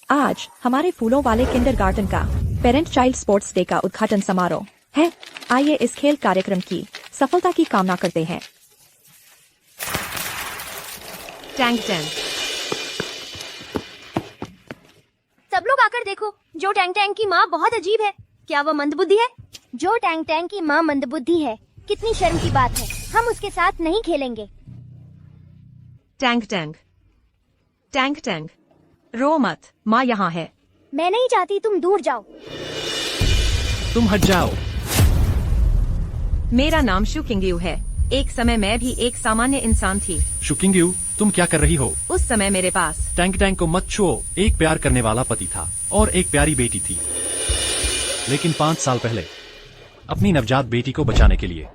आज हमारे फूलों वाले किंडरगार्टन का पेरेंट चाइल्ड स्पोर्ट्स डे का उद्घाटन समारोह है। आइए इस खेल कार्यक्रम की सफलता की कामना करते हैं। Tank tank. सब लोग आकर देखो, जो टैंक टैंक की माँ बहुत अजीब है। क्या वह मंदबुद्धि है? जो टैंक टैंक की माँ मंदबुद्धि है, कितनी शर्म की बात है। हम उसके साथ नहीं खेलेंगे। Tank tank. टैंक टैंक, रो मत, माँ यहाँ है। मैं नहीं चाहती तुम दूर जाओ। तुम हट जाओ। मेरा नाम शु किंगयू है। एक समय मैं भी एक सामान्य इंसान थी। शु किंगयू, तुम क्या कर रही हो? उस समय मेरे पास टैंक टैंक को मत छुओ। एक प्यार करने वाला पति था और एक प्यारी बेटी थी। लेकिन 5 साल पहले अपनी नवजात बेटी को बचाने के लिए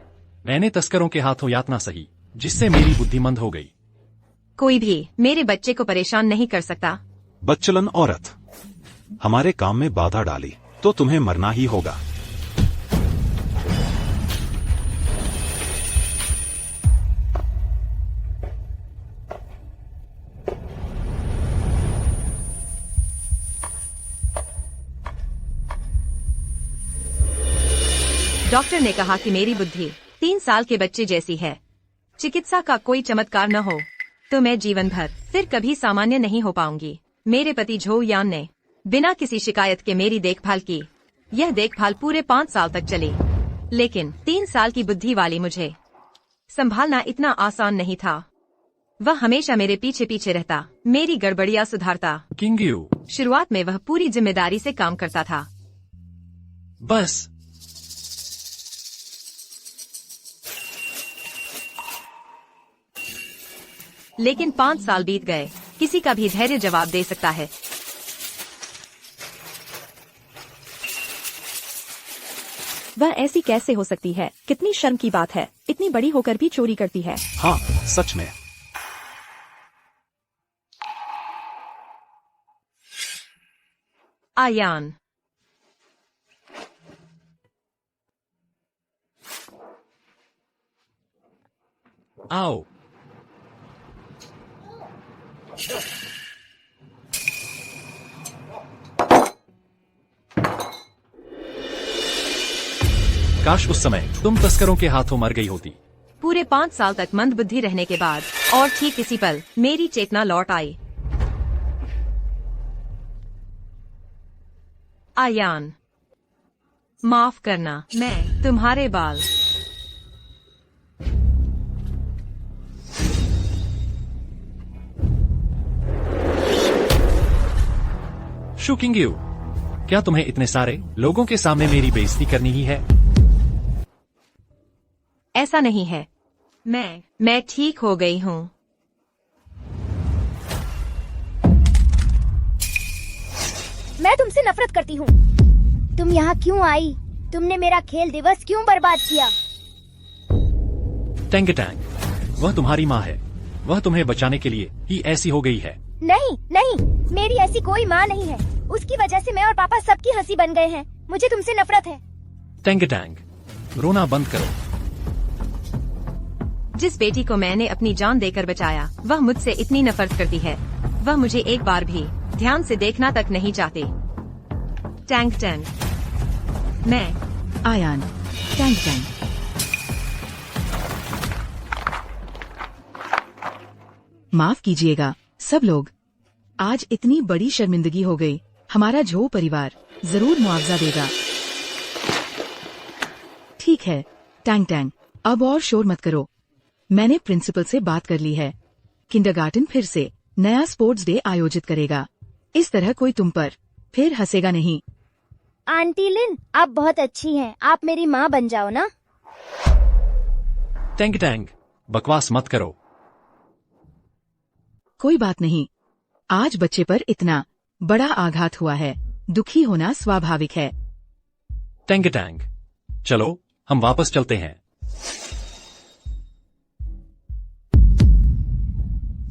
मैंने तस्करों के हाथों यातना सही, जिससे मेरी बुद्धि मंद हो गई। कोई भी मेरे बच्चे को परेशान नहीं कर सकता। बदचलन औरत, हमारे काम में बाधा डाली तो तुम्हें मरना ही होगा। डॉक्टर ने कहा कि मेरी बुद्धि 3 साल के बच्चे जैसी है। चिकित्सा का कोई चमत्कार न हो तो मैं जीवन भर फिर कभी सामान्य नहीं हो पाऊंगी। मेरे पति झो यान ने बिना किसी शिकायत के मेरी देखभाल की। यह देखभाल पूरे 5 साल तक चली, लेकिन 3 साल की बुद्धि वाली मुझे संभालना इतना आसान नहीं था। वह हमेशा मेरे पीछे पीछे रहता, मेरी गड़बड़ियां सुधारता। किंगयू, शुरुआत में वह पूरी जिम्मेदारी से काम करता था। बस लेकिन 5 साल बीत गए। किसी का भी धैर्य जवाब दे सकता है। वह ऐसी कैसे हो सकती है? कितनी शर्म की बात है। इतनी बड़ी होकर भी चोरी करती है। हाँ, सच में। आयान। आओ। काश उस समय तुम तस्करों के हाथों मर गई होती। पूरे 5 साल तक मंद बुद्धि रहने के बाद और ठीक इसी पल मेरी चेतना लौट आई। आयान, माफ करना, मैं तुम्हारे बाल। शु किंगयू, क्या तुम्हें इतने सारे लोगों के सामने मेरी बेइज्जती करनी ही है? ऐसा नहीं है। मैं ठीक हो गई हूँ। मैं तुमसे नफरत करती हूँ। तुम यहाँ क्यों आई? तुमने मेरा खेल दिवस क्यों बर्बाद किया? टैंक टैंक, वह तुम्हारी माँ है। वह तुम्हें बचाने के लिए ही ऐसी हो गई है। नहीं नहीं, मेरी ऐसी कोई माँ नहीं है। उसकी वजह से मैं और पापा सबकी हंसी बन गए हैं। मुझे तुमसे नफरत है। टैंक टैंक, रोना बंद करो। जिस बेटी को मैंने अपनी जान देकर बचाया, वह मुझसे इतनी नफरत करती है। वह मुझे एक बार भी ध्यान से देखना तक नहीं चाहती। Tank tank. मैं आयान। Tank tank. माफ कीजिएगा सब लोग, आज इतनी बड़ी शर्मिंदगी हो गई। हमारा झो परिवार जरूर मुआवजा देगा। ठीक है टैंक टैंक, अब और शोर मत करो। मैंने प्रिंसिपल से बात कर ली है। किंडरगार्टन फिर से नया स्पोर्ट्स डे आयोजित करेगा। इस तरह कोई तुम पर फिर हंसेगा नहीं। आंटी लिन, आप बहुत अच्छी हैं। आप मेरी माँ बन जाओ ना। टैंक टैंक, बकवास मत करो। कोई बात नहीं, आज बच्चे पर इतना बड़ा आघात हुआ है। दुखी होना स्वाभाविक है। टैंक टैंक, चलो हम वापस चलते हैं।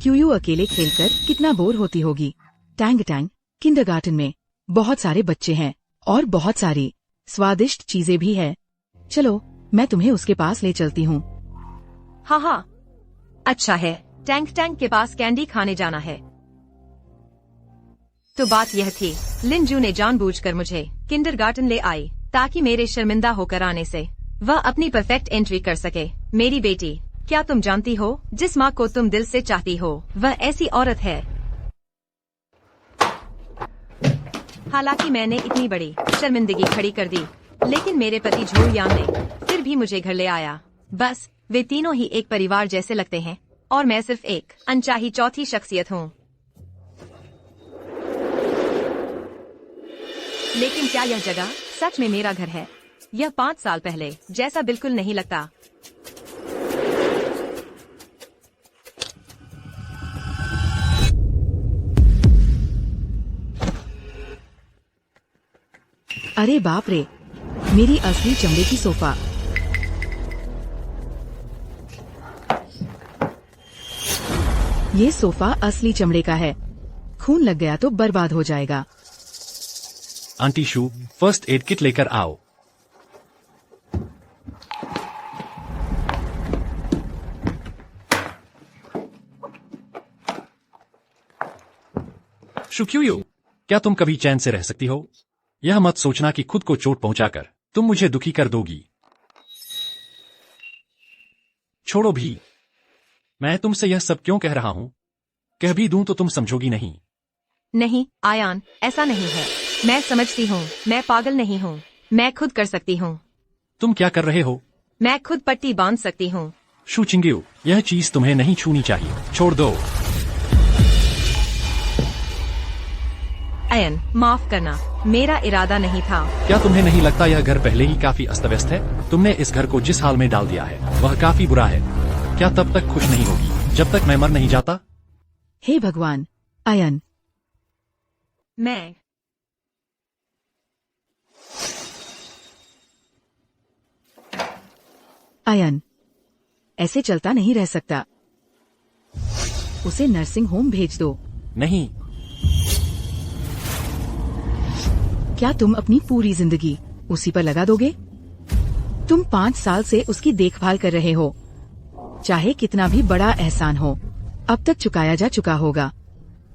क्यूयू अकेले खेलकर कितना बोर होती होगी। टैंक टैंक, किंडरगार्टन में बहुत सारे बच्चे हैं और बहुत सारी स्वादिष्ट चीजें भी है। चलो मैं तुम्हें उसके पास ले चलती हूँ। हाँ, अच्छा है। टैंक टैंक के पास कैंडी खाने जाना है। तो बात यह थी, लिंजू ने जानबूझकर मुझे किंडरगार्टन ले आई ताकि मेरे शर्मिंदा होकर आने से वह अपनी परफेक्ट एंट्री कर सके। मेरी बेटी, क्या तुम जानती हो, जिस माँ को तुम दिल से चाहती हो वह ऐसी औरत है। हालांकि मैंने इतनी बड़ी शर्मिंदगी खड़ी कर दी, लेकिन मेरे पति झो यान ने फिर भी मुझे घर ले आया। बस वे तीनों ही एक परिवार जैसे लगते हैं और मैं सिर्फ एक अनचाही चौथी शख्सियत हूँ। लेकिन क्या यह जगह सच में मेरा घर है? यह 5 साल पहले जैसा बिल्कुल नहीं लगता। अरे बाप रे, मेरी असली चमड़े की सोफा। ये सोफा असली चमड़े का है, खून लग गया तो बर्बाद हो जाएगा। आंटी शू, फर्स्ट एड किट लेकर आओ। शुक्यूयू, क्या तुम कभी चैन से रह सकती हो? यह मत सोचना कि खुद को चोट पहुंचाकर तुम मुझे दुखी कर दोगी। छोड़ो भी, मैं तुमसे यह सब क्यों कह रहा हूं? कह भी दूं तो तुम समझोगी नहीं। नहीं आयान, ऐसा नहीं है। मैं समझती हूँ, मैं पागल नहीं हूँ। मैं खुद कर सकती हूँ। तुम क्या कर रहे हो? मैं खुद पट्टी बांध सकती हूँ। शू चिंग्यू, यह चीज तुम्हें नहीं छूनी चाहिए, छोड़ दो। आयन, माफ करना, मेरा इरादा नहीं था। क्या तुम्हें नहीं लगता यह घर पहले ही काफी अस्त व्यस्त है? तुमने इस घर को जिस हाल में डाल दिया है वह काफी बुरा है। क्या तब तक खुश नहीं होगी जब तक मैं मर नहीं जाता? हे भगवान, आयन। मैं आयन, ऐसे चलता नहीं रह सकता। उसे नर्सिंग होम भेज दो। नहीं। क्या तुम अपनी पूरी जिंदगी उसी पर लगा दोगे? तुम 5 साल से उसकी देखभाल कर रहे हो। चाहे कितना भी बड़ा एहसान हो, अब तक चुकाया जा चुका होगा।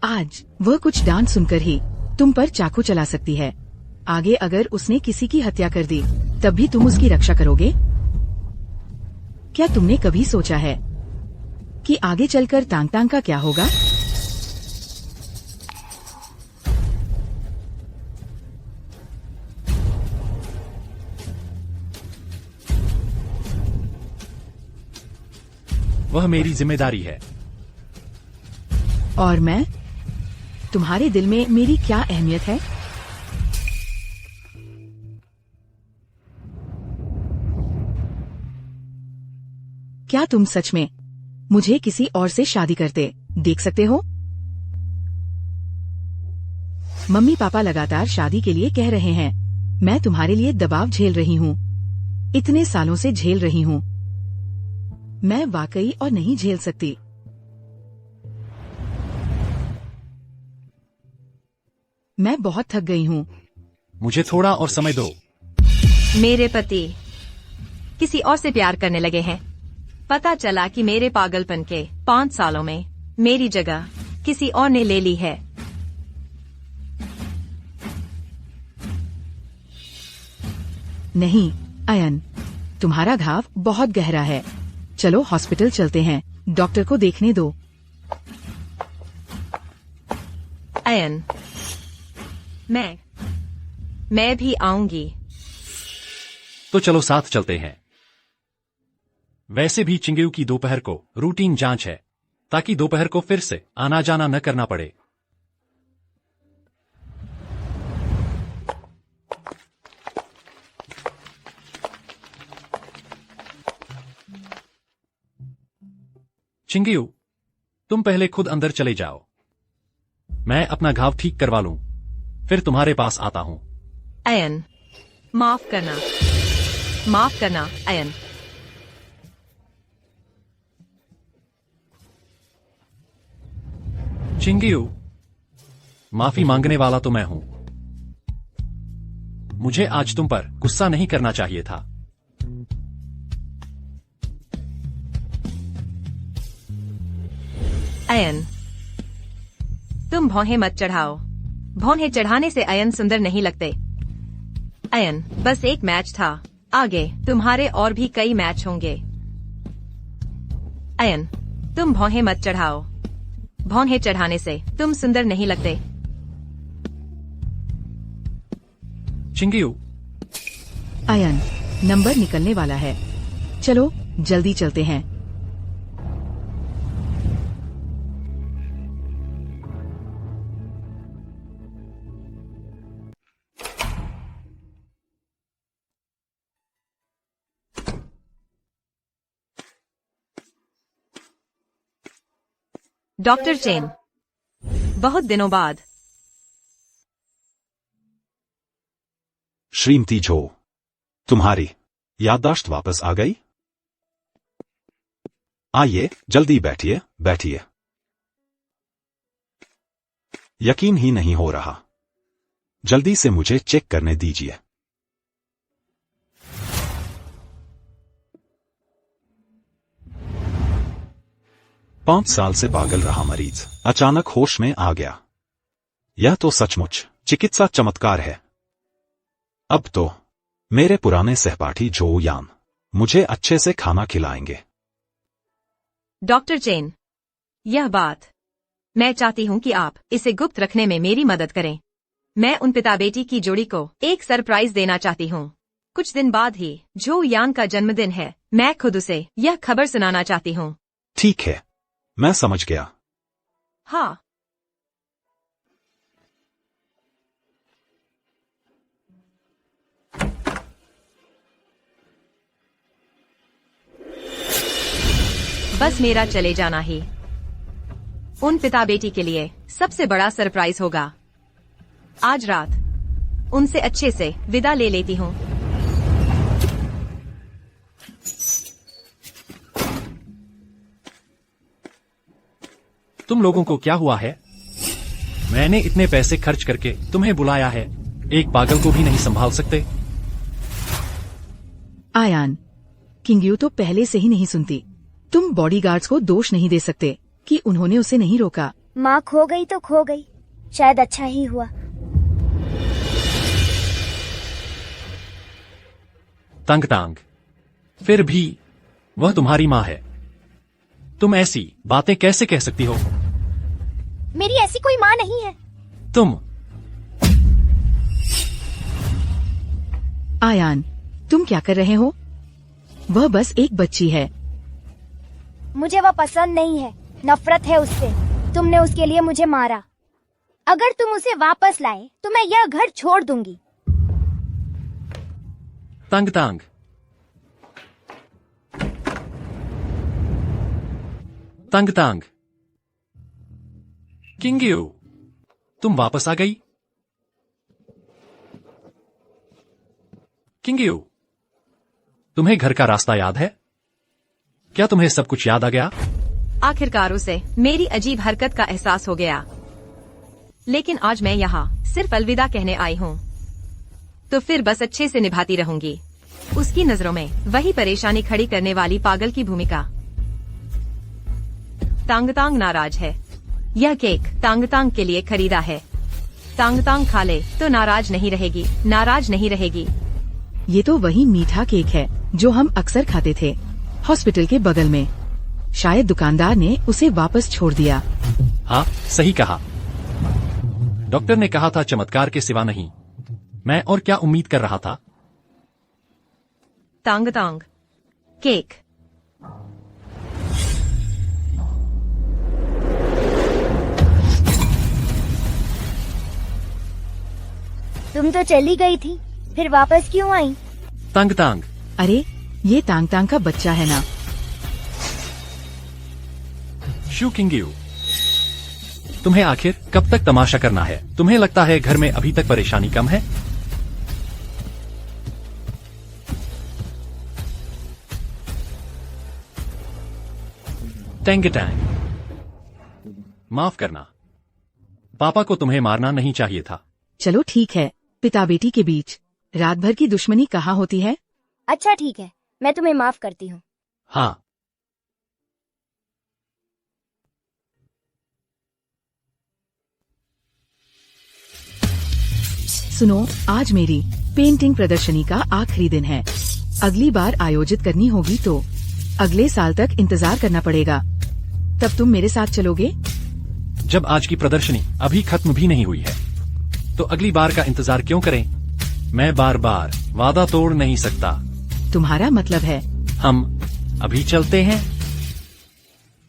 आज वह कुछ डांट सुनकर ही तुम पर चाकू चला सकती है। आगे अगर उसने किसी की हत्या कर दी, तब भी तुम उसकी रक्षा करोगे? क्या तुमने कभी सोचा है कि आगे चलकर तांग तांग का क्या होगा? वह मेरी जिम्मेदारी है। और मैं? तुम्हारे दिल में मेरी क्या अहमियत है? क्या तुम सच में मुझे किसी और से शादी करते देख सकते हो? मम्मी पापा लगातार शादी के लिए कह रहे हैं। मैं तुम्हारे लिए दबाव झेल रही हूँ, इतने सालों से झेल रही हूँ। मैं वाकई और नहीं झेल सकती। मैं बहुत थक गई हूँ। मुझे थोड़ा और समय दो। मेरे पति किसी और से प्यार करने लगे हैं। पता चला कि मेरे पागलपन के 5 सालों में मेरी जगह किसी और ने ले ली है। नहीं आयन, तुम्हारा घाव बहुत गहरा है। चलो हॉस्पिटल चलते हैं, डॉक्टर को देखने दो। आयन, मैं भी आऊंगी। तो चलो साथ चलते हैं। वैसे भी चिंगेऊ की दोपहर को रूटीन जांच है, ताकि दोपहर को फिर से आना जाना न करना पड़े। चिंगेऊ, तुम पहले खुद अंदर चले जाओ। मैं अपना घाव ठीक करवा लूं, फिर तुम्हारे पास आता हूं। आयन, माफ करना आयन। चिंगेऊ, माफी मांगने वाला तो मैं हूं। मुझे आज तुम पर गुस्सा नहीं करना चाहिए था। आयन, तुम भौहें मत चढ़ाओ। भौहें चढ़ाने से अयन सुंदर नहीं लगते। अयन, बस एक मैच था, आगे तुम्हारे और भी कई मैच होंगे। अयन, तुम भौहें मत चढ़ाओ। भौहें चढ़ाने से तुम सुंदर नहीं लगते। चिंगियू, आयन, नंबर निकलने वाला है, चलो जल्दी चलते हैं। डॉक्टर चेन, बहुत दिनों बाद। श्रीमती झो, तुम्हारी याददाश्त वापस आ गई? आइए, जल्दी बैठिए, बैठिए। यकीन ही नहीं हो रहा। जल्दी से मुझे चेक करने दीजिए। पांच साल से पागल रहा मरीज अचानक होश में आ गया। यह तो सचमुच चिकित्सा चमत्कार है। अब तो मेरे पुराने सहपाठी जो यान मुझे अच्छे से खाना खिलाएंगे। डॉक्टर चेन, यह बात मैं चाहती हूँ कि आप इसे गुप्त रखने में मेरी मदद करें। मैं उन पिता बेटी की जोड़ी को एक सरप्राइज देना चाहती हूँ। कुछ दिन बाद ही जो यान का जन्मदिन है, मैं खुद उसे यह खबर सुनाना चाहती हूँ। ठीक है, मैं समझ गया। हाँ, बस मेरा चले जाना ही उन पिता बेटी के लिए सबसे बड़ा सरप्राइज होगा। आज रात उनसे अच्छे से विदा ले लेती हूँ। तुम लोगों को क्या हुआ है? मैंने इतने पैसे खर्च करके तुम्हें बुलाया है, एक पागल को भी नहीं संभाल सकते? आयान, किंगयू तो पहले से ही नहीं सुनती। तुम बॉडीगार्ड्स को दोष नहीं दे सकते कि उन्होंने उसे नहीं रोका। माँ खो गई तो खो गई, शायद अच्छा ही हुआ। तंग तांग, फिर भी वह तुम्हारी माँ है। तुम ऐसी बातें कैसे कह सकती हो? मेरी ऐसी कोई माँ नहीं है। तुम आयान, तुम क्या कर रहे हो? वह बस एक बच्ची है। मुझे वह पसंद नहीं है, नफरत है उससे। तुमने उसके लिए मुझे मारा। अगर तुम उसे वापस लाए तो मैं यह घर छोड़ दूंगी। तंग तांग, तंग तांग, किंगयू, तुम वापस आ गई? किंगयू, तुम्हें घर का रास्ता याद है? क्या तुम्हें सब कुछ याद आ गया? आखिरकार उसे मेरी अजीब हरकत का एहसास हो गया। लेकिन आज मैं यहाँ सिर्फ अलविदा कहने आई हूँ, तो फिर बस अच्छे से निभाती रहूंगी। उसकी नजरों में वही परेशानी खड़ी करने वाली पागल की भूमिका। तांग तांग नाराज है। यह केक तांग तांग के लिए खरीदा है। तांग तांग खा ले तो नाराज नहीं रहेगी, नाराज नहीं रहेगी। ये तो वही मीठा केक है जो हम अक्सर खाते थे हॉस्पिटल के बगल में। शायद दुकानदार ने उसे वापस छोड़ दिया। हाँ, सही कहा। डॉक्टर ने कहा था चमत्कार के सिवा नहीं। मैं और क्या उम्मीद कर रहा था? तांग तांग, केक। तुम तो चली गई थी, फिर वापस क्यों आई? तंग तांग, अरे, ये तांग तांग का बच्चा है ना। शू किंगयू, तुम्हें आखिर कब तक तमाशा करना है? तुम्हें लगता है घर में अभी तक परेशानी कम है? टैंग टैंग, माफ करना, पापा को तुम्हें मारना नहीं चाहिए था। चलो ठीक है, पिता बेटी के बीच रात भर की दुश्मनी कहाँ होती है? अच्छा ठीक है, मैं तुम्हें माफ करती हूँ। हाँ, सुनो, आज मेरी पेंटिंग प्रदर्शनी का आखिरी दिन है। अगली बार आयोजित करनी होगी तो अगले साल तक इंतजार करना पड़ेगा। तब तुम मेरे साथ चलोगे? जब आज की प्रदर्शनी अभी खत्म भी नहीं हुई है तो अगली बार का इंतजार क्यों करें? मैं बार बार वादा तोड़ नहीं सकता। तुम्हारा मतलब है? हम अभी चलते हैं।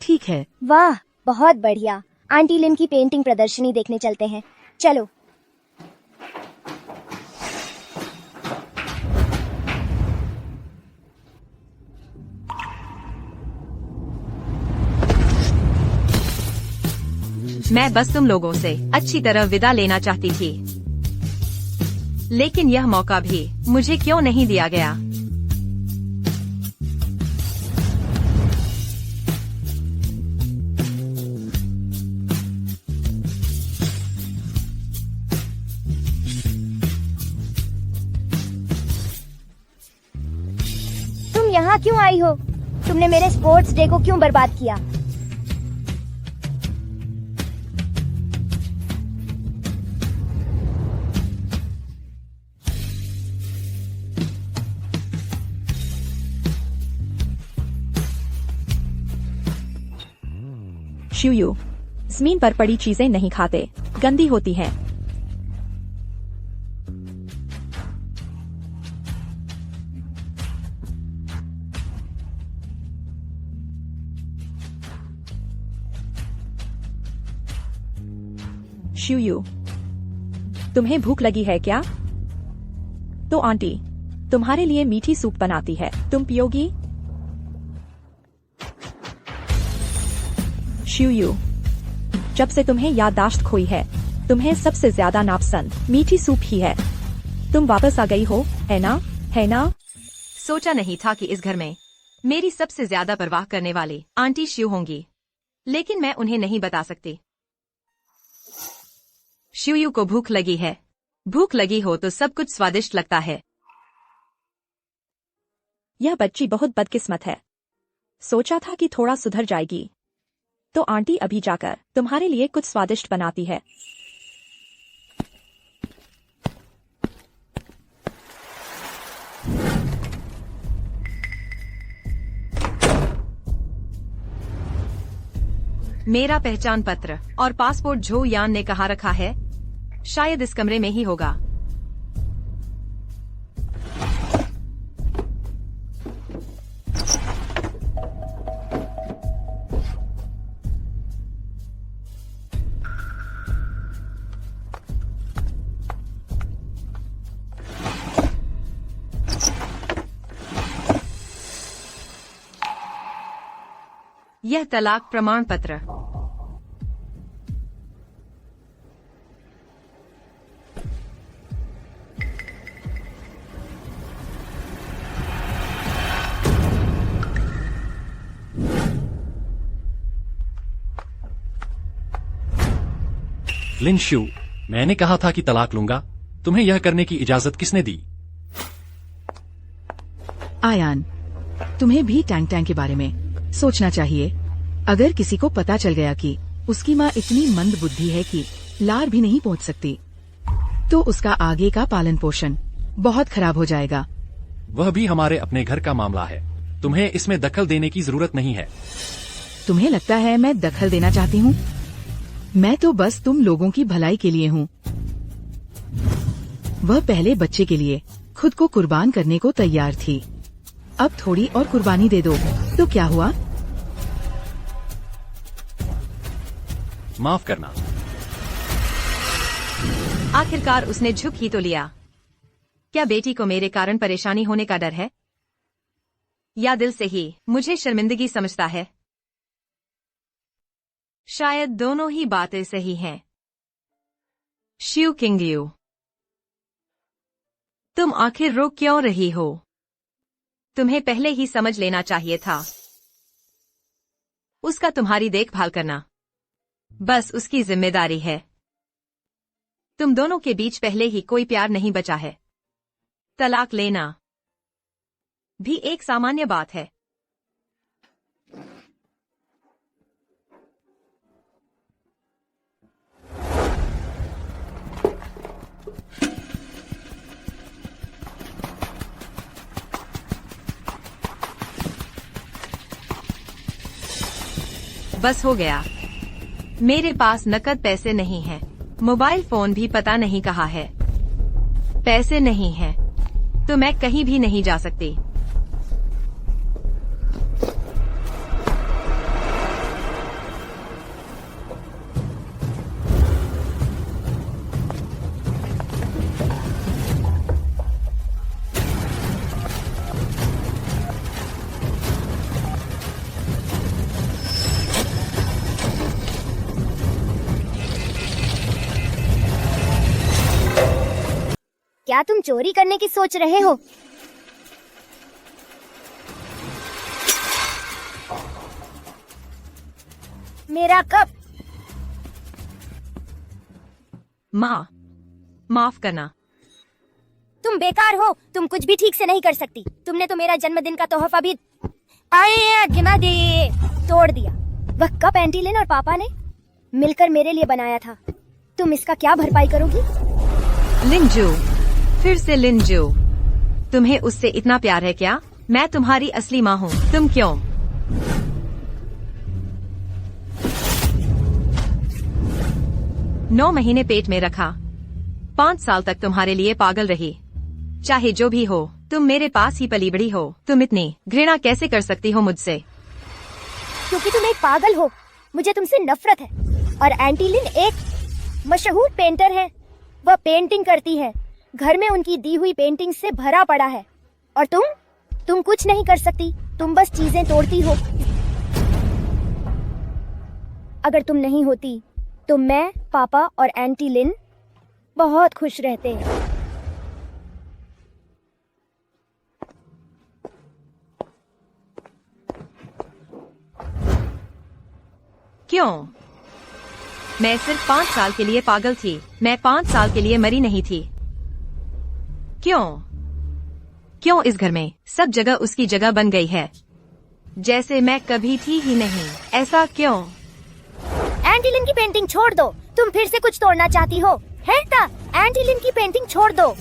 ठीक है। वाह, बहुत बढ़िया। आंटी लिन की पेंटिंग प्रदर्शनी देखने चलते हैं। चलो। मैं बस तुम लोगों से अच्छी तरह विदा लेना चाहती थी, लेकिन यह मौका भी मुझे क्यों नहीं दिया गया? तुम यहाँ क्यों आई हो? तुमने मेरे स्पोर्ट्स डे को क्यों बर्बाद किया? शिवयू, जमीन पर पड़ी चीजें नहीं खाते, गंदी होती हैं। शिवयू, तुम्हें भूख लगी है क्या? तो आंटी तुम्हारे लिए मीठी सूप बनाती है, तुम पियोगी? शिवयू, जब से तुम्हें याददाश्त खोई है, तुम्हें सबसे ज्यादा नापसंद मीठी सूप ही है। तुम वापस आ गई हो, है ना? है ना? सोचा नहीं था कि इस घर में मेरी सबसे ज्यादा परवाह करने वाली आंटी शिव होंगी, लेकिन मैं उन्हें नहीं बता सकती। शिवयू को भूख लगी है। भूख लगी हो तो सब कुछ स्वादिष्ट लगता है। यह बच्ची बहुत बदकिस्मत है। सोचा था कि थोड़ा सुधर जाएगी। तो आंटी अभी जाकर तुम्हारे लिए कुछ स्वादिष्ट बनाती है। मेरा पहचान पत्र और पासपोर्ट झो यान ने कहाँ रखा है? शायद इस कमरे में ही होगा। यह तलाक प्रमाण पत्र। लिन शिव, मैंने कहा था कि तलाक लूंगा। तुम्हें यह करने की इजाजत किसने दी? आयान, तुम्हें भी टैंग टैंग के बारे में सोचना चाहिए। अगर किसी को पता चल गया कि उसकी माँ इतनी मंद बुद्धि है कि लार भी नहीं पहुँच सकती, तो उसका आगे का पालन पोषण बहुत खराब हो जाएगा। वह भी हमारे अपने घर का मामला है। तुम्हें इसमें दखल देने की जरूरत नहीं है। तुम्हें लगता है मैं दखल देना चाहती हूँ? मैं तो बस तुम लोगों की भलाई के लिए हूँ। वह पहले बच्चे के लिए खुद को कुर्बान करने को तैयार थी। अब थोड़ी और कुर्बानी दे दो तो क्या हुआ? माफ करना। आखिरकार उसने झुक ही तो लिया। क्या बेटी को मेरे कारण परेशानी होने का डर है, या दिल से ही मुझे शर्मिंदगी समझता है? शायद दोनों ही बातें सही हैं। शिव किंगयू, तुम आखिर रो क्यों रही हो? तुम्हें पहले ही समझ लेना चाहिए था। उसका तुम्हारी देखभाल करना बस उसकी जिम्मेदारी है। तुम दोनों के बीच पहले ही कोई प्यार नहीं बचा है। तलाक लेना भी एक सामान्य बात है। बस हो गया। मेरे पास नकद पैसे नहीं हैं। मोबाइल फोन भी पता नहीं कहाँ है। पैसे नहीं हैं, तो मैं कहीं भी नहीं जा सकती। क्या तुम चोरी करने की सोच रहे हो? मेरा कप। माँ, माफ करना। तुम बेकार हो, तुम कुछ भी ठीक से नहीं कर सकती। तुमने तो मेरा जन्मदिन का तोहफा भी गिना दे तोड़ दिया। वह कप आंटी लिन और पापा ने मिलकर मेरे लिए बनाया था। तुम इसका क्या भरपाई करोगी? लिंजू, फिर से लिंजू, तुम्हें उससे इतना प्यार है क्या? मैं तुम्हारी असली माँ हूँ। तुम क्यों? नौ महीने पेट में रखा, 5 साल तक तुम्हारे लिए पागल रही। चाहे जो भी हो, तुम मेरे पास ही पली बड़ी हो। तुम इतनी घृणा कैसे कर सकती हो मुझसे? क्योंकि तुम एक पागल हो। मुझे तुमसे नफरत है। और आंटी लिन एक मशहूर पेंटर है। वह पेंटिंग करती है। घर में उनकी दी हुई पेंटिंग से भरा पड़ा है। और तुम कुछ नहीं कर सकती। तुम बस चीजें तोड़ती हो। अगर तुम नहीं होती तो मैं, पापा और आंटी लिन बहुत खुश रहते हैं। क्यों? मैं सिर्फ 5 साल के लिए पागल थी। मैं 5 साल के लिए मरी नहीं थी। क्यों इस घर में सब जगह उसकी जगह बन गई है, जैसे मैं कभी थी ही नहीं? ऐसा क्यों? आंटी लिन की पेंटिंग छोड़ दो। तुम फिर से कुछ तोड़ना चाहती हो, है ना? आंटी लिन की पेंटिंग छोड़ दो।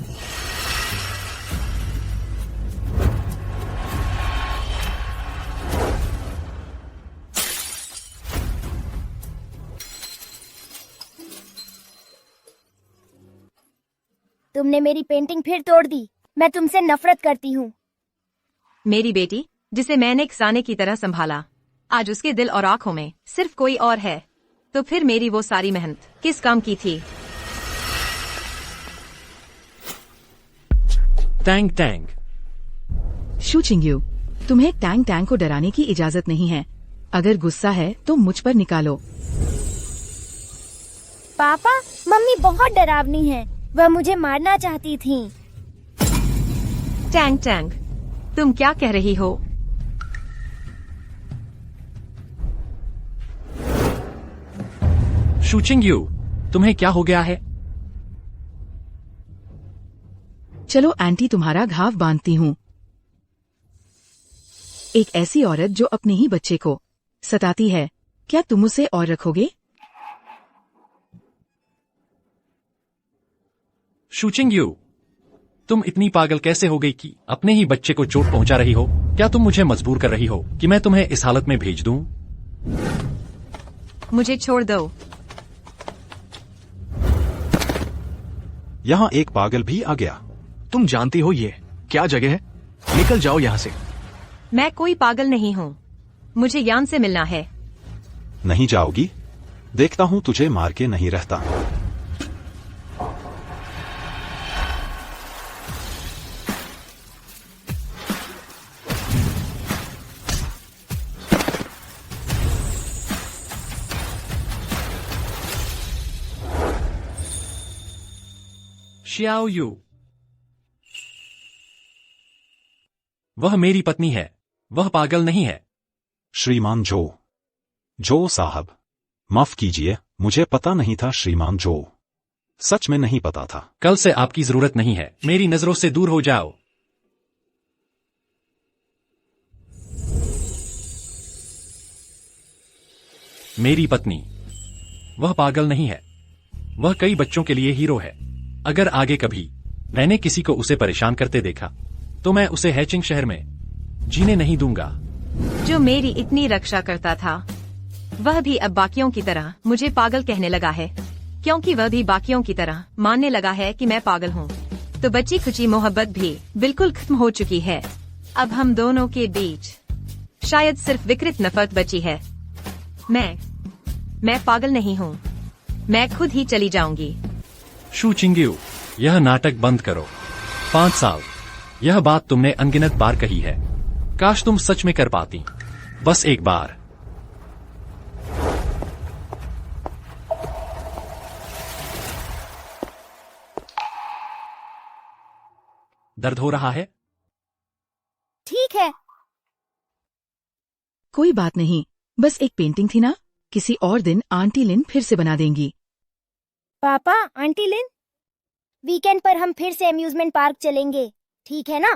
तुमने मेरी पेंटिंग फिर तोड़ दी। मैं तुमसे नफरत करती हूँ। मेरी बेटी, जिसे मैंने एक साने की तरह संभाला, आज उसके दिल और आंखों में सिर्फ कोई और है। तो फिर मेरी वो सारी मेहनत किस काम की थी? Tang Tang. शू चिंग्यू, तुम्हें टैंग टैंग को डराने की इजाजत नहीं है। अगर गुस्सा है तो मुझ पर निकालो। पापा, मम्मी बहुत डरावनी है। वह मुझे मारना चाहती थी। टैंग टैंग, तुम क्या कह रही हो? शूचिंग्यू, तुम्हें क्या हो गया है? चलो आंटी, तुम्हारा घाव बांधती हूँ। एक ऐसी औरत जो अपने ही बच्चे को सताती है, क्या तुम उसे और रखोगे? शूचिंग्यू, तुम इतनी पागल कैसे हो गई कि अपने ही बच्चे को चोट पहुंचा रही हो? क्या तुम मुझे मजबूर कर रही हो कि मैं तुम्हें इस हालत में भेज दूं? मुझे छोड़ दो। यहाँ एक पागल भी आ गया। तुम जानती हो ये क्या जगह है? निकल जाओ यहाँ से। मैं कोई पागल नहीं हूँ। मुझे यान से मिलना है। नहीं जाओगी? देखता हूँ तुझे मार के नहीं रहता। शियाओ यू, वह मेरी पत्नी है। वह पागल नहीं है। श्रीमान जो साहब, माफ कीजिए, मुझे पता नहीं था श्रीमान जो। सच में नहीं पता था। कल से आपकी जरूरत नहीं है। मेरी नजरों से दूर हो जाओ। मेरी पत्नी, वह पागल नहीं है। वह कई बच्चों के लिए हीरो है। अगर आगे कभी मैंने किसी को उसे परेशान करते देखा तो मैं उसे हैचिंग शहर में जीने नहीं दूंगा। जो मेरी इतनी रक्षा करता था, वह भी अब बाकियों की तरह मुझे पागल कहने लगा है, क्योंकि वह भी बाकियों की तरह मानने लगा है कि मैं पागल हूँ। तो बची खुची मोहब्बत भी बिल्कुल खत्म हो चुकी है। अब हम दोनों के बीच शायद सिर्फ विकृत नफरत बची है। मैं पागल नहीं हूँ। मैं खुद ही चली जाऊंगी। शू चिंग्यू, यह नाटक बंद करो। 5 साल, यह बात तुमने अनगिनत बार कही है। काश तुम सच में कर पाती, बस एक बार। दर्द हो रहा है? ठीक है। कोई बात नहीं, बस एक पेंटिंग थी ना, किसी और दिन आंटी लिन फिर से बना देंगी। पापा, आंटी लिन, वीकेंड पर हम फिर से अम्यूजमेंट पार्क चलेंगे, ठीक है ना?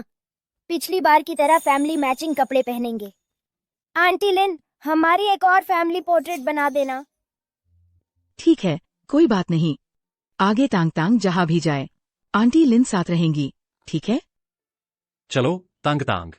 पिछली बार की तरह फैमिली मैचिंग कपड़े पहनेंगे। आंटी लिन, हमारी एक और फैमिली पोर्ट्रेट बना देना। ठीक है, कोई बात नहीं। आगे तांग तांग जहाँ भी जाए, आंटी लिन साथ रहेंगी, ठीक है? चलो तांग तांग।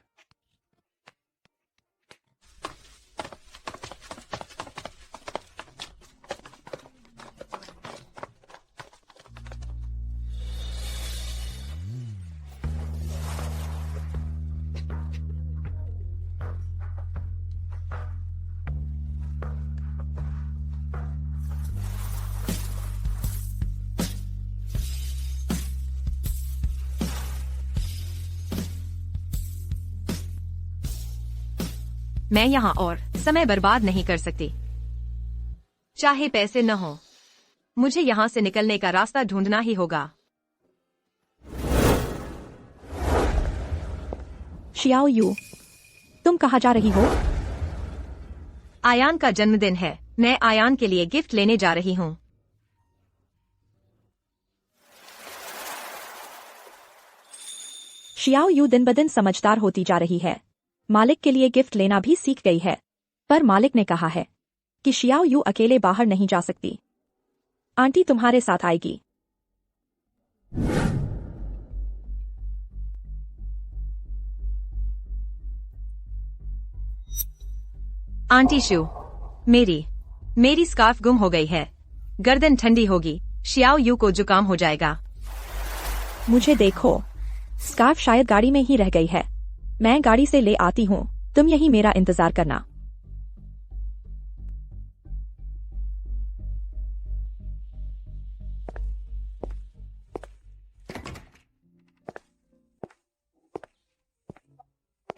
मैं यहाँ और समय बर्बाद नहीं कर सकती, चाहे पैसे न हो। मुझे यहाँ से निकलने का रास्ता ढूंढना ही होगा। शियाओ यू, तुम कहाँ जा रही हो? आयान का जन्मदिन है, मैं आयान के लिए गिफ्ट लेने जा रही हूँ। शियाओ यू दिन ब दिन समझदार होती जा रही है। मालिक के लिए गिफ्ट लेना भी सीख गई है। पर मालिक ने कहा है कि शियाओ यू अकेले बाहर नहीं जा सकती। आंटी तुम्हारे साथ आएगी। आंटी शू, मेरी स्कार्फ गुम हो गई है। गर्दन ठंडी होगी, शियाओ यू को जुकाम हो जाएगा। मुझे देखो, स्कार्फ शायद गाड़ी में ही रह गई है। मैं गाड़ी से ले आती हूँ, तुम यही मेरा इंतजार करना।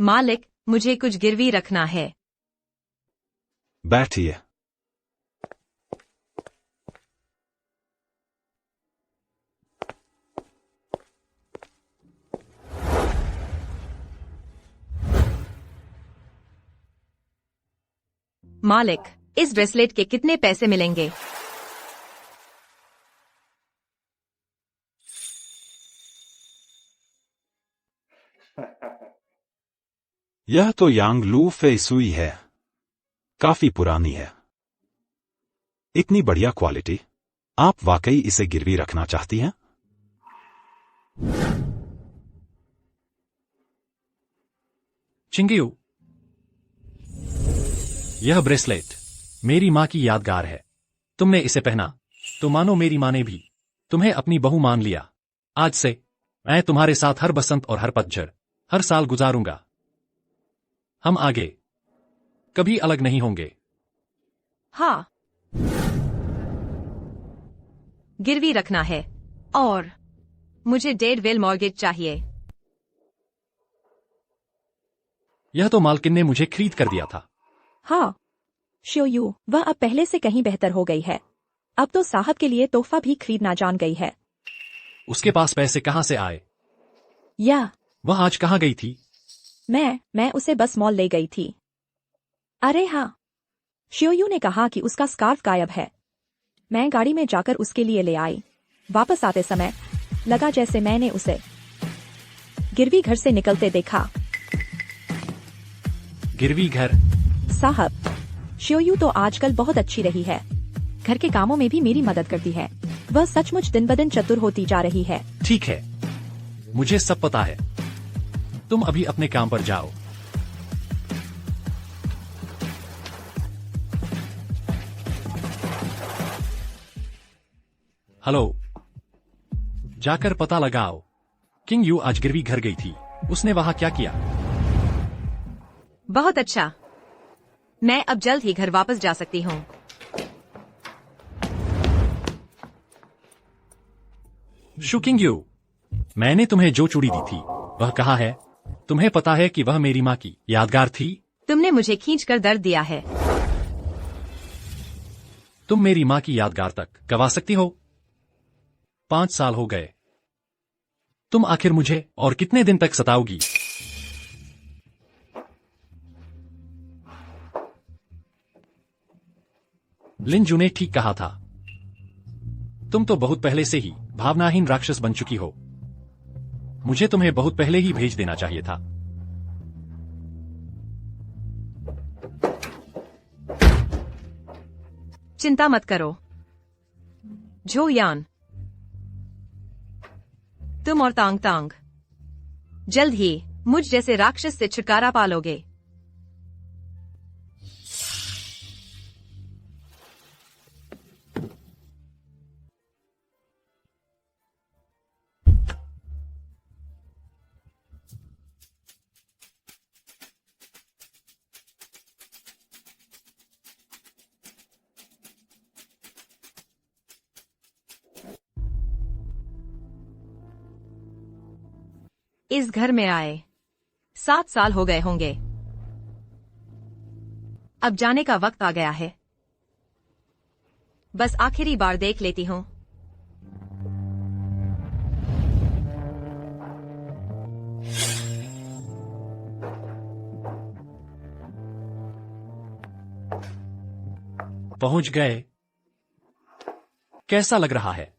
मालिक, मुझे कुछ गिरवी रखना है। बैठिए। मालिक, इस ब्रेसलेट के कितने पैसे मिलेंगे? यह तो यांग लू फे सुई है, काफी पुरानी है। इतनी बढ़िया क्वालिटी, आप वाकई इसे गिरवी रखना चाहती हैं? चिंगियू, यह ब्रेसलेट मेरी माँ की यादगार है। तुमने इसे पहना तो मानो मेरी माँ ने भी तुम्हें अपनी बहू मान लिया। आज से मैं तुम्हारे साथ हर बसंत और हर पतझड़ हर साल गुजारूंगा। हम आगे कभी अलग नहीं होंगे। हाँ, गिरवी रखना है और मुझे 1.5 वेल मॉर्गेज चाहिए। यह तो मालकिन ने मुझे खरीद कर दिया था। हाँ, शियो यू, वह अब पहले से कहीं बेहतर हो गई है। अब तो साहब के लिए तोहफा भी खरीदना जान गई है। उसके पास पैसे कहाँ से आए? या वह आज कहाँ गई थी? मैं उसे बस मॉल ले गई थी। अरे हाँ, शियोयू ने कहा कि उसका स्कार्फ गायब है। मैं गाड़ी में जाकर उसके लिए ले आई। वापस आते समय लगा जैसे मैंने उसे गिरवी घर से निकलते देखा। गिरवी घर? साहब, शियोयू तो आजकल बहुत अच्छी रही है। घर के कामों में भी मेरी मदद करती है। वह सचमुच दिन ब दिन चतुर होती जा रही है। ठीक है, मुझे सब पता है। तुम अभी अपने काम पर जाओ। हेलो, जाकर पता लगाओ। किंग यू आज गिरवी घर गई थी, उसने वहां क्या किया? बहुत अच्छा, मैं अब जल्द ही घर वापस जा सकती हूँ। किंग यू, मैंने तुम्हें जो चूड़ी दी थी वह कहाँ है? तुम्हें पता है कि वह मेरी माँ की यादगार थी। तुमने मुझे खींचकर दर्द दिया है। तुम मेरी माँ की यादगार तक गवा सकती हो? 5 साल हो गए। तुम आखिर मुझे और कितने दिन तक सताओगी? लिंजू ने ठीक कहा था, तुम तो बहुत पहले से ही भावनाहीन राक्षस बन चुकी हो। मुझे तुम्हें बहुत पहले ही भेज देना चाहिए था। चिंता मत करो झो यान, तुम और तांग तांग जल्द ही मुझ जैसे राक्षस से छुटकारा पालोगे। इस घर में आए 7 साल हो गए होंगे। अब जाने का वक्त आ गया है। बस आखिरी बार देख लेती हूँ। पहुंच गए। कैसा लग रहा है?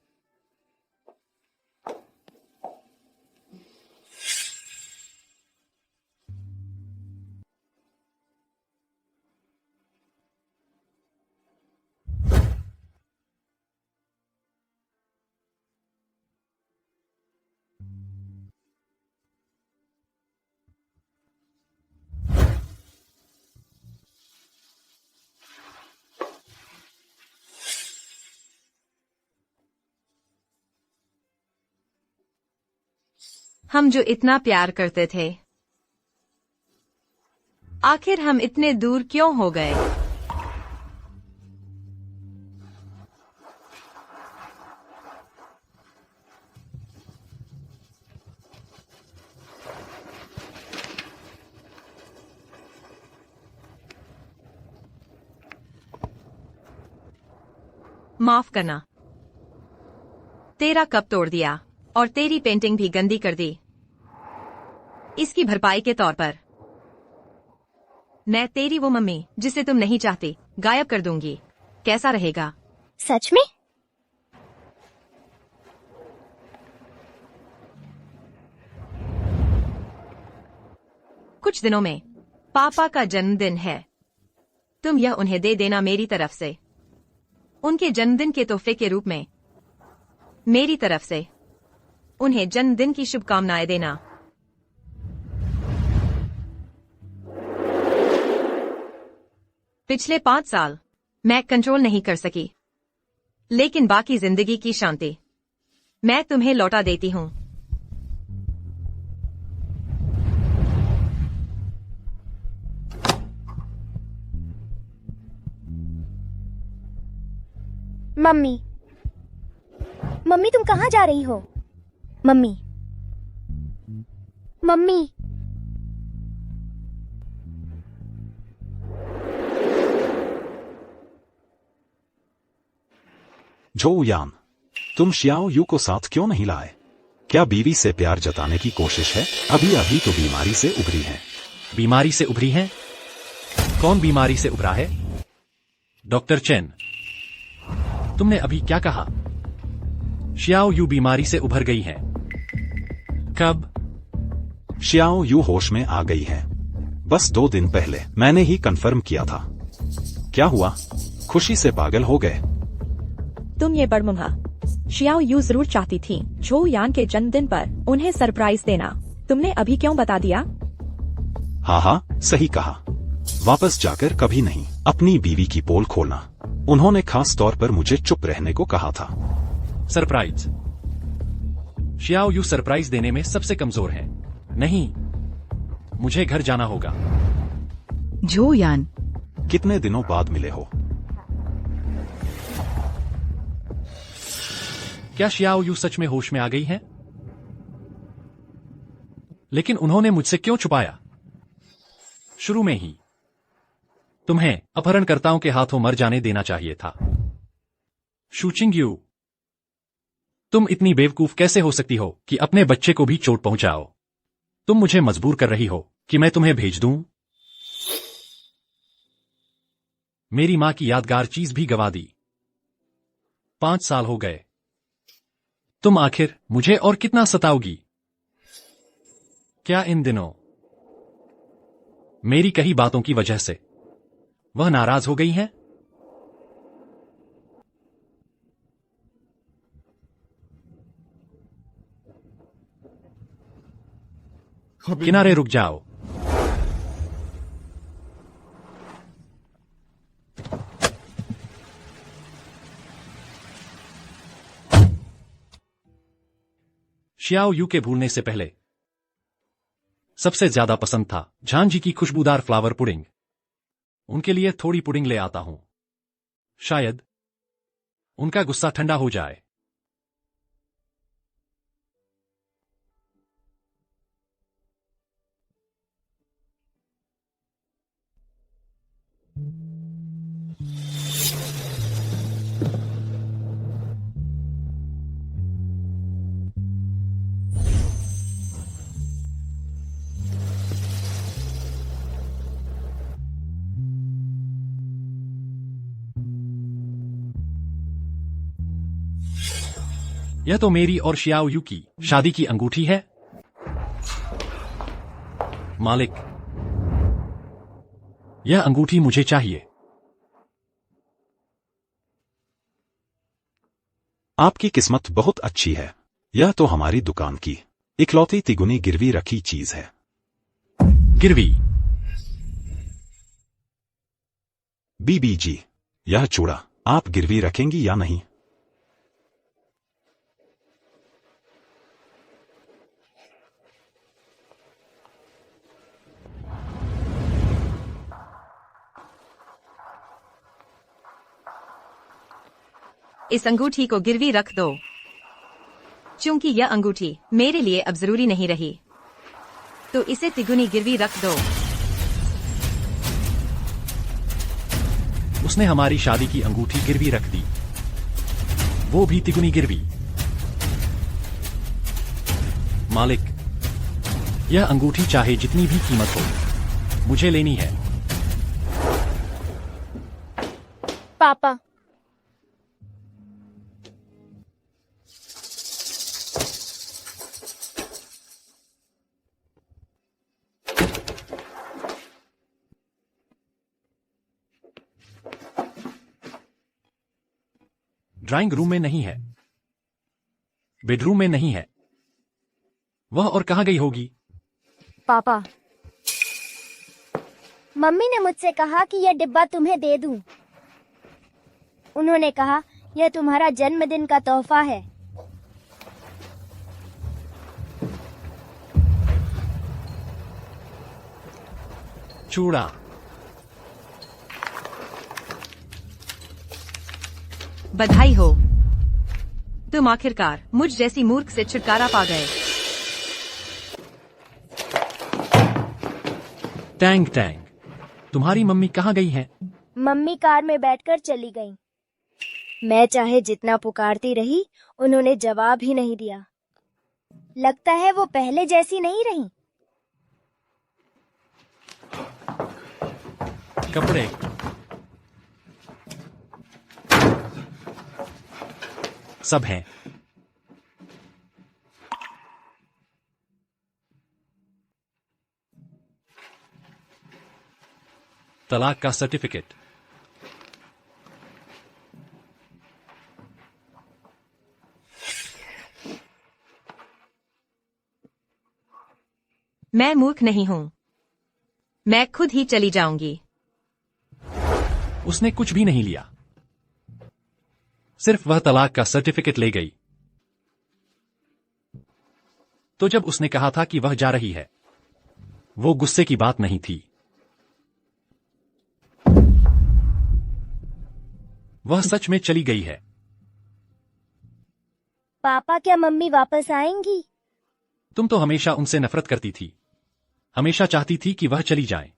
हम जो इतना प्यार करते थे, आखिर हम इतने दूर क्यों हो गए? माफ करना, तेरा कप तोड़ दिया और तेरी पेंटिंग भी गंदी कर दी। इसकी भरपाई के तौर पर मैं तेरी वो मम्मी जिसे तुम नहीं चाहती गायब कर दूंगी। कैसा रहेगा? सच में? कुछ दिनों में पापा का जन्मदिन है। तुम यह उन्हें दे देना मेरी तरफ से, उनके जन्मदिन के तोहफे के रूप में। मेरी तरफ से उन्हें जन्मदिन की शुभकामनाएं देना। पिछले 5 साल मैं कंट्रोल नहीं कर सकी, लेकिन बाकी जिंदगी की शांति मैं तुम्हें लौटा देती हूँ। मम्मी, मम्मी तुम कहाँ जा रही हो? मम्मी, मम्मी, झो यान, तुम शियाओ यू को साथ क्यों नहीं लाए? क्या बीवी से प्यार जताने की कोशिश है? अभी अभी तो बीमारी से उभरी है। बीमारी से उभरी हैं? कौन बीमारी से उभरा है? डॉक्टर चेन, तुमने अभी क्या कहा? शियाओ यू बीमारी से उभर गई है। कब? शियाओ यू होश में आ गई है, बस 2 दिन पहले। मैंने ही कंफर्म किया था। क्या हुआ? खुशी से पागल हो गए? तुम ये बड़मुंहा, शियाओ यू जरूर चाहती थी झो यान के जन्मदिन पर उन्हें सरप्राइज देना। तुमने अभी क्यों बता दिया? हाँ हाँ, सही कहा। वापस जाकर कभी नहीं अपनी बीवी की पोल खोलना। उन्होंने खास तौर पर मुझे चुप रहने को कहा था। सरप्राइज। शियाओ यू सरप्राइज देने में सबसे कमजोर है। नहीं, मुझे घर जाना होगा। झो यान, कितने दिनों बाद मिले हो? क्या शियाओ यू सच में होश में आ गई है? लेकिन उन्होंने मुझसे क्यों छुपाया? शुरू में ही तुम्हें अपहरणकर्ताओं के हाथों मर जाने देना चाहिए था। शूचिंग यू, तुम इतनी बेवकूफ कैसे हो सकती हो कि अपने बच्चे को भी चोट पहुंचाओ? तुम मुझे मजबूर कर रही हो कि मैं तुम्हें भेज दूं? मेरी मां की यादगार चीज भी गवा दी। 5 साल हो गए। तुम आखिर मुझे और कितना सताओगी? क्या इन दिनों मेरी कई बातों की वजह से वह नाराज हो गई हैं? किनारे रुक जाओ। शियाओ यू के भूलने से पहले सबसे ज्यादा पसंद था झांझी की खुशबूदार फ्लावर पुडिंग। उनके लिए थोड़ी पुडिंग ले आता हूं, शायद उनका गुस्सा ठंडा हो जाए। यह तो मेरी और शियाओ यू की शादी की अंगूठी है। मालिक, यह अंगूठी मुझे चाहिए। आपकी किस्मत बहुत अच्छी है। यह तो हमारी दुकान की इकलौती तिगुनी गिरवी रखी चीज है। गिरवी? बीबी जी, यह चूड़ा आप गिरवी रखेंगी या नहीं? इस अंगूठी को गिरवी रख दो। चूंकि यह अंगूठी मेरे लिए अब जरूरी नहीं रही, तो इसे तिगुनी गिरवी रख दो। उसने हमारी शादी की अंगूठी गिरवी रख दी, वो भी तिगुनी गिरवी। मालिक, यह अंगूठी चाहे जितनी भी कीमत हो, मुझे लेनी है। पापा, ड्राइंग रूम में नहीं है, बेडरूम में नहीं है, वह और कहां गई होगी? पापा, मम्मी ने मुझसे कहा कि यह डिब्बा तुम्हें दे दूं। उन्होंने कहा यह तुम्हारा जन्मदिन का तोहफा है। चूड़ा। बधाई हो, तुम आखिरकार मुझ जैसी मूर्ख से छुटकारा पा गए। टैंग टैंग, तुम्हारी मम्मी कहां गई हैं? मम्मी कार में बैठकर चली गईं। मैं चाहे जितना पुकारती रही, उन्होंने जवाब ही नहीं दिया। लगता है वो पहले जैसी नहीं रही। कपड़े। सब हैं। तलाक का सर्टिफिकेट। मैं मूर्ख नहीं हूं, मैं खुद ही चली जाऊंगी। उसने कुछ भी नहीं लिया, सिर्फ वह तलाक का सर्टिफिकेट ले गई। तो जब उसने कहा था कि वह जा रही है, वो गुस्से की बात नहीं थी। वह सच में चली गई है। पापा, क्या मम्मी वापस आएंगी? तुम तो हमेशा उनसे नफरत करती थी, हमेशा चाहती थी कि वह चली जाए।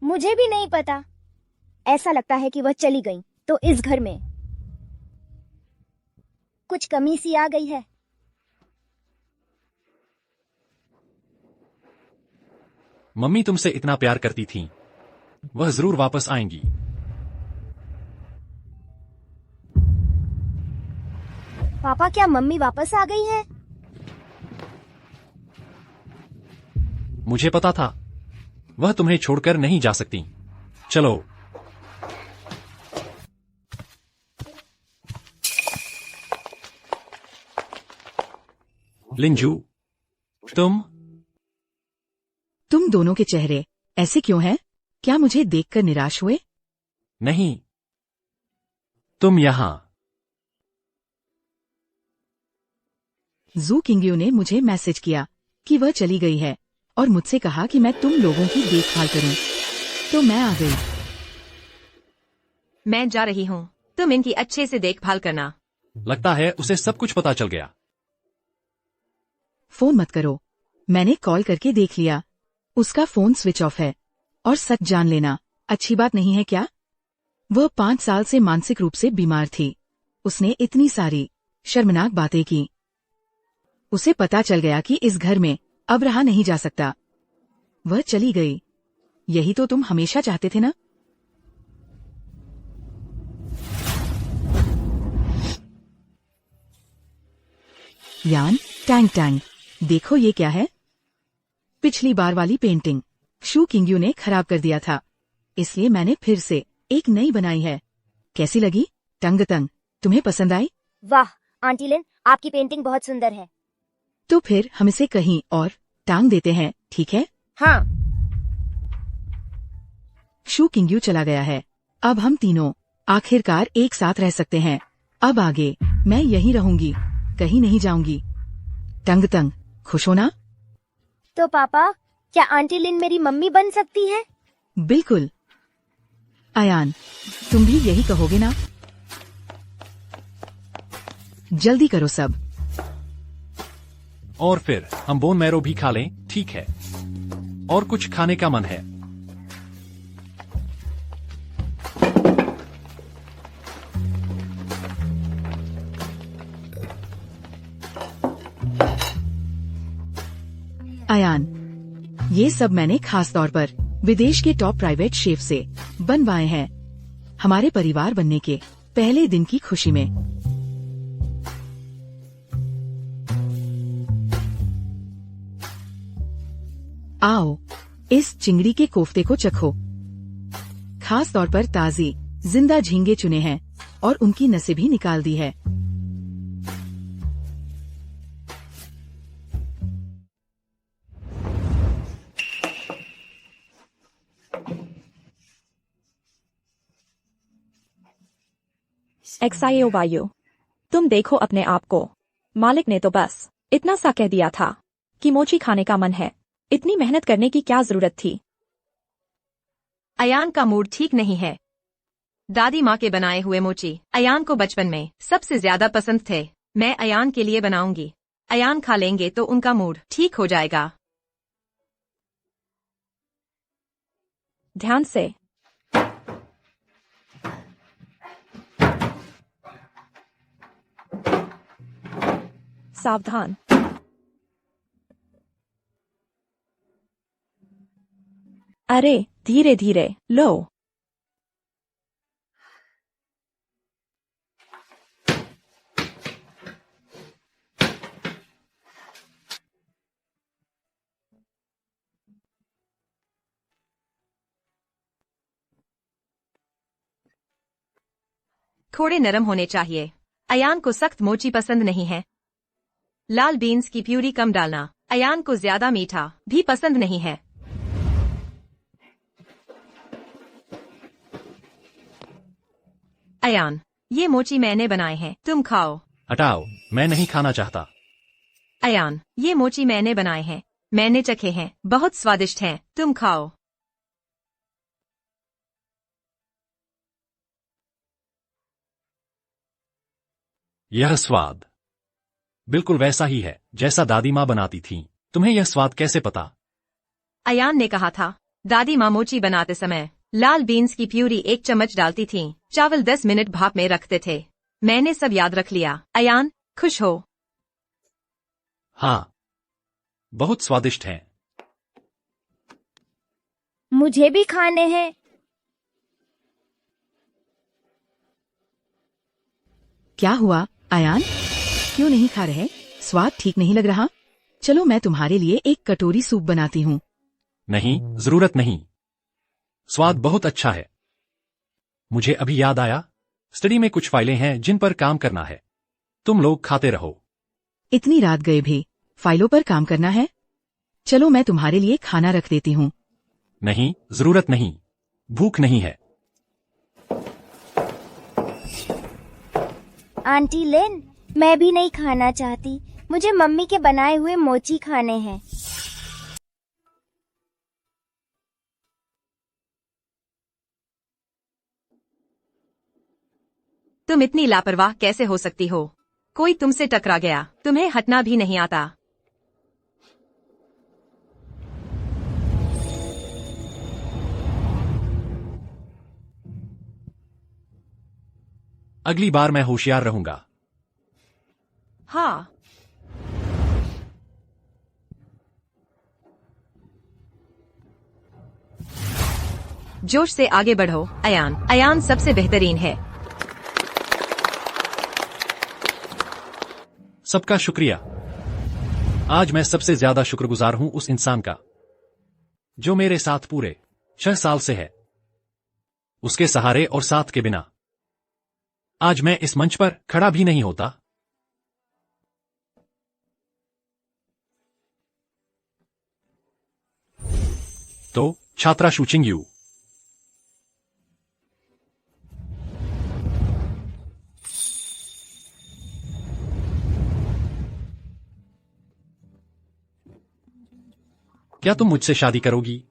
मुझे भी नहीं पता, ऐसा लगता है कि वह चली गई तो इस घर में कुछ कमी सी आ गई है। मम्मी तुमसे इतना प्यार करती थीं, वह जरूर वापस आएंगी। पापा, क्या मम्मी वापस आ गई है? मुझे पता था, वह तुम्हें छोड़कर नहीं जा सकती। चलो। लिंजू, तुम दोनों के चेहरे ऐसे क्यों हैं? क्या मुझे देखकर निराश हुए? नहीं, तुम यहां। जू किंग्यू ने मुझे मैसेज किया कि वह चली गई है और मुझसे कहा कि मैं तुम लोगों की देखभाल करूं, तो मैं आ गई। मैं जा रही हूँ, तुम इनकी अच्छे से देखभाल करना। लगता है उसे सब कुछ पता चल गया। फोन मत करो, मैंने कॉल करके देख लिया, उसका फोन स्विच ऑफ है। और सच जान लेना अच्छी बात नहीं है क्या? वह 5 साल से मानसिक रूप से बीमार थी। उसने इतनी सारी शर्मनाक बातें की। उसे पता चल गया कि इस घर में अब रहा नहीं जा सकता। वह चली गई। यही तो तुम हमेशा चाहते थे ना? यान, टैंग टैंग, देखो ये क्या है? पिछली बार वाली पेंटिंग शू किंग्यू ने खराब कर दिया था, इसलिए मैंने फिर से एक नई बनाई है। कैसी लगी? टंग तंग, तुम्हें पसंद आई? वाह आंटी लिन, आपकी पेंटिंग बहुत सुंदर है। तो फिर हम इसे कहीं और टांग देते हैं, ठीक है? हाँ। शू किंग्यू चला गया है। अब हम तीनों आखिरकार एक साथ रह सकते हैं। अब आगे मैं यहीं रहूंगी, कहीं नहीं जाऊंगी। टंग तंग, खुश हो ना? तो पापा, क्या आंटी लिन मेरी मम्मी बन सकती है? बिल्कुल। अयान, तुम भी यही कहोगे ना? जल्दी करो सब। और फिर हम बोन मैरो भी खा लें, ठीक है? और कुछ खाने का मन है। अयान, ये सब मैंने खास तौर पर विदेश के टॉप प्राइवेट शेफ से बनवाए हैं, हमारे परिवार बनने के पहले दिन की खुशी में। आओ, इस चिंगड़ी के कोफ्ते को चखो। खास तौर पर ताजी जिंदा झींगे चुने हैं और उनकी नसें भी निकाल दी है। एक्सायो वायु, तुम देखो अपने आप को। मालिक ने तो बस इतना सा कह दिया था कि मोची खाने का मन है। इतनी मेहनत करने की क्या जरूरत थी? अयान का मूड ठीक नहीं है। दादी माँ के बनाए हुए मोची अयान को बचपन में सबसे ज्यादा पसंद थे। मैं अयान के लिए बनाऊंगी। अयान खा लेंगे तो उनका मूड ठीक हो जाएगा। ध्यान से। सावधान। अरे धीरे धीरे लो। थोड़े नरम होने चाहिए। अयान को सख्त मोची पसंद नहीं है। लाल बीन्स की प्यूरी कम डालना। अयान को ज्यादा मीठा भी पसंद नहीं है। अयान, ये मोची मैंने बनाए हैं, तुम खाओ। हटाओ, मैं नहीं खाना चाहता। अयान, ये मोची मैंने बनाए हैं, मैंने चखे हैं, बहुत स्वादिष्ट हैं, तुम खाओ। यह स्वाद बिल्कुल वैसा ही है जैसा दादी माँ बनाती थीं। तुम्हें यह स्वाद कैसे पता? अयान ने कहा था, दादी माँ मोची बनाते समय लाल बीन्स की प्यूरी 1 चम्मच डालती थीं, चावल 10 मिनट भाप में रखते थे। मैंने सब याद रख लिया। अयान, खुश हो? हाँ, बहुत स्वादिष्ट हैं। मुझे भी खाने हैं। क्या हुआ अयान, क्यों नहीं खा रहे? स्वाद ठीक नहीं लग रहा? चलो मैं तुम्हारे लिए एक कटोरी सूप बनाती हूँ। नहीं, जरूरत नहीं। स्वाद बहुत अच्छा है। मुझे अभी याद आया, स्टडी में कुछ फाइलें हैं जिन पर काम करना है। तुम लोग खाते रहो। इतनी रात गए भी फाइलों पर काम करना है? चलो मैं तुम्हारे लिए खाना रख देती हूँ। नहीं, जरूरत नहीं। भूख नहीं है। आंटी लिन, मैं भी नहीं खाना चाहती। मुझे मम्मी के बनाए हुए मोची खाने हैं। तुम इतनी लापरवाह कैसे हो सकती हो? कोई तुमसे टकरा गया, तुम्हें हटना भी नहीं आता। अगली बार मैं होशियार रहूंगा। हाँ। जोश से आगे बढ़ो अयान। अयान सबसे बेहतरीन है। सबका शुक्रिया। आज मैं सबसे ज्यादा शुक्रगुजार हूं उस इंसान का जो मेरे साथ पूरे 6 साल से है। उसके सहारे और साथ के बिना आज मैं इस मंच पर खड़ा भी नहीं होता। तो छात्रा शूचिंग यू। क्या तुम मुझसे शादी करोगी?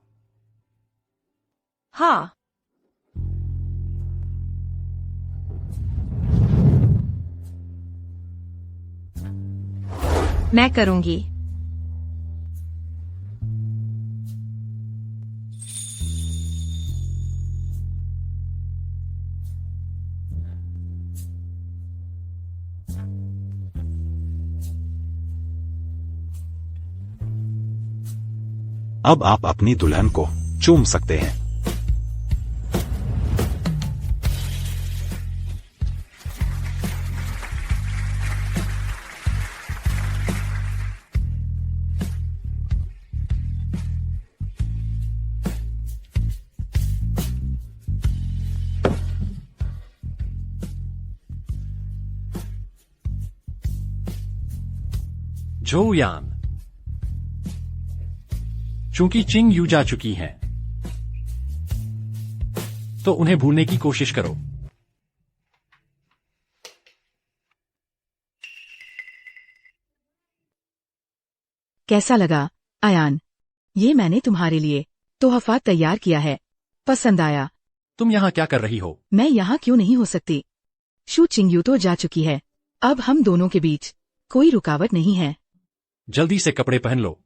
हाँ। मैं करूंगी। अब आप अपनी दुल्हन को चूम सकते हैं। जोयान, चूंकि चिंग यू जा चुकी हैं, तो उन्हें भूलने की कोशिश करो। कैसा लगा अयान? ये मैंने तुम्हारे लिए तोहफा तैयार किया है, पसंद आया? तुम यहां क्या कर रही हो? मैं यहाँ क्यों नहीं हो सकती? शू चिंगयू तो जा चुकी है, अब हम दोनों के बीच कोई रुकावट नहीं है। जल्दी से कपड़े पहन लो।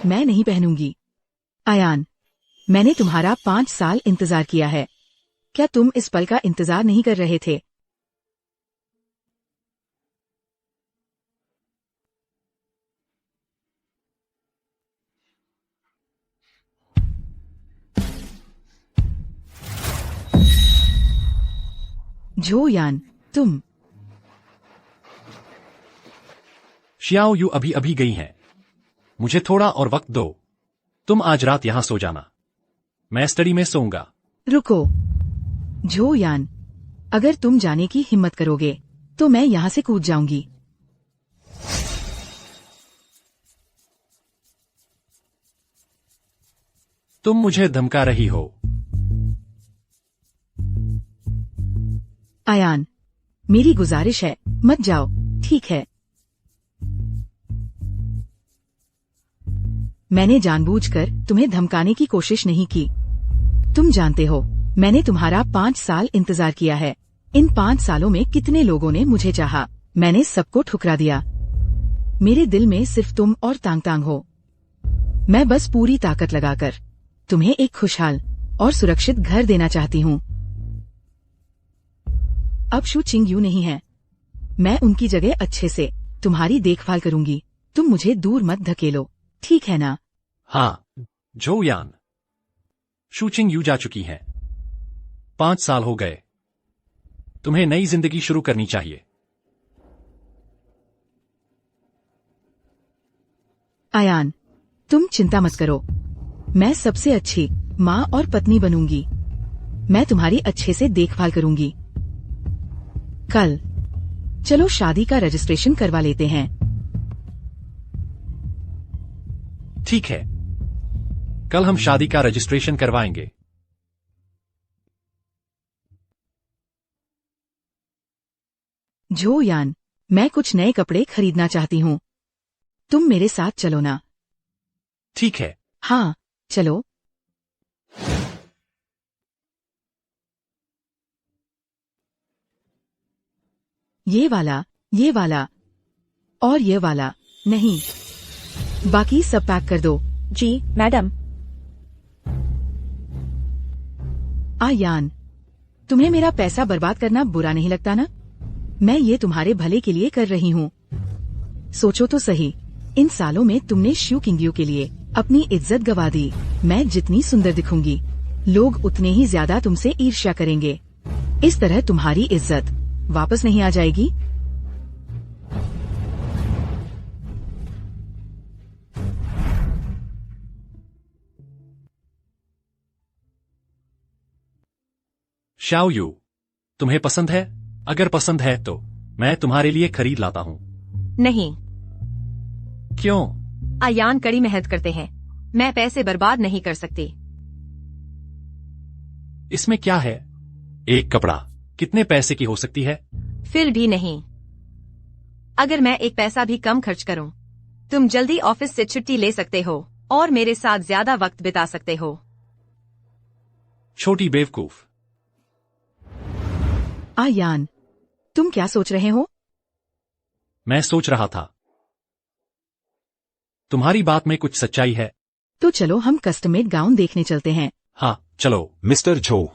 मैं नहीं पहनूंगी। अयान, मैंने तुम्हारा 5 साल इंतजार किया है। क्या तुम इस पल का इंतजार नहीं कर रहे थे? जोयान, तुम। शियाओ यू अभी अभी गई हैं। मुझे थोड़ा और वक्त दो। तुम आज रात यहां सो जाना, मैं स्टडी में सोऊंगा। रुको जोयान, अगर तुम जाने की हिम्मत करोगे तो मैं यहाँ से कूद जाऊंगी। तुम मुझे धमका रही हो। आयान, मेरी गुजारिश है, मत जाओ, ठीक है? मैंने जानबूझकर तुम्हें धमकाने की कोशिश नहीं की। तुम जानते हो, मैंने तुम्हारा 5 साल इंतजार किया है। इन 5 सालों में कितने लोगों ने मुझे चाहा, मैंने सबको ठुकरा दिया। मेरे दिल में सिर्फ तुम और तांग तांग हो। मैं बस पूरी ताकत लगाकर तुम्हें एक खुशहाल और सुरक्षित घर देना चाहती हूँ। अब शू चिंग यू नहीं है। मैं उनकी जगह अच्छे से तुम्हारी देखभाल करूंगी। तुम मुझे दूर मत धकेलो, ठीक है ना? हाँ, झो यान। शूचिंग यू जा चुकी हैं। 5 साल हो गए। तुम्हें नई जिंदगी शुरू करनी चाहिए। आयान, तुम चिंता मत करो। मैं सबसे अच्छी माँ और पत्नी बनूंगी। मैं तुम्हारी अच्छे से देखभाल करूंगी। कल चलो शादी का रजिस्ट्रेशन करवा लेते हैं। ठीक है, कल हम शादी का रजिस्ट्रेशन करवाएंगे। झो यान, मैं कुछ नए कपड़े खरीदना चाहती हूँ। तुम मेरे साथ चलो ना? ठीक है। हाँ, चलो। ये वाला और ये वाला नहीं, बाकी सब पैक कर दो। जी मैडम। आयान, तुम्हें मेरा पैसा बर्बाद करना बुरा नहीं लगता ना? मैं ये तुम्हारे भले के लिए कर रही हूँ। सोचो तो सही, इन सालों में तुमने शू किंगयू के लिए अपनी इज्जत गवा दी। मैं जितनी सुंदर दिखूंगी, लोग उतने ही ज्यादा तुमसे ईर्ष्या करेंगे। इस तरह तुम्हारी इज्जत वापस नहीं आ जाएगी। शाओ यू, तुम्हें पसंद है? अगर पसंद है तो मैं तुम्हारे लिए खरीद लाता हूँ। नहीं, क्यों? आयान कड़ी मेहनत करते हैं। मैं पैसे बर्बाद नहीं कर सकती। इसमें क्या है? एक कपड़ा कितने पैसे की हो सकती है? फिर भी नहीं। अगर मैं एक पैसा भी कम खर्च करूं, तुम जल्दी ऑफिस से छुट्टी ले सकते हो और मेरे साथ ज्यादा वक्त बिता सकते हो। छोटी बेवकूफ। आयान, तुम क्या सोच रहे हो? मैं सोच रहा था, तुम्हारी बात में कुछ सच्चाई है। तो चलो हम कस्टमेड गाउन देखने चलते हैं। हाँ, चलो। मिस्टर झो,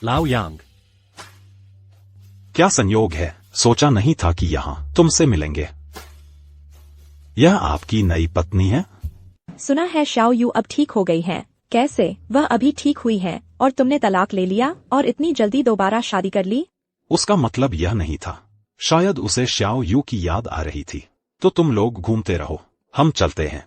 लाओ यांग, क्या संयोग है, सोचा नहीं था कि यहाँ तुमसे मिलेंगे। यह आपकी नई पत्नी है? सुना है शाओ यू अब ठीक हो गई हैं। कैसे? वह अभी ठीक हुई है और तुमने तलाक ले लिया और इतनी जल्दी दोबारा शादी कर ली? उसका मतलब यह नहीं था। शायद उसे श्याओ यू की याद आ रही थी। तो तुम लोग घूमते रहो, हम चलते हैं।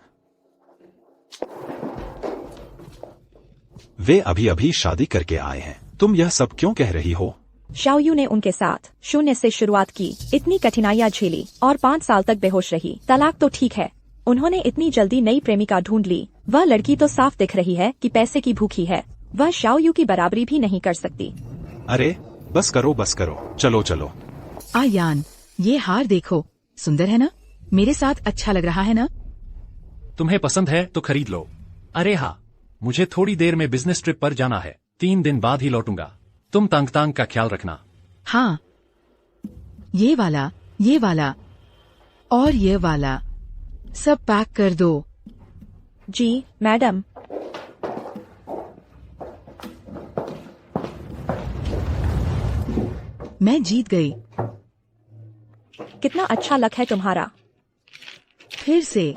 वे अभी अभी शादी करके आए हैं। तुम यह सब क्यों कह रही हो? शाओ यू ने उनके साथ शून्य से शुरुआत की, इतनी कठिनाइयां झेली और 5 साल तक बेहोश रही। तलाक तो ठीक है, उन्होंने इतनी जल्दी नई प्रेमिका ढूंढ ली। वह लड़की तो साफ दिख रही है कि पैसे की भूखी है। वह शाओ यू की बराबरी भी नहीं कर सकती। अरे बस करो, चलो चलो। आयान, ये हार देखो, सुंदर है ना? मेरे साथ अच्छा लग रहा है ना? तुम्हें पसंद है तो खरीद लो। अरे हाँ, मुझे थोड़ी देर में बिजनेस ट्रिप पर जाना है। 3 दिन बाद ही लौटूंगा। तुम तांग तांग का ख्याल रखना। हाँ, ये वाला और ये वाला सब पैक कर दो। जी मैडम। मैं जीत गई। कितना अच्छा लक है तुम्हारा। फिर से।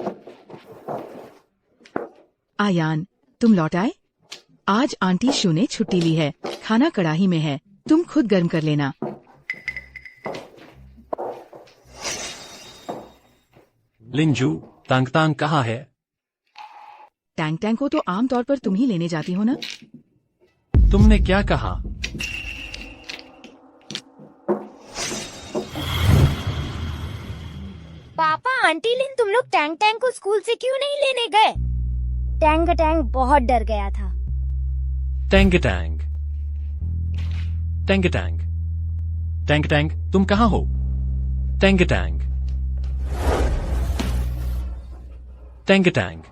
आयान, तुम लौट आए? आज आंटी शू ने छुट्टी ली है। खाना कढ़ाई में है, तुम खुद गर्म कर लेना। लिंजू, तांग तांग कहाँ है? टैंग टैंग को तो आमतौर पर तुम ही लेने जाती हो ना? तुमने क्या कहा? पापा, आंटी लिन, तुम लोग टैंग टैंग को स्कूल से क्यों नहीं लेने गए? टैंग टैंग बहुत डर गया था। Tang Tang. Tang Tang Tang Tang, तुम कहाँ हो? Tang Tang Tang Tang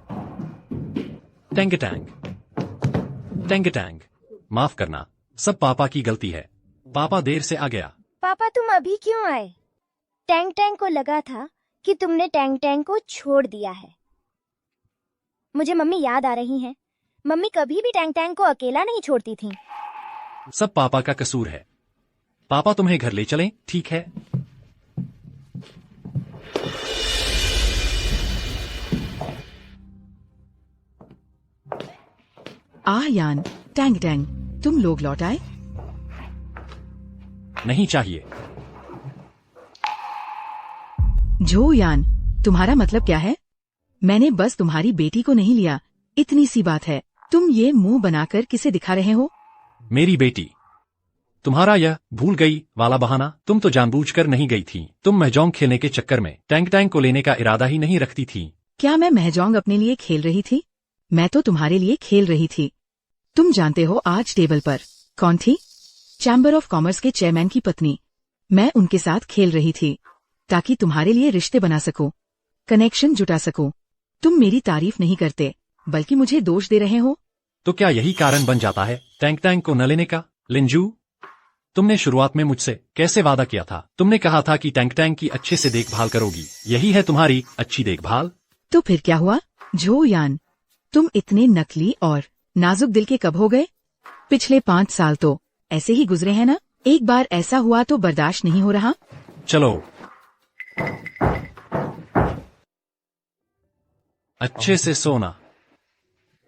Tang Tang Tang Tang. माफ करना, सब पापा की गलती है। पापा देर से आ गया। पापा तुम अभी क्यों आए? टैंग टैंग को लगा था कि तुमने टैंग टैंग को छोड़ दिया है। मुझे मम्मी याद आ रही हैं। मम्मी कभी भी टैंग टैंग को अकेला नहीं छोड़ती थीं। सब पापा का कसूर है। पापा तुम्हें घर ले चलें, ठीक है? यान, टैंग टैंग, तुम लोग लौट आए? नहीं चाहिए। झो यान, तुम्हारा मतलब क्या है? मैंने बस तुम्हारी बेटी को नहीं लिया, इतनी सी बात है। तुम ये मुंह बनाकर किसे दिखा रहे हो? मेरी बेटी। तुम्हारा यह भूल गई वाला बहाना, तुम तो जानबूझकर नहीं गई थी। तुम महजोंग खेलने के चक्कर में टैंग टैंग को लेने का इरादा ही नहीं रखती थी। क्या मैं महजोंग अपने लिए खेल रही थी? मैं तो तुम्हारे लिए खेल रही थी। तुम जानते हो आज टेबल पर कौन थी? चैम्बर ऑफ कॉमर्स के चेयरमैन की पत्नी। मैं उनके साथ खेल रही थी ताकि तुम्हारे लिए रिश्ते बना सकूं, कनेक्शन जुटा सकूं। तुम मेरी तारीफ नहीं करते बल्कि मुझे दोष दे रहे हो। तो क्या यही कारण बन जाता है टैंग टैंग को न लेने का? लिंजू, तुमने शुरुआत में मुझसे कैसे वादा किया था? तुमने कहा था कि टैंग टैंग की अच्छे से देखभाल करोगी। यही है तुम्हारी अच्छी देखभाल? तो फिर क्या हुआ? झो यान, तुम इतने नकली और नाजुक दिल के कब हो गए? पिछले 5 साल तो ऐसे ही गुजरे हैं ना? एक बार ऐसा हुआ तो बर्दाश्त नहीं हो रहा। चलो, अच्छे से सोना।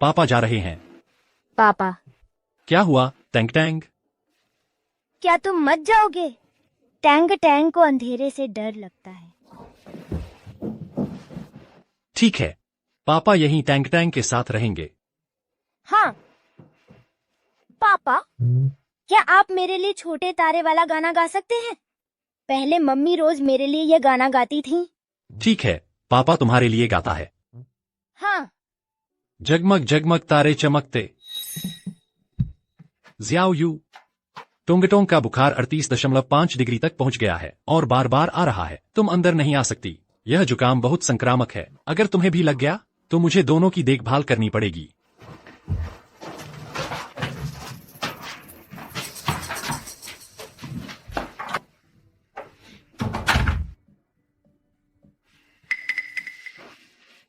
पापा जा रहे हैं। पापा, क्या हुआ टैंग टैंग? क्या तुम मत जाओगे? टैंग टैंग को अंधेरे से डर लगता है। ठीक है, पापा यहीं टैंग टैंग के साथ रहेंगे। हाँ पापा, क्या आप मेरे लिए छोटे तारे वाला गाना गा सकते हैं? पहले मम्मी रोज मेरे लिए यह गाना गाती थी। ठीक है, पापा तुम्हारे लिए गाता है। हाँ। जगमग जगमग तारे चमकते। ज़ियाओ यू, टोंगटोंग का बुखार 38.5 डिग्री तक पहुंच गया है और बार बार आ रहा है। तुम अंदर नहीं आ सकती। यह जुकाम बहुत संक्रामक है। अगर तुम्हें भी लग गया तो मुझे दोनों की देखभाल करनी पड़ेगी।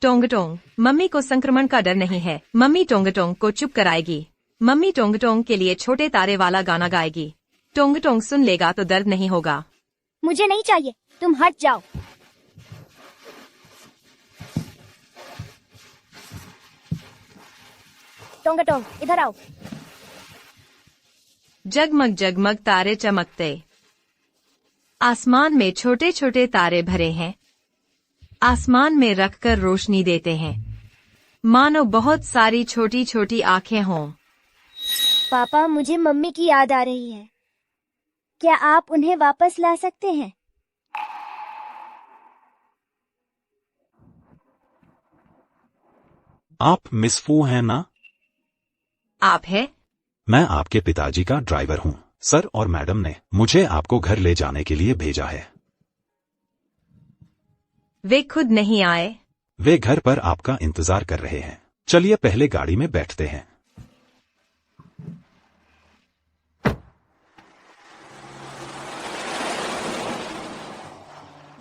टोंगटोंग, मम्मी को संक्रमण का डर नहीं है। मम्मी टोंगटोंग को चुप कराएगी। मम्मी टोंगटोंग के लिए छोटे तारे वाला गाना गाएगी। टोंगटोंग सुन लेगा तो दर्द नहीं होगा। मुझे नहीं चाहिए, तुम हट जाओ। टोंगटोंग, इधर आओ। जगमग जगमग तारे चमकते। आसमान में छोटे छोटे तारे भरे हैं। आसमान में रखकर रोशनी देते हैं, मानो बहुत सारी छोटी छोटी आंखें हों। पापा, मुझे मम्मी की याद आ रही है। क्या आप उन्हें वापस ला सकते हैं? आप मिस फू हैं ना? आप है? मैं आपके पिताजी का ड्राइवर हूँ। सर और मैडम ने मुझे आपको घर ले जाने के लिए भेजा है। वे खुद नहीं आए? वे घर पर आपका इंतजार कर रहे हैं। चलिए पहले गाड़ी में बैठते हैं।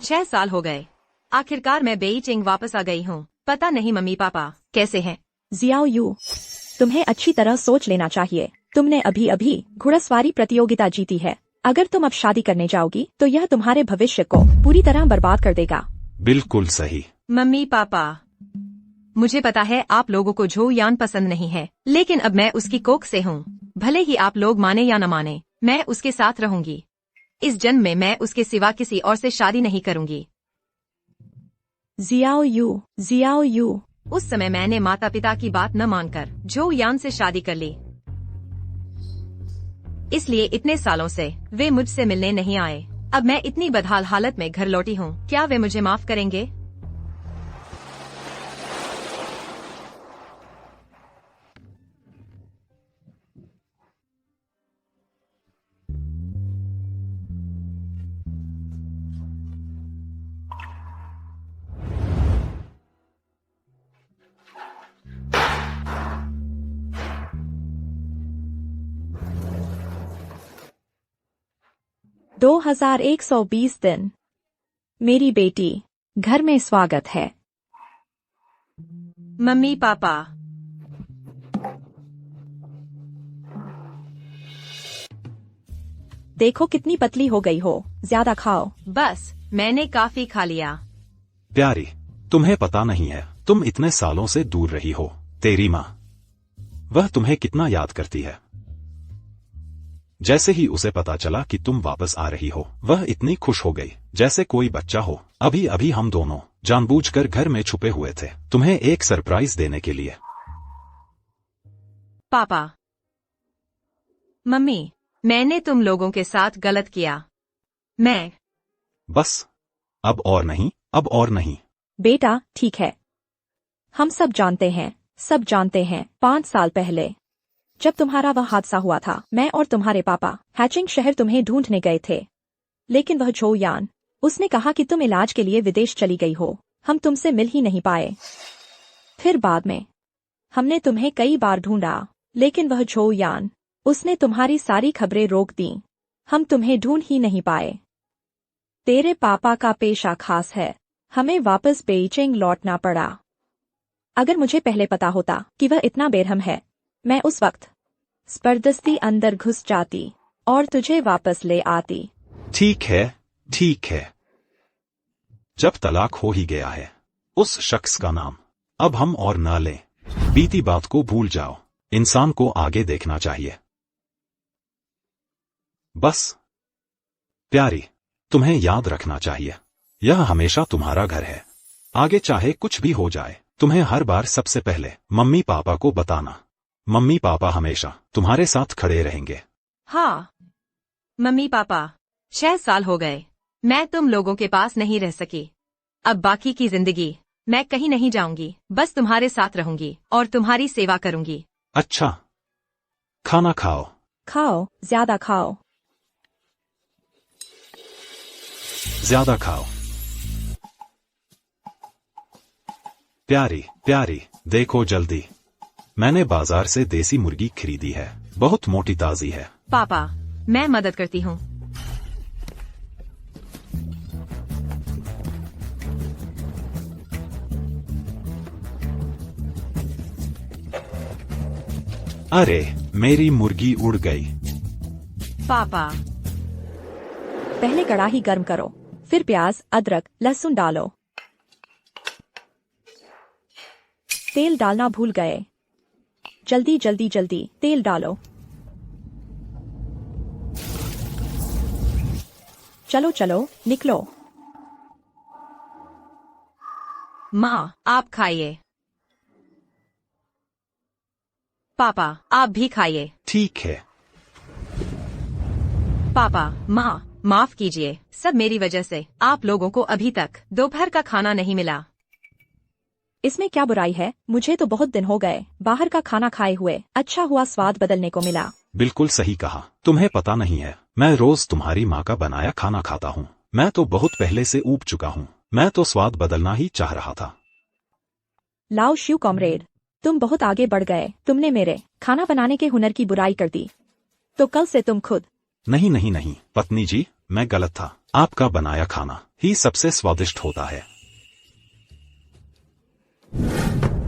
छह साल हो गए। आखिरकार मैं बेईजिंग वापस आ गई हूँ। पता नहीं मम्मी पापा कैसे हैं। जियाओ यू, तुम्हें अच्छी तरह सोच लेना चाहिए। तुमने अभी अभी घुड़सवारी प्रतियोगिता जीती है। अगर तुम अब शादी करने जाओगी तो यह तुम्हारे भविष्य को पूरी तरह बर्बाद कर देगा। बिल्कुल सही। मम्मी पापा, मुझे पता है आप लोगों को झो यान पसंद नहीं है, लेकिन अब मैं उसकी कोख से हूँ। भले ही आप लोग माने या न माने, मैं उसके साथ रहूंगी। इस जन्म में मैं उसके सिवा किसी और से शादी नहीं करूंगी। जियाओ यू, उस समय मैंने माता पिता की बात न मानकर झो यान से शादी कर ली। इसलिए इतने सालों से वे मुझसे मिलने नहीं आए। अब मैं इतनी बदहाल हालत में घर लौटी हूँ। क्या वे मुझे माफ करेंगे? 2120 दिन। मेरी बेटी, घर में स्वागत है। Mummy papa. देखो कितनी पतली हो गई हो, ज्यादा खाओ। बस मैंने काफी खा लिया। प्यारी, तुम्हें पता नहीं है, तुम इतने सालों से दूर रही हो। तेरी माँ, वह तुम्हें कितना याद करती है। जैसे ही उसे पता चला कि तुम वापस आ रही हो, वह इतनी खुश हो गई जैसे कोई बच्चा हो। अभी अभी हम दोनों जानबूझकर घर में छुपे हुए थे, तुम्हें एक सरप्राइज देने के लिए। पापा, मम्मी, मैंने तुम लोगों के साथ गलत किया। मैं बस, अब और नहीं, अब और नहीं। बेटा, ठीक है। हम सब जानते हैं, सब जानते हैं। 5 साल पहले जब तुम्हारा वह हादसा हुआ था, मैं और तुम्हारे पापा हैचिंग शहर तुम्हें ढूंढने गए थे। लेकिन वह जो यान, उसने कहा कि तुम इलाज के लिए विदेश चली गई हो। हम तुमसे मिल ही नहीं पाए। फिर बाद में हमने तुम्हें कई बार ढूंढा, लेकिन वह जो यान, उसने तुम्हारी सारी खबरें रोक दी। हम तुम्हें ढूंढ ही नहीं पाए। तेरे पापा का पेशा खास है, हमें वापस बेइजिंग लौटना पड़ा। अगर मुझे पहले पता होता कि वह इतना बेरहम है, मैं उस वक्त जबरदस्ती अंदर घुस जाती और तुझे वापस ले आती। ठीक है, ठीक है। जब तलाक हो ही गया है, उस शख्स का नाम अब हम और ना लें। बीती बात को भूल जाओ। इंसान को आगे देखना चाहिए। बस प्यारी, तुम्हें याद रखना चाहिए, यह हमेशा तुम्हारा घर है। आगे चाहे कुछ भी हो जाए, तुम्हें हर बार सबसे पहले मम्मी पापा को बताना। मम्मी पापा हमेशा तुम्हारे साथ खड़े रहेंगे। हाँ मम्मी पापा, 6 साल हो गए, मैं तुम लोगों के पास नहीं रह सकी। अब बाकी की जिंदगी मैं कहीं नहीं जाऊंगी, बस तुम्हारे साथ रहूंगी और तुम्हारी सेवा करूंगी। अच्छा, खाना खाओ। खाओ, ज्यादा खाओ। ज्यादा खाओ। प्यारी, प्यारी, देखो जल्दी, मैंने बाजार से देसी मुर्गी खरीदी है, बहुत मोटी ताजी है। पापा, मैं मदद करती हूँ। अरे, मेरी मुर्गी उड़ गई। पापा, पहले कढ़ाई गर्म करो, फिर प्याज, अदरक, लहसुन डालो। तेल डालना भूल गए। जल्दी जल्दी जल्दी तेल डालो। चलो चलो, निकलो। माँ, आप खाइए। पापा, आप भी खाइए। ठीक है। पापा, माँ, माफ कीजिए, सब मेरी वजह से आप लोगों को अभी तक दोपहर का खाना नहीं मिला। इसमें क्या बुराई है? मुझे तो बहुत दिन हो गए बाहर का खाना खाए हुए। अच्छा हुआ स्वाद बदलने को मिला। बिल्कुल सही कहा। तुम्हें पता नहीं है, मैं रोज तुम्हारी माँ का बनाया खाना खाता हूँ। मैं तो बहुत पहले से ऊब चुका हूँ। मैं तो स्वाद बदलना ही चाह रहा था। लाओ शिव कॉमरेड, तुम बहुत आगे बढ़ गए। तुमने मेरे खाना बनाने के हुनर की बुराई कर दी, तो कल से तुम खुद। नहीं नहीं नहीं, पत्नी जी, मैं गलत था। आपका बनाया खाना ही सबसे स्वादिष्ट होता है।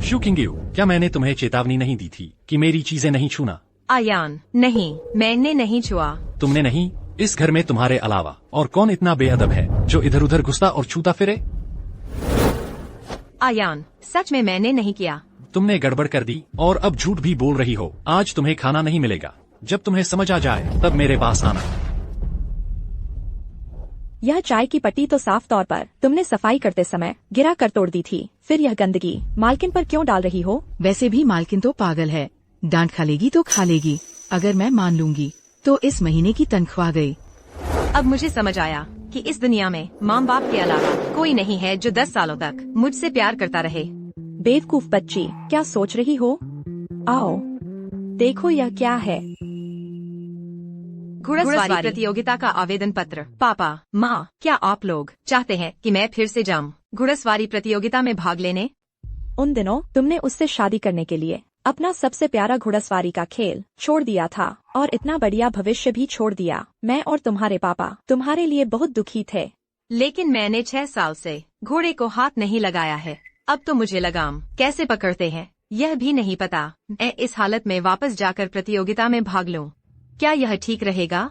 शू किंगयू, क्या मैंने तुम्हें चेतावनी नहीं दी थी कि मेरी चीजें नहीं छूना? आयान, नहीं, मैंने नहीं छुआ। तुमने नहीं? इस घर में तुम्हारे अलावा और कौन इतना बेअदब है जो इधर उधर घुसता और छूता फिरे? आयान, सच में मैंने नहीं किया। तुमने गड़बड़ कर दी और अब झूठ भी बोल रही हो। आज तुम्हें खाना नहीं मिलेगा। जब तुम्हें समझ आ जाए तब मेरे पास आना। यह चाय की पट्टी तो साफ तौर पर तुमने सफाई करते समय गिरा कर तोड़ दी थी। फिर यह गंदगी मालकिन पर क्यों डाल रही हो? वैसे भी मालकिन तो पागल है, डांट खा लेगी तो खा लेगी। अगर मैं मान लूंगी तो इस महीने की तनख्वाह गई। अब मुझे समझ आया कि इस दुनिया में माँ बाप के अलावा कोई नहीं है जो 10 सालों तक मुझसे प्यार करता रहे। बेवकूफ बच्ची, क्या सोच रही हो? आओ देखो यह क्या है। घुड़सवारी प्रतियोगिता का आवेदन पत्र। पापा, माँ, क्या आप लोग चाहते हैं कि मैं फिर से जाऊं घुड़सवारी प्रतियोगिता में भाग लेने? उन दिनों तुमने उससे शादी करने के लिए अपना सबसे प्यारा घुड़सवारी का खेल छोड़ दिया था और इतना बढ़िया भविष्य भी छोड़ दिया। मैं और तुम्हारे पापा तुम्हारे लिए बहुत दुखी थे। लेकिन मैंने 6 साल से घोड़े को हाथ नहीं लगाया है। अब तो मुझे लगाम कैसे पकड़ते हैं यह भी नहीं पता। मैं इस हालत में वापस जाकर प्रतियोगिता में भाग लूं, क्या यह ठीक रहेगा?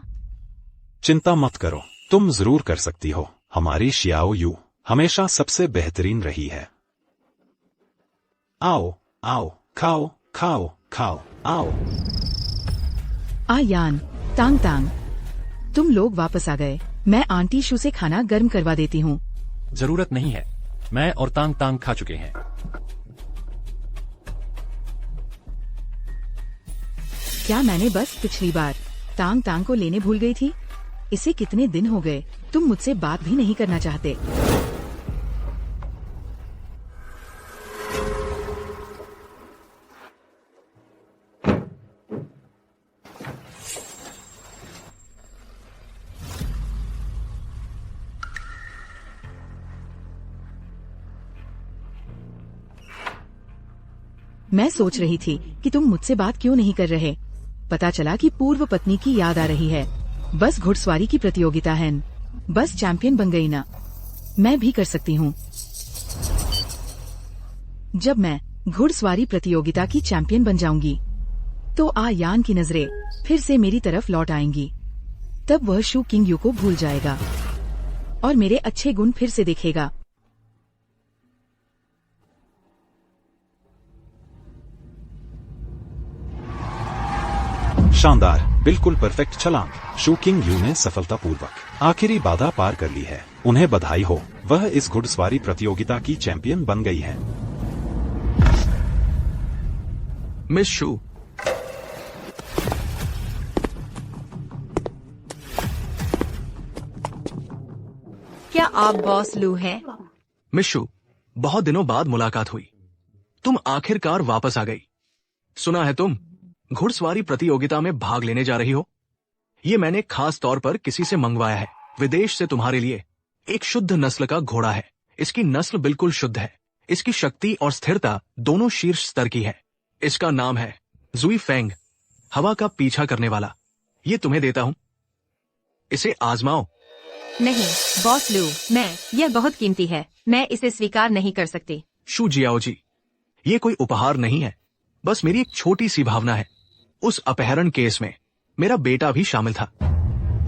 चिंता मत करो, तुम जरूर कर सकती हो। हमारी शियाओ यू हमेशा सबसे बेहतरीन रही है। आओ आओ, खाओ खाओ खाओ, आओ। यान, तांग तांग, तुम लोग वापस आ गए। मैं आंटी शू से खाना गर्म करवा देती हूँ। जरूरत नहीं है, मैं और तांग तांग खा चुके हैं। क्या मैंने बस पिछली बार तांग तांग को लेने भूल गई थी? इसे कितने दिन हो गए, तुम मुझसे बात भी नहीं करना चाहते। मैं सोच रही थी कि तुम मुझसे बात क्यों नहीं कर रहे। पता चला कि पूर्व पत्नी की याद आ रही है। बस घुड़सवारी की प्रतियोगिता है, बस चैंपियन बन गई ना, मैं भी कर सकती हूँ। जब मैं घुड़सवारी प्रतियोगिता की चैंपियन बन जाऊंगी तो यान की नजरें फिर से मेरी तरफ लौट आएंगी। तब वह शू किंग यू को भूल जाएगा और मेरे अच्छे गुण फिर से देखेगा। शानदार, बिल्कुल परफेक्ट छलांग। शू किंग यू ने सफलतापूर्वक आखिरी बाधा पार कर ली है। उन्हें बधाई हो, वह इस घुड़सवारी प्रतियोगिता की चैंपियन बन गई है। मिस शू, क्या आप बॉस लू हैं? मिस शू, बहुत दिनों बाद मुलाकात हुई। तुम आखिरकार वापस आ गई। सुना है तुम घुड़सवारी प्रतियोगिता में भाग लेने जा रही हो। ये मैंने खास तौर पर किसी से मंगवाया है, विदेश से तुम्हारे लिए। एक शुद्ध नस्ल का घोड़ा है। इसकी नस्ल बिल्कुल शुद्ध है। इसकी शक्ति और स्थिरता दोनों शीर्ष स्तर की है। इसका नाम है जुई फेंग, हवा का पीछा करने वाला। ये तुम्हें देता हूं, इसे आजमाओ। नहीं बॉस लू, यह बहुत कीमती है, मैं इसे स्वीकार नहीं कर सकती। शू जियाओ जी, ये कोई उपहार नहीं है, बस मेरी एक छोटी सी भावना है। उस अपहरण केस में मेरा बेटा भी शामिल था।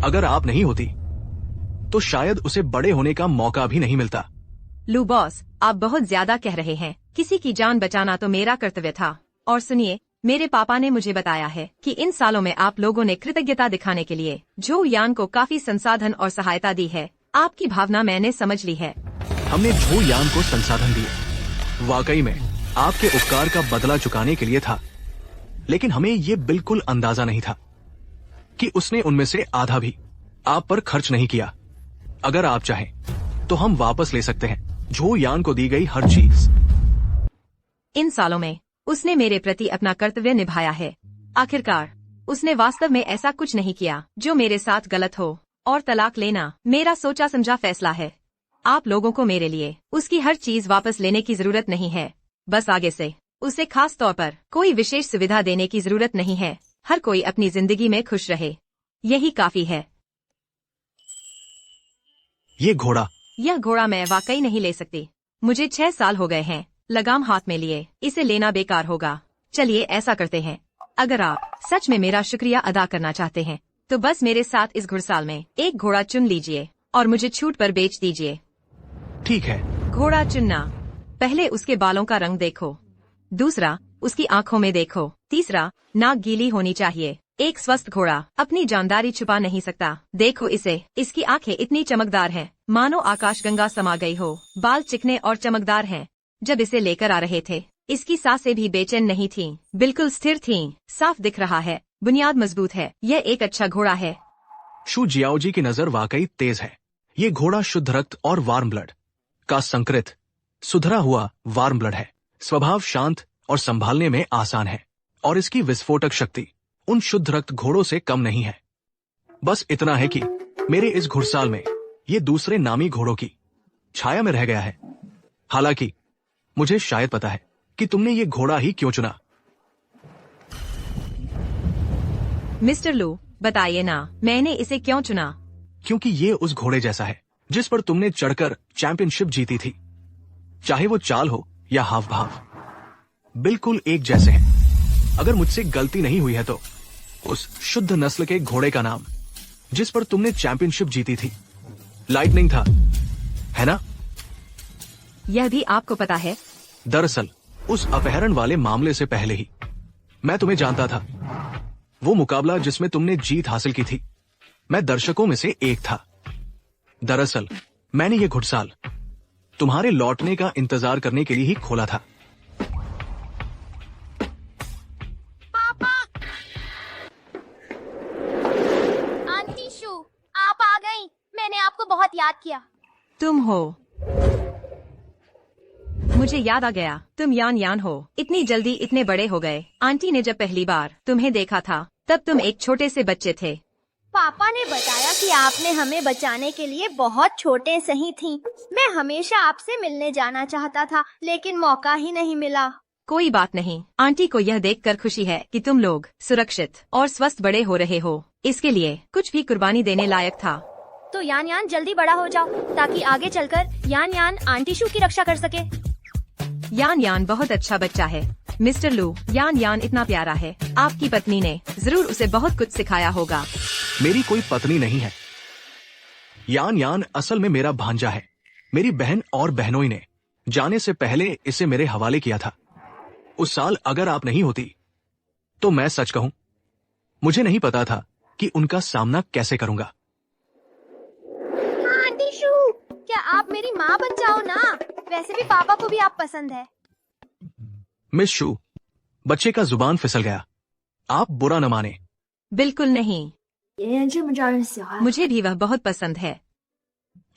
अगर आप नहीं होती तो शायद उसे बड़े होने का मौका भी नहीं मिलता। लू बॉस, आप बहुत ज्यादा कह रहे हैं। किसी की जान बचाना तो मेरा कर्तव्य था। और सुनिए, मेरे पापा ने मुझे बताया है कि इन सालों में आप लोगों ने कृतज्ञता दिखाने के लिए जो यान को काफी संसाधन और सहायता दी है। आपकी भावना मैंने समझ ली है। हमने झो यान को संसाधन दिए, वाकई में आपके उपकार का बदला चुकाने के लिए था। लेकिन हमें ये बिल्कुल अंदाजा नहीं था कि उसने उनमें से आधा भी आप पर खर्च नहीं किया। अगर आप चाहें तो हम वापस ले सकते हैं झो यान को दी गई हर चीज। इन सालों में उसने मेरे प्रति अपना कर्तव्य निभाया है। आखिरकार उसने वास्तव में ऐसा कुछ नहीं किया जो मेरे साथ गलत हो। और तलाक लेना मेरा सोचा समझा फैसला है। आप लोगों को मेरे लिए उसकी हर चीज वापस लेने की जरूरत नहीं है। बस आगे से उसे खास तौर पर कोई विशेष सुविधा देने की जरूरत नहीं है। हर कोई अपनी जिंदगी में खुश रहे, यही काफी है। ये घोड़ा, यह घोड़ा मैं वाकई नहीं ले सकती। मुझे 6 साल हो गए हैं लगाम हाथ में लिए, इसे लेना बेकार होगा। चलिए ऐसा करते हैं, अगर आप सच में मेरा शुक्रिया अदा करना चाहते हैं तो बस मेरे साथ इस घुड़साल में एक घोड़ा चुन लीजिए और मुझे छूट पर बेच दीजिए। ठीक है। घोड़ा चुनना, पहले उसके बालों का रंग देखो, दूसरा उसकी आंखों में देखो, तीसरा नाक गीली होनी चाहिए। एक स्वस्थ घोड़ा अपनी जानदारी छुपा नहीं सकता। देखो इसे, इसकी आंखें इतनी चमकदार हैं, मानो आकाशगंगा समा गई हो। बाल चिकने और चमकदार हैं। जब इसे लेकर आ रहे थे इसकी सांसें भी बेचैन नहीं थीं, बिल्कुल स्थिर थीं। साफ दिख रहा है, बुनियाद मजबूत है। यह एक अच्छा घोड़ा है। शू जियाओ जी की नजर वाकई तेज है। ये घोड़ा शुद्ध रक्त और वार्म ब्लड का संकृत सुधरा हुआ वार्म ब्लड है। स्वभाव शांत और संभालने में आसान है और इसकी विस्फोटक शक्ति उन शुद्ध रक्त घोड़ों से कम नहीं है। बस इतना है कि मेरे इस घुड़साल में ये दूसरे नामी घोड़ों की छाया में रह गया है। हालांकि मुझे शायद पता है कि तुमने ये घोड़ा ही क्यों चुना। मिस्टर लू, बताइए ना, मैंने इसे क्यों चुना? क्योंकि ये उस घोड़े जैसा है जिस पर तुमने चढ़कर चैंपियनशिप जीती थी। चाहे वो चाल हो या हाव भाव, बिल्कुल एक जैसे हैं। अगर मुझसे गलती नहीं हुई है तो उस शुद्ध नस्ल के घोड़े का नाम जिस पर तुमने चैंपियनशिप जीती थी लाइटनिंग था, है ना? यह भी आपको पता है? दरअसल उस अपहरण वाले मामले से पहले ही मैं तुम्हें जानता था। वो मुकाबला जिसमें तुमने जीत हासिल की थी, मैं दर्शकों में से एक था। दरअसल मैंने ये घुड़साल तुम्हारे लौटने का इंतजार करने के लिए ही खोला था। पापा! आंटी शू, आप आ गई। मैंने आपको बहुत याद किया। तुम हो? मुझे याद आ गया, तुम यान यान हो। इतनी जल्दी इतने बड़े हो गए। आंटी ने जब पहली बार तुम्हें देखा था तब तुम एक छोटे से बच्चे थे। पापा ने बताया कि आपने हमें बचाने के लिए बहुत छोटे सही थी। मैं हमेशा आपसे मिलने जाना चाहता था, लेकिन मौका ही नहीं मिला। कोई बात नहीं, आंटी को यह देखकर खुशी है कि तुम लोग सुरक्षित और स्वस्थ बड़े हो रहे हो। इसके लिए कुछ भी कुर्बानी देने लायक था। तो यान यान जल्दी बड़ा हो जाओ ताकि आगे चलकर यान यान आंटी शू की रक्षा कर सके। यान यान बहुत अच्छा बच्चा है मिस्टर लू। यान यान इतना प्यारा है, आपकी पत्नी ने जरूर उसे बहुत कुछ सिखाया होगा। मेरी कोई पत्नी नहीं है। यान यान असल में मेरा भांजा है। मेरी बहन और बहनोई ने जाने से पहले इसे मेरे हवाले किया था। उस साल अगर आप नहीं होती तो मैं सच कहूं, मुझे नहीं पता था कि उनका सामना कैसे करूंगा। आंटी शू, क्या आप मेरी माँ बन जाओ ना? वैसे भी पापा को भी आप पसंद है। मिस शू, बच्चे का जुबान फिसल गया। आप बुरा न माने। बिल्कुल नहीं, मुझे भी वह बहुत पसंद है।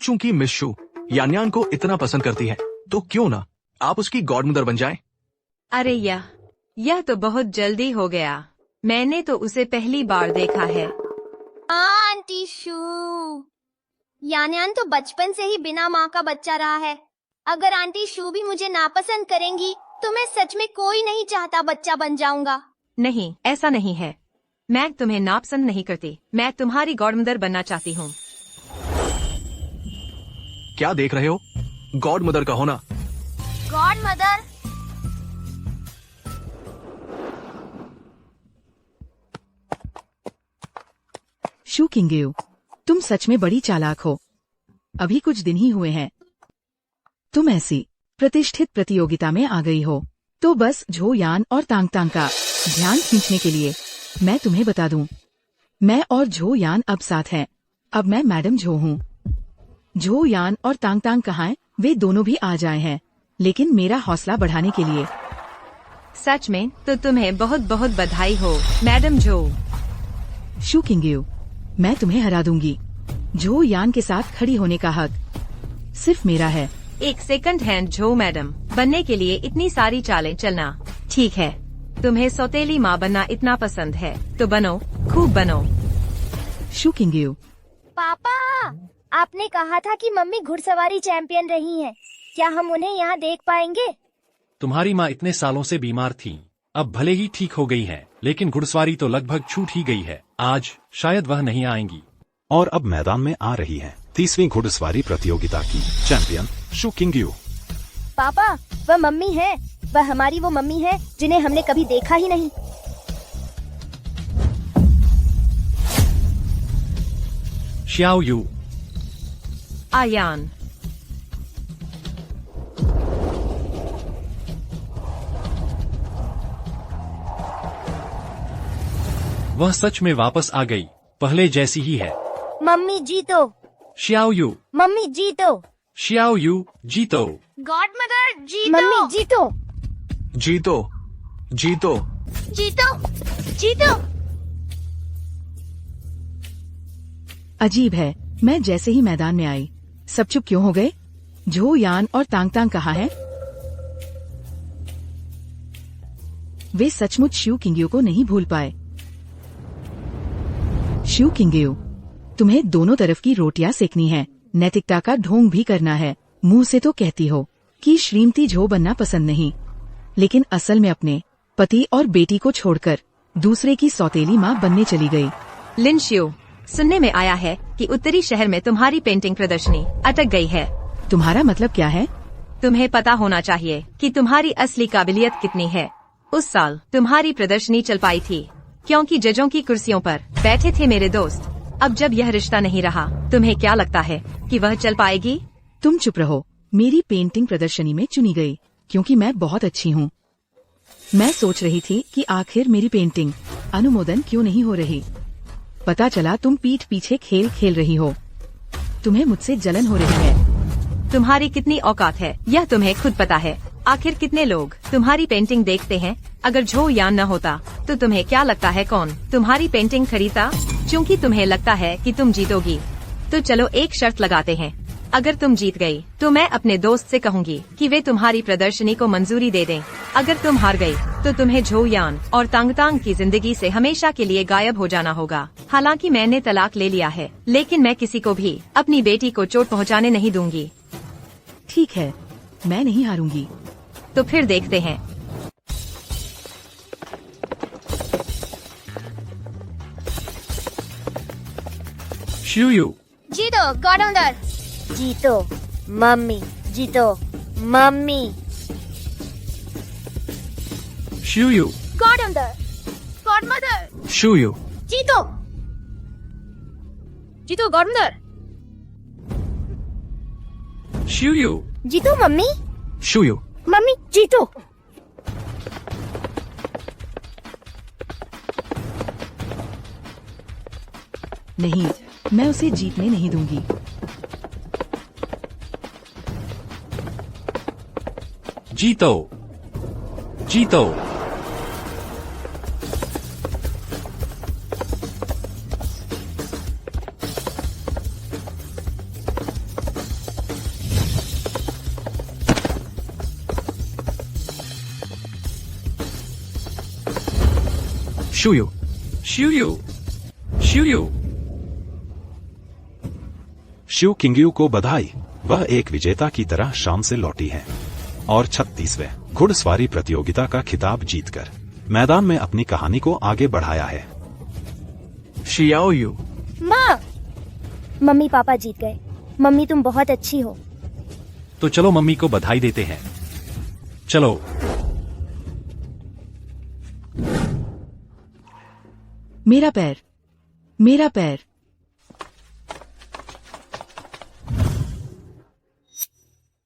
चूंकि मिस शू यान यान को इतना पसंद करती है तो क्यों ना आप उसकी गॉडमदर बन जाएं? अरे यह तो बहुत जल्दी हो गया। मैंने तो उसे पहली बार देखा है। आंटी शू, यान यान तो बचपन से ही बिना माँ का बच्चा रहा है। अगर आंटी शू भी मुझे नापसंद करेंगी तो मैं सच में कोई नहीं चाहता बच्चा बन जाऊंगा। नहीं, ऐसा नहीं है। मैं तुम्हें नापसंद नहीं करती, मैं तुम्हारी गॉडमदर बनना चाहती हूँ। क्या देख रहे हो? गॉड मदर कहो ना। God mother? शू किंगेऊ, तुम सच में बड़ी चालाक हो। अभी कुछ दिन ही हुए हैं तुम ऐसी प्रतिष्ठित प्रतियोगिता में आ गई हो, तो बस झो यान और तांग तांग का ध्यान खींचने के लिए मैं तुम्हें बता दूं, मैं और झो यान अब साथ हैं। अब मैं मैडम झो हूँ। झो यान और तांग तांग कहाँ हैं? वे दोनों भी आ जाए हैं, लेकिन मेरा हौसला बढ़ाने के लिए। सच में? तो तुम्हें बहुत बहुत बधाई हो मैडम झो। शू किंगेऊ, मैं तुम्हें हरा दूंगी। झो यान के साथ खड़ी होने का हक सिर्फ मेरा है। एक सेकंड हैंड झो मैडम बनने के लिए इतनी सारी चालें चलना ठीक है। तुम्हें सौतेली माँ बनना इतना पसंद है तो बनो, खूब बनो। शू किंगेऊ, पापा, आपने कहा था कि मम्मी घुड़सवारी चैंपियन रही हैं। क्या हम उन्हें यहाँ देख पाएंगे? तुम्हारी माँ इतने सालों से बीमार थीं, अब भले ही ठीक हो गई हैं, लेकिन घुड़सवारी तो लगभग छूट ही गई है। आज शायद वह नहीं आएंगी। और अब मैदान में आ रही है 30वीं घुड़सवारी प्रतियोगिता की चैंपियन शू किंगेऊ। पापा, वह मम्मी है। वह हमारी वो मम्मी है जिन्हें हमने कभी देखा ही नहीं। श्याओ यू, आयान, वह सच में वापस आ गई, पहले जैसी ही है। मम्मी जीतो, श्याओ यू, मम्मी जीतो, श्याओ यू जीतो। गॉड मदर जीतो, मम्मी जीतो, जीतो जीतो। जीतो, जीतो। अजीब है, मैं जैसे ही मैदान में आई सब चुप क्यों हो गए? झो यान और तांग तांग कहाँ हैं? वे सचमुच शू किंगेऊ को नहीं भूल पाए। शू किंगेऊ, तुम्हें दोनों तरफ की रोटियां सेकनी है, नैतिकता का ढोंग भी करना है। मुंह से तो कहती हो कि श्रीमती झो बनना पसंद नहीं, लेकिन असल में अपने पति और बेटी को छोड़कर दूसरे की सौतेली माँ बनने चली गई। लिन शियो, सुनने में आया है कि उत्तरी शहर में तुम्हारी पेंटिंग प्रदर्शनी अटक गई है। तुम्हारा मतलब क्या है? तुम्हें पता होना चाहिए कि तुम्हारी असली काबिलियत कितनी है। उस साल तुम्हारी प्रदर्शनी चल पाई थी क्योंकि जजों की कुर्सियों पर बैठे थे मेरे दोस्त। अब जब यह रिश्ता नहीं रहा, तुम्हें क्या लगता है कि वह चल पाएगी? तुम चुप रहो। मेरी पेंटिंग प्रदर्शनी में चुनी गई क्योंकि मैं बहुत अच्छी हूँ। मैं सोच रही थी कि आखिर मेरी पेंटिंग अनुमोदन क्यों नहीं हो रही। पता चला तुम पीठ पीछे खेल खेल रही हो। तुम्हें मुझसे जलन हो रही है। तुम्हारी कितनी औकात है यह तुम्हें खुद पता है। आखिर कितने लोग तुम्हारी पेंटिंग देखते हैं? अगर झो यान न होता तो तुम्हें क्या लगता है कौन तुम्हारी पेंटिंग खरीदता? क्योंकि तुम्हें लगता है कि तुम जीतोगी। तो चलो एक शर्त लगाते हैं। अगर तुम जीत गई तो मैं अपने दोस्त से कहूँगी कि वे तुम्हारी प्रदर्शनी को मंजूरी दे दें। अगर तुम हार गई तो तुम्हें झो यान और तांग तांग की जिंदगी से हमेशा के लिए गायब हो जाना होगा। हालांकि मैंने तलाक ले लिया है, लेकिन मैं किसी को भी अपनी बेटी को चोट पहुँचाने नहीं दूंगी। ठीक है, मैं नहीं हारूंगी। तो फिर देखते हैं। शियो, जीतो गॉड अंदर। जीतो मम्मी, जीतो मम्मी। शियो, गॉड अंदर, गॉड मदर। शूयू, जीतो, जीतो गॉड अंदर। शियो, जीतो मम्मी, शूयू, मम्मी जीतो। नहीं, मैं उसे जीतने नहीं दूंगी। जीतो, जीतो। शूयू, शियो, शियो। शिव किंगयू को बधाई। वह एक विजेता की तरह शाम से लौटी है और 36वें घुड़सवारी प्रतियोगिता का खिताब जीतकर मैदान में अपनी कहानी को आगे बढ़ाया है। शियाओ यू, माँ, मम्मी पापा जीत गए। मम्मी तुम बहुत अच्छी हो। तो चलो मम्मी को बधाई देते हैं। चलो। मेरा पैर, मेरा पैर।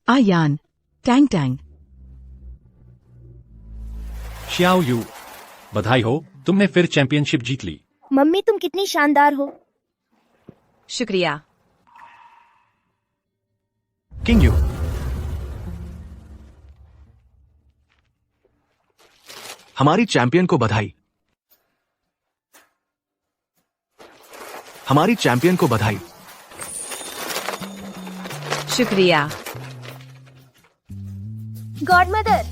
Ayaan, Tang Tang. Xiao Yu, बधाई हो, तुमने फिर चैंपियनशिप जीत ली। मम्मी तुम कितनी शानदार हो। शुक्रिया। किंगयू, हमारी चैंपियन को बधाई। हमारी चैंपियन को बधाई। शुक्रिया। गॉड मदर,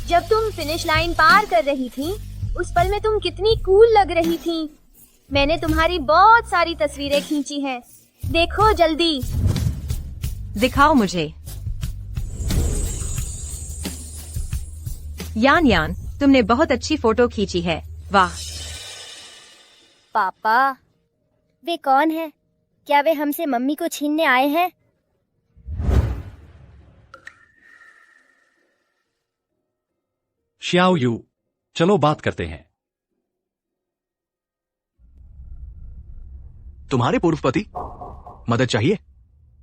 जब तुम फिनिश लाइन पार कर रही थी, उस पल में तुम कितनी कूल लग रही थी। मैंने तुम्हारी बहुत सारी तस्वीरें खींची हैं। देखो जल्दी। दिखाओ मुझे। यान यान, तुमने बहुत अच्छी फोटो खींची है। वाह। पापा, वे कौन हैं? क्या वे हमसे मम्मी को छीनने आए हैं? शियाओ यू, चलो बात करते हैं। तुम्हारे पूर्व पति मदद चाहिए?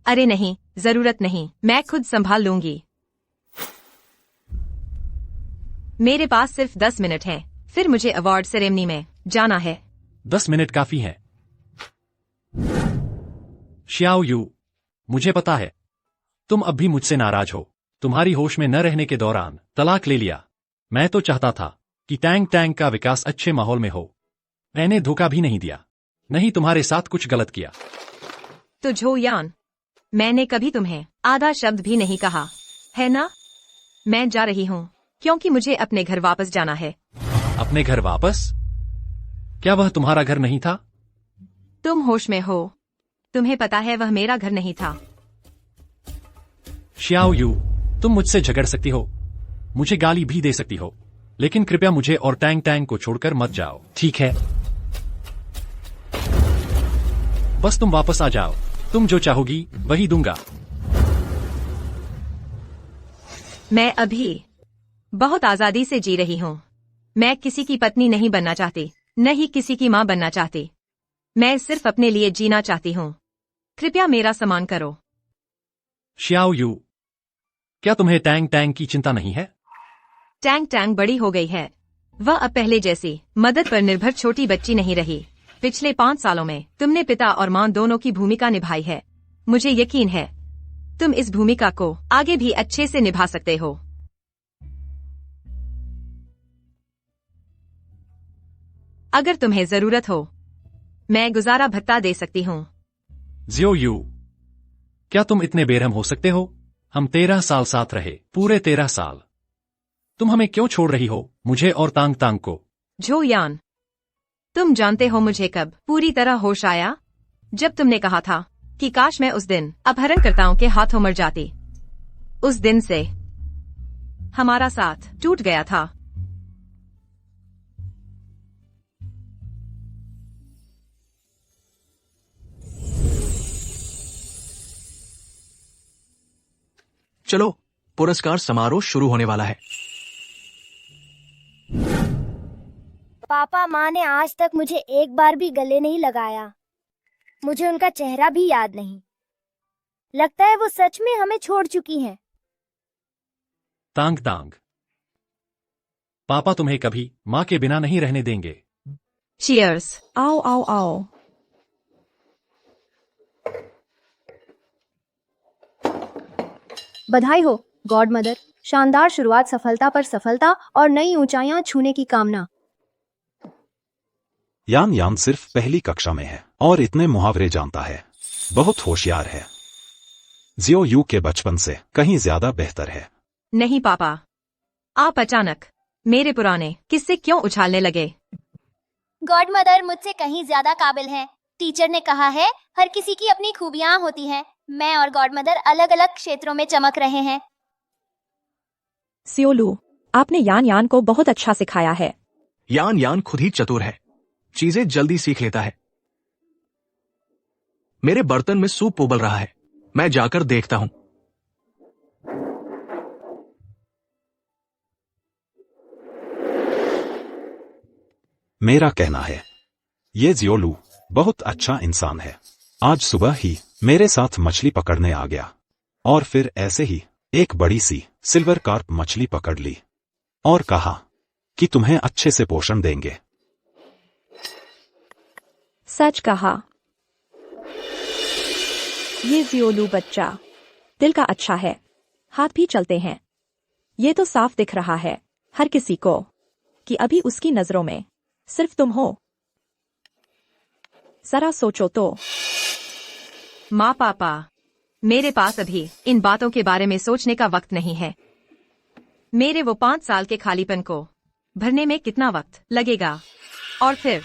अरे नहीं, जरूरत नहीं, मैं खुद संभाल लूंगी। मेरे पास सिर्फ 10 मिनट हैं, फिर मुझे अवार्ड सेरेमनी में जाना है। 10 मिनट काफी हैं। शियाओ यू, मुझे पता है तुम अब भी मुझसे नाराज हो। तुम्हारी होश में न रहने के दौरान तलाक ले लिया। मैं तो चाहता था कि टैंग टैंग का विकास अच्छे माहौल में हो। मैंने धोखा भी नहीं दिया, नहीं तुम्हारे साथ कुछ गलत किया। तो झो यान, मैंने कभी तुम्हें आधा शब्द भी नहीं कहा, है ना? मैं जा रही हूँ क्योंकि मुझे अपने घर वापस जाना है। अपने घर वापस? क्या वह तुम्हारा घर नहीं था? तुम होश में हो? तुम्हें पता है वह मेरा घर नहीं था। शियाओ यू, तुम मुझसे झगड़ सकती हो, मुझे गाली भी दे सकती हो, लेकिन कृपया मुझे और टैंग टैंग को छोड़कर मत जाओ, ठीक है? बस तुम वापस आ जाओ, तुम जो चाहोगी वही दूंगा। मैं अभी बहुत आजादी से जी रही हूँ। मैं किसी की पत्नी नहीं बनना चाहती, न ही किसी की माँ बनना चाहती। मैं सिर्फ अपने लिए जीना चाहती हूँ। कृपया मेरा सम्मान करो। शियाओ यू, क्या तुम्हें टैंग टैंग की चिंता नहीं है? टैंग टैंग बड़ी हो गई है। वह अब पहले जैसी मदद पर निर्भर छोटी बच्ची नहीं रही। पिछले 5 सालों में तुमने पिता और माँ दोनों की भूमिका निभाई है। मुझे यकीन है तुम इस भूमिका को आगे भी अच्छे से निभा सकते हो। अगर तुम्हें जरूरत हो मैं गुजारा भत्ता दे सकती हूँ। जियो यू, क्या तुम इतने बेरहम हो सकते हो? हम 13 साल साथ रहे, पूरे 13 साल। तुम हमें क्यों छोड़ रही हो, मुझे और तांग तांग को? झो यान, तुम जानते हो मुझे कब पूरी तरह होश आया? जब तुमने कहा था कि काश मैं उस दिन अपहरणकर्ताओं के हाथों मर जाती। उस दिन से हमारा साथ टूट गया था। चलो, पुरस्कार समारोह शुरू होने वाला है। पापा माँ ने आज तक मुझे एक बार भी गले नहीं लगाया। मुझे उनका चेहरा भी याद नहीं। लगता है वो सच में हमें छोड़ चुकी हैं। तांग तांग, पापा तुम्हें कभी माँ के बिना नहीं रहने देंगे। चीयर्स। आओ आओ आओ। बधाई हो गॉड मदर। शानदार शुरुआत, सफलता पर सफलता और नई ऊंचाइयां छूने की कामना। यान यान सिर्फ पहली कक्षा में है और इतने मुहावरे जानता है। बहुत होशियार है। जियो यू के बचपन से कहीं ज्यादा बेहतर है। नहीं पापा, आप अचानक मेरे पुराने किस्से क्यों उछालने लगे? गॉड मदर मुझसे कहीं ज्यादा काबिल हैं। टीचर ने कहा है हर किसी की अपनी खूबियां होती हैं। मैं और गॉड मदर अलग अलग क्षेत्रों में चमक रहे हैं। सियोलू, आपने यान यान को बहुत अच्छा सिखाया है। यान यान खुद ही चतुर है, चीजें जल्दी सीख लेता है। मेरे बर्तन में सूप उबल रहा है, मैं जाकर देखता हूं। मेरा कहना है ये जियोलू बहुत अच्छा इंसान है। आज सुबह ही मेरे साथ मछली पकड़ने आ गया और फिर ऐसे ही एक बड़ी सी सिल्वर कार्प मछली पकड़ ली और कहा कि तुम्हें अच्छे से पोषण देंगे। सच कहा। ये जियोलू बच्चा दिल का अच्छा है, हाथ भी चलते हैं। ये तो साफ दिख रहा है हर किसी को कि अभी उसकी नजरों में सिर्फ तुम हो। जरा सोचो तो। माँ पापा, मेरे पास अभी इन बातों के बारे में सोचने का वक्त नहीं है। मेरे वो 5 साल के खालीपन को भरने में कितना वक्त लगेगा? और फिर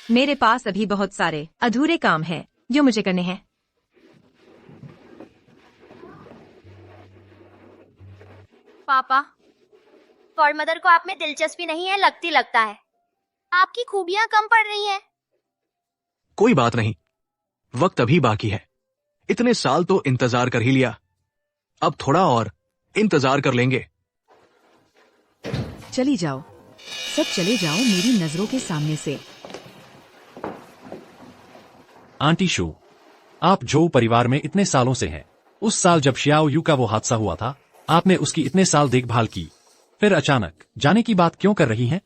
मेरे पास अभी बहुत सारे अधूरे काम हैं जो मुझे करने हैं। पापा, गॉड मदर को आप में दिलचस्पी नहीं है लगता है। आपकी खूबियां कम पड़ रही हैं। कोई बात नहीं, वक्त अभी बाकी है। इतने साल तो इंतजार कर ही लिया, अब थोड़ा और इंतजार कर लेंगे। चली जाओ, सब चले जाओ मेरी नजरों के सामने से। आंटी शू, आप जो परिवार में इतने सालों से हैं, उस साल जब शियाओ यू का वो हादसा हुआ था, आपने उसकी इतने साल देखभाल की, फिर अचानक जाने की बात क्यों कर रही हैं?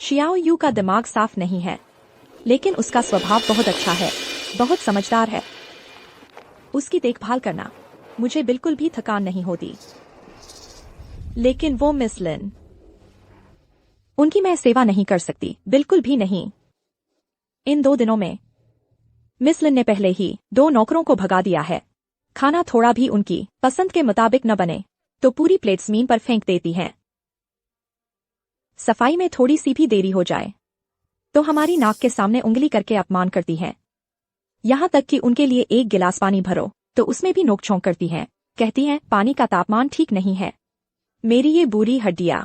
शियाओ यू का दिमाग साफ नहीं है, लेकिन उसका स्वभाव बहुत अच्छा है, बहुत समझदार है। उसकी देखभाल करना मुझे बिल्कुल भी थकान नहीं होती। लेकिन वो मिस लिन, उनकी मैं सेवा नहीं कर सकती, बिल्कुल भी नहीं। इन 2 दिनों में मिस लिन ने पहले ही 2 नौकरों को भगा दिया है। खाना थोड़ा भी उनकी पसंद के मुताबिक न बने तो पूरी प्लेट जमीन पर फेंक देती हैं। सफाई में थोड़ी सी भी देरी हो जाए तो हमारी नाक के सामने उंगली करके अपमान करती हैं। यहाँ तक कि उनके लिए 1 गिलास पानी भरो तो उसमें भी नोक-झोंक करती हैं। कहती हैं पानी का तापमान ठीक नहीं है। मेरी ये बुरी हड्डियां।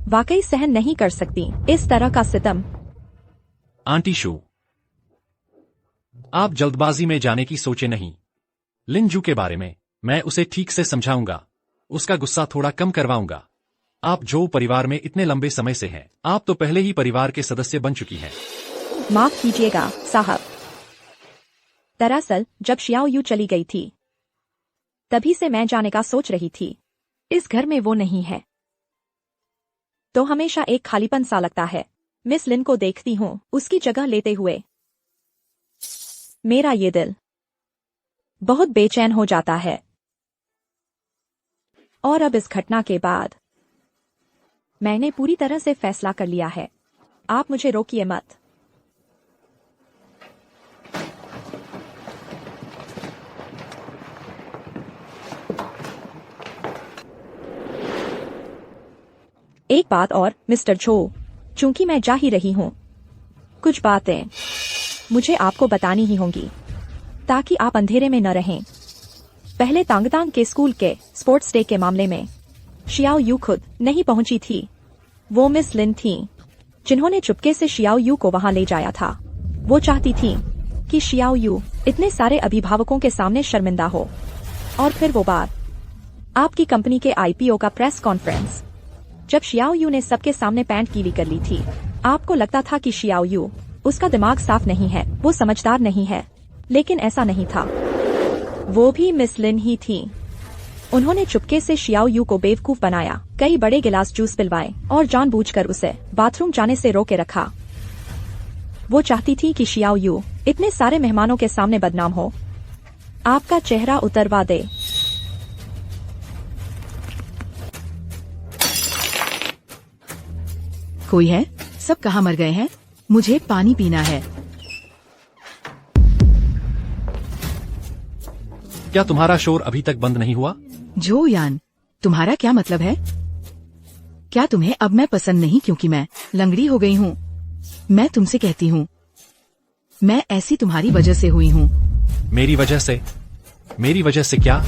वाकई सहन नहीं कर सकती इस तरह का सितम। आंटी शू, आप जल्दबाजी में जाने की सोचे नहीं। लिंजू के बारे में मैं उसे ठीक से समझाऊंगा, उसका गुस्सा थोड़ा कम करवाऊंगा। आप जो परिवार में इतने लंबे समय से हैं, आप तो पहले ही परिवार के सदस्य बन चुकी हैं। माफ कीजिएगा साहब। दरअसल जब शियाओ यू चली गई थी तभी से मैं जाने का सोच रही थी। इस घर में वो नहीं है तो हमेशा एक खालीपन सा लगता है। मिस लिन को देखती हूँ उसकी जगह लेते हुए मेरा ये दिल बहुत बेचैन हो जाता है। और अब इस घटना के बाद मैंने पूरी तरह से फैसला कर लिया है। आप मुझे रोकिए मत। एक बात और मिस्टर झो, चूंकि मैं जा ही रही हूं, कुछ बातें मुझे आपको बतानी ही होंगी ताकि आप अंधेरे में न रहें। पहले तांगतांग के स्कूल के स्पोर्ट्स डे के मामले में शियाओ यू खुद नहीं पहुंची थी। वो मिस लिन थी जिन्होंने चुपके से शियाओ यू को वहां ले जाया था। वो चाहती थी कि शियाओ यू इतने सारे अभिभावकों के सामने शर्मिंदा हो। और फिर वो बात, आपकी कंपनी के आईपीओ का प्रेस कॉन्फ्रेंस, जब शियाओ यू ने सबके सामने पैंट गीली कर ली थी। आपको लगता था कि शियाओ यू, उसका दिमाग साफ नहीं है, वो समझदार नहीं है, लेकिन ऐसा नहीं था। वो भी मिस लिन ही थी। उन्होंने चुपके से शियाओ यू को बेवकूफ बनाया, कई बड़े गिलास जूस पिलवाए और जानबूझकर उसे बाथरूम जाने से रोके रखा। वो चाहती थी कि शियाओ यू इतने सारे मेहमानों के सामने बदनाम हो। आपका चेहरा उतरवा दे। कोई है? सब कहाँ मर गए हैं? मुझे पानी पीना है। क्या तुम्हारा शोर अभी तक बंद नहीं हुआ? जो यान, तुम्हारा क्या मतलब है? क्या तुम्हें अब मैं पसंद नहीं क्योंकि मैं लंगड़ी हो गई हूँ? मैं तुमसे कहती हूँ, मैं ऐसी तुम्हारी वजह से हुई हूँ। मेरी वजह से? मेरी वजह से क्या?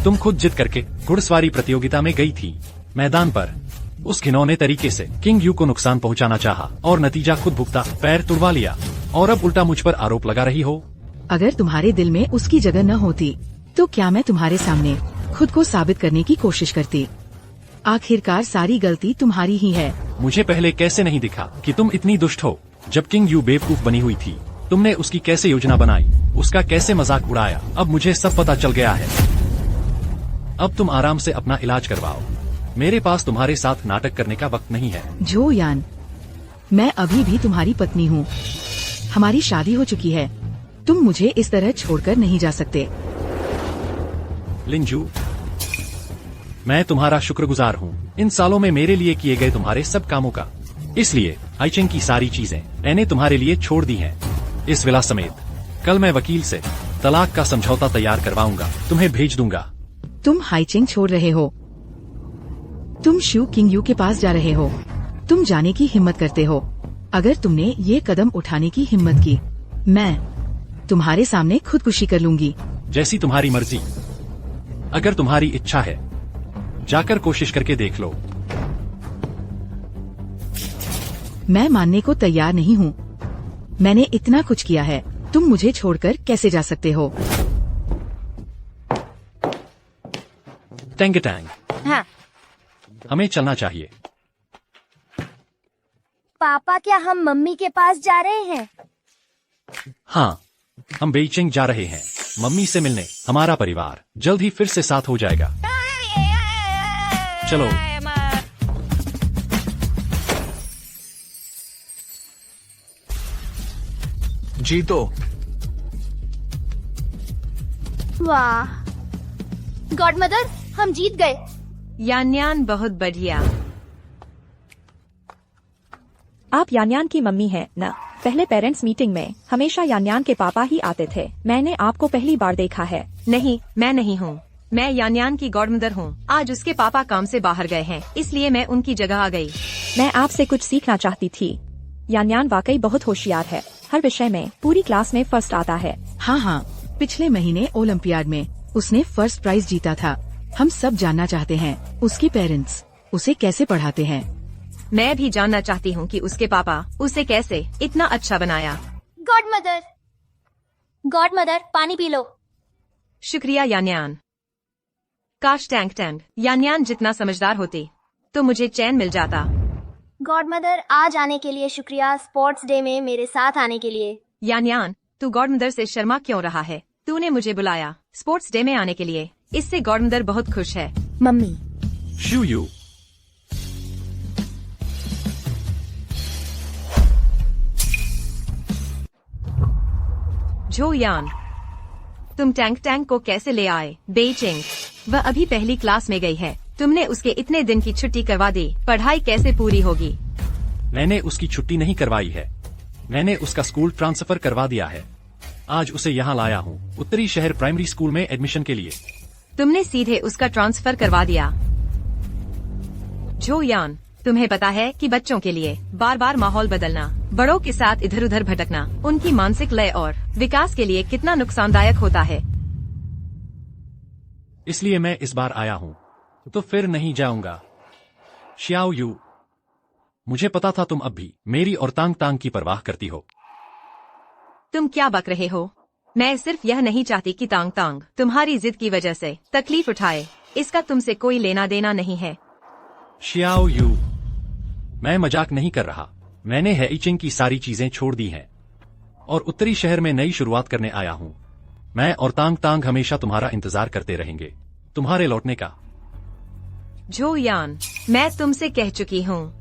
तुम खुद जिद करके घुड़सवारी प्रतियोगिता में गई थी मैदान पर, उस घिनौने तरीके से किंग यू को नुकसान पहुंचाना चाहा और नतीजा खुद भुगता, पैर तुड़वा लिया और अब उल्टा मुझ पर आरोप लगा रही हो। अगर तुम्हारे दिल में उसकी जगह न होती तो क्या मैं तुम्हारे सामने खुद को साबित करने की कोशिश करती? आखिरकार सारी गलती तुम्हारी ही है। मुझे पहले कैसे नहीं दिखा कि तुम इतनी दुष्ट हो? जब किंग यू बेवकूफ बनी हुई थी, तुमने उसकी कैसे योजना बनाई, उसका कैसे मजाक उड़ाया, अब मुझे सब पता चल गया है। अब तुम आराम से अपना इलाज करवाओ, मेरे पास तुम्हारे साथ नाटक करने का वक्त नहीं है। जो यान, मैं अभी भी तुम्हारी पत्नी हूँ। हमारी शादी हो चुकी है। तुम मुझे इस तरह छोड़कर नहीं जा सकते। लिंजू, मैं तुम्हारा शुक्रगुजार हूँ इन सालों में मेरे लिए किए गए तुम्हारे सब कामों का। इसलिए हाइचिंग की सारी चीजें मैंने तुम्हारे लिए छोड़ दी हैं, इस विला समेत। कल मैं वकील से तलाक का समझौता तैयार करवाऊंगा, तुम्हें भेज दूंगा। तुम हाइचिंग छोड़ रहे हो? तुम शू किंग यू के पास जा रहे हो? तुम जाने की हिम्मत करते हो? अगर तुमने ये कदम उठाने की हिम्मत की, मैं तुम्हारे सामने खुदकुशी कर लूंगी। जैसी तुम्हारी मर्जी। अगर तुम्हारी इच्छा है, जाकर कोशिश करके देख लो। मैं मानने को तैयार नहीं हूँ। मैंने इतना कुछ किया है, तुम मुझे छोड़कर कैसे जा सकते हो? टैंग टैंग, हाँ हमें चलना चाहिए। पापा, क्या हम मम्मी के पास जा रहे हैं? हाँ, हम बेइजिंग जा रहे हैं मम्मी से मिलने। हमारा परिवार जल्द ही फिर से साथ हो जाएगा। चलो। जीतो। वाह गॉडमदर, हम जीत गए। यान्यान बहुत बढ़िया। आप यान्यान की मम्मी हैं न? पहले पेरेंट्स मीटिंग में हमेशा यान्यान के पापा ही आते थे। मैंने आपको पहली बार देखा है। नहीं, मैं नहीं हूँ। मैं यान्यान की गॉडमदर हूँ। आज उसके पापा काम से बाहर गए हैं, इसलिए मैं उनकी जगह आ गई। मैं आपसे कुछ सीखना चाहती थी। यान्यान वाकई बहुत होशियार है, हर विषय में पूरी क्लास में फर्स्ट आता है। हाँ हाँ, पिछले महीने ओलंपियाड में उसने फर्स्ट प्राइज जीता था। हम सब जानना चाहते हैं उसके पेरेंट्स उसे कैसे पढ़ाते हैं। मैं भी जानना चाहती हूँ कि उसके पापा उसे कैसे इतना अच्छा बनाया। गॉड मदर पानी पी लो। शुक्रिया यान्यान। काश टैंक टैंक यान्यान जितना समझदार होती तो मुझे चैन मिल जाता। गॉड मदर आज आने के लिए शुक्रिया, स्पोर्ट्स डे में मेरे साथ आने के लिए। यान्यान तू गॉडमदर से शर्मा क्यों रहा है? तूने मुझे बुलाया स्पोर्ट्स डे में आने के लिए, इससे गॉडमदर बहुत खुश है। मम्मी शिवयू, झोयान, तुम टैंक टैंक को कैसे ले आए? बेइचिंग, वह अभी पहली क्लास में गई है। तुमने उसके इतने दिन की छुट्टी करवा दी, पढ़ाई कैसे पूरी होगी? मैंने उसकी छुट्टी नहीं करवाई है, मैंने उसका स्कूल ट्रांसफर करवा दिया है। आज उसे यहाँ लाया हूँ उत्तरी शहर प्राइमरी स्कूल में एडमिशन के लिए। तुमने सीधे उसका ट्रांसफर करवा दिया। झोयान, तुम्हें पता है कि बच्चों के लिए बार बार माहौल बदलना, बड़ों के साथ इधर उधर भटकना उनकी मानसिक लय और विकास के लिए कितना नुकसानदायक होता है। इसलिए मैं इस बार आया हूँ, तो फिर नहीं जाऊंगा। शियाओ यू, मुझे पता था तुम अब भी मेरी और तांग तांग की परवाह करती हो। तुम क्या बक रहे हो? मैं सिर्फ यह नहीं चाहती कि तांग तांग तुम्हारी जिद की वजह से तकलीफ उठाए, इसका तुमसे कोई लेना देना नहीं है। शियाओ यू, मैं मजाक नहीं कर रहा। मैंने हेइचिंग की सारी चीजें छोड़ दी हैं और उत्तरी शहर में नई शुरुआत करने आया हूँ। मैं और तांग तांग हमेशा तुम्हारा इंतजार करते रहेंगे, तुम्हारे लौटने का। झोयान, मैं तुमसे कह चुकी हूँ,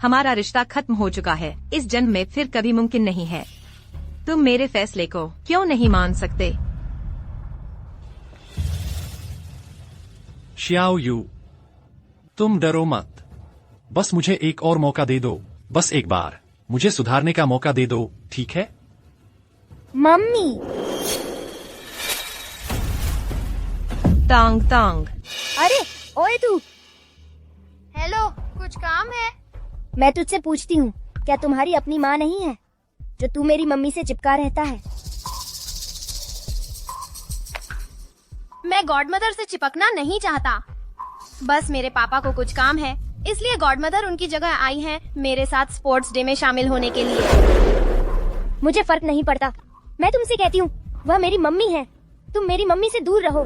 हमारा रिश्ता खत्म हो चुका है। इस जन्म में फिर कभी मुमकिन नहीं है। तुम मेरे फैसले को क्यों नहीं मान सकते? शियाओ यू, तुम डरो मत, बस मुझे एक और मौका दे दो, बस एक बार मुझे सुधारने का मौका दे दो, ठीक है? मम्मी तांग तांग, अरे ओए तू, हेलो, कुछ काम है? मैं तुझसे पूछती हूँ, क्या तुम्हारी अपनी माँ नहीं है जो तू मेरी मम्मी से चिपका रहता है? मैं गॉडमदर से चिपकना नहीं चाहता, बस मेरे पापा को कुछ काम है, इसलिए गॉडमदर उनकी जगह आई हैं मेरे साथ स्पोर्ट्स डे में शामिल होने के लिए। मुझे फर्क नहीं पड़ता, मैं तुमसे कहती हूँ, वह मेरी मम्मी है, तुम मेरी मम्मी से दूर रहो।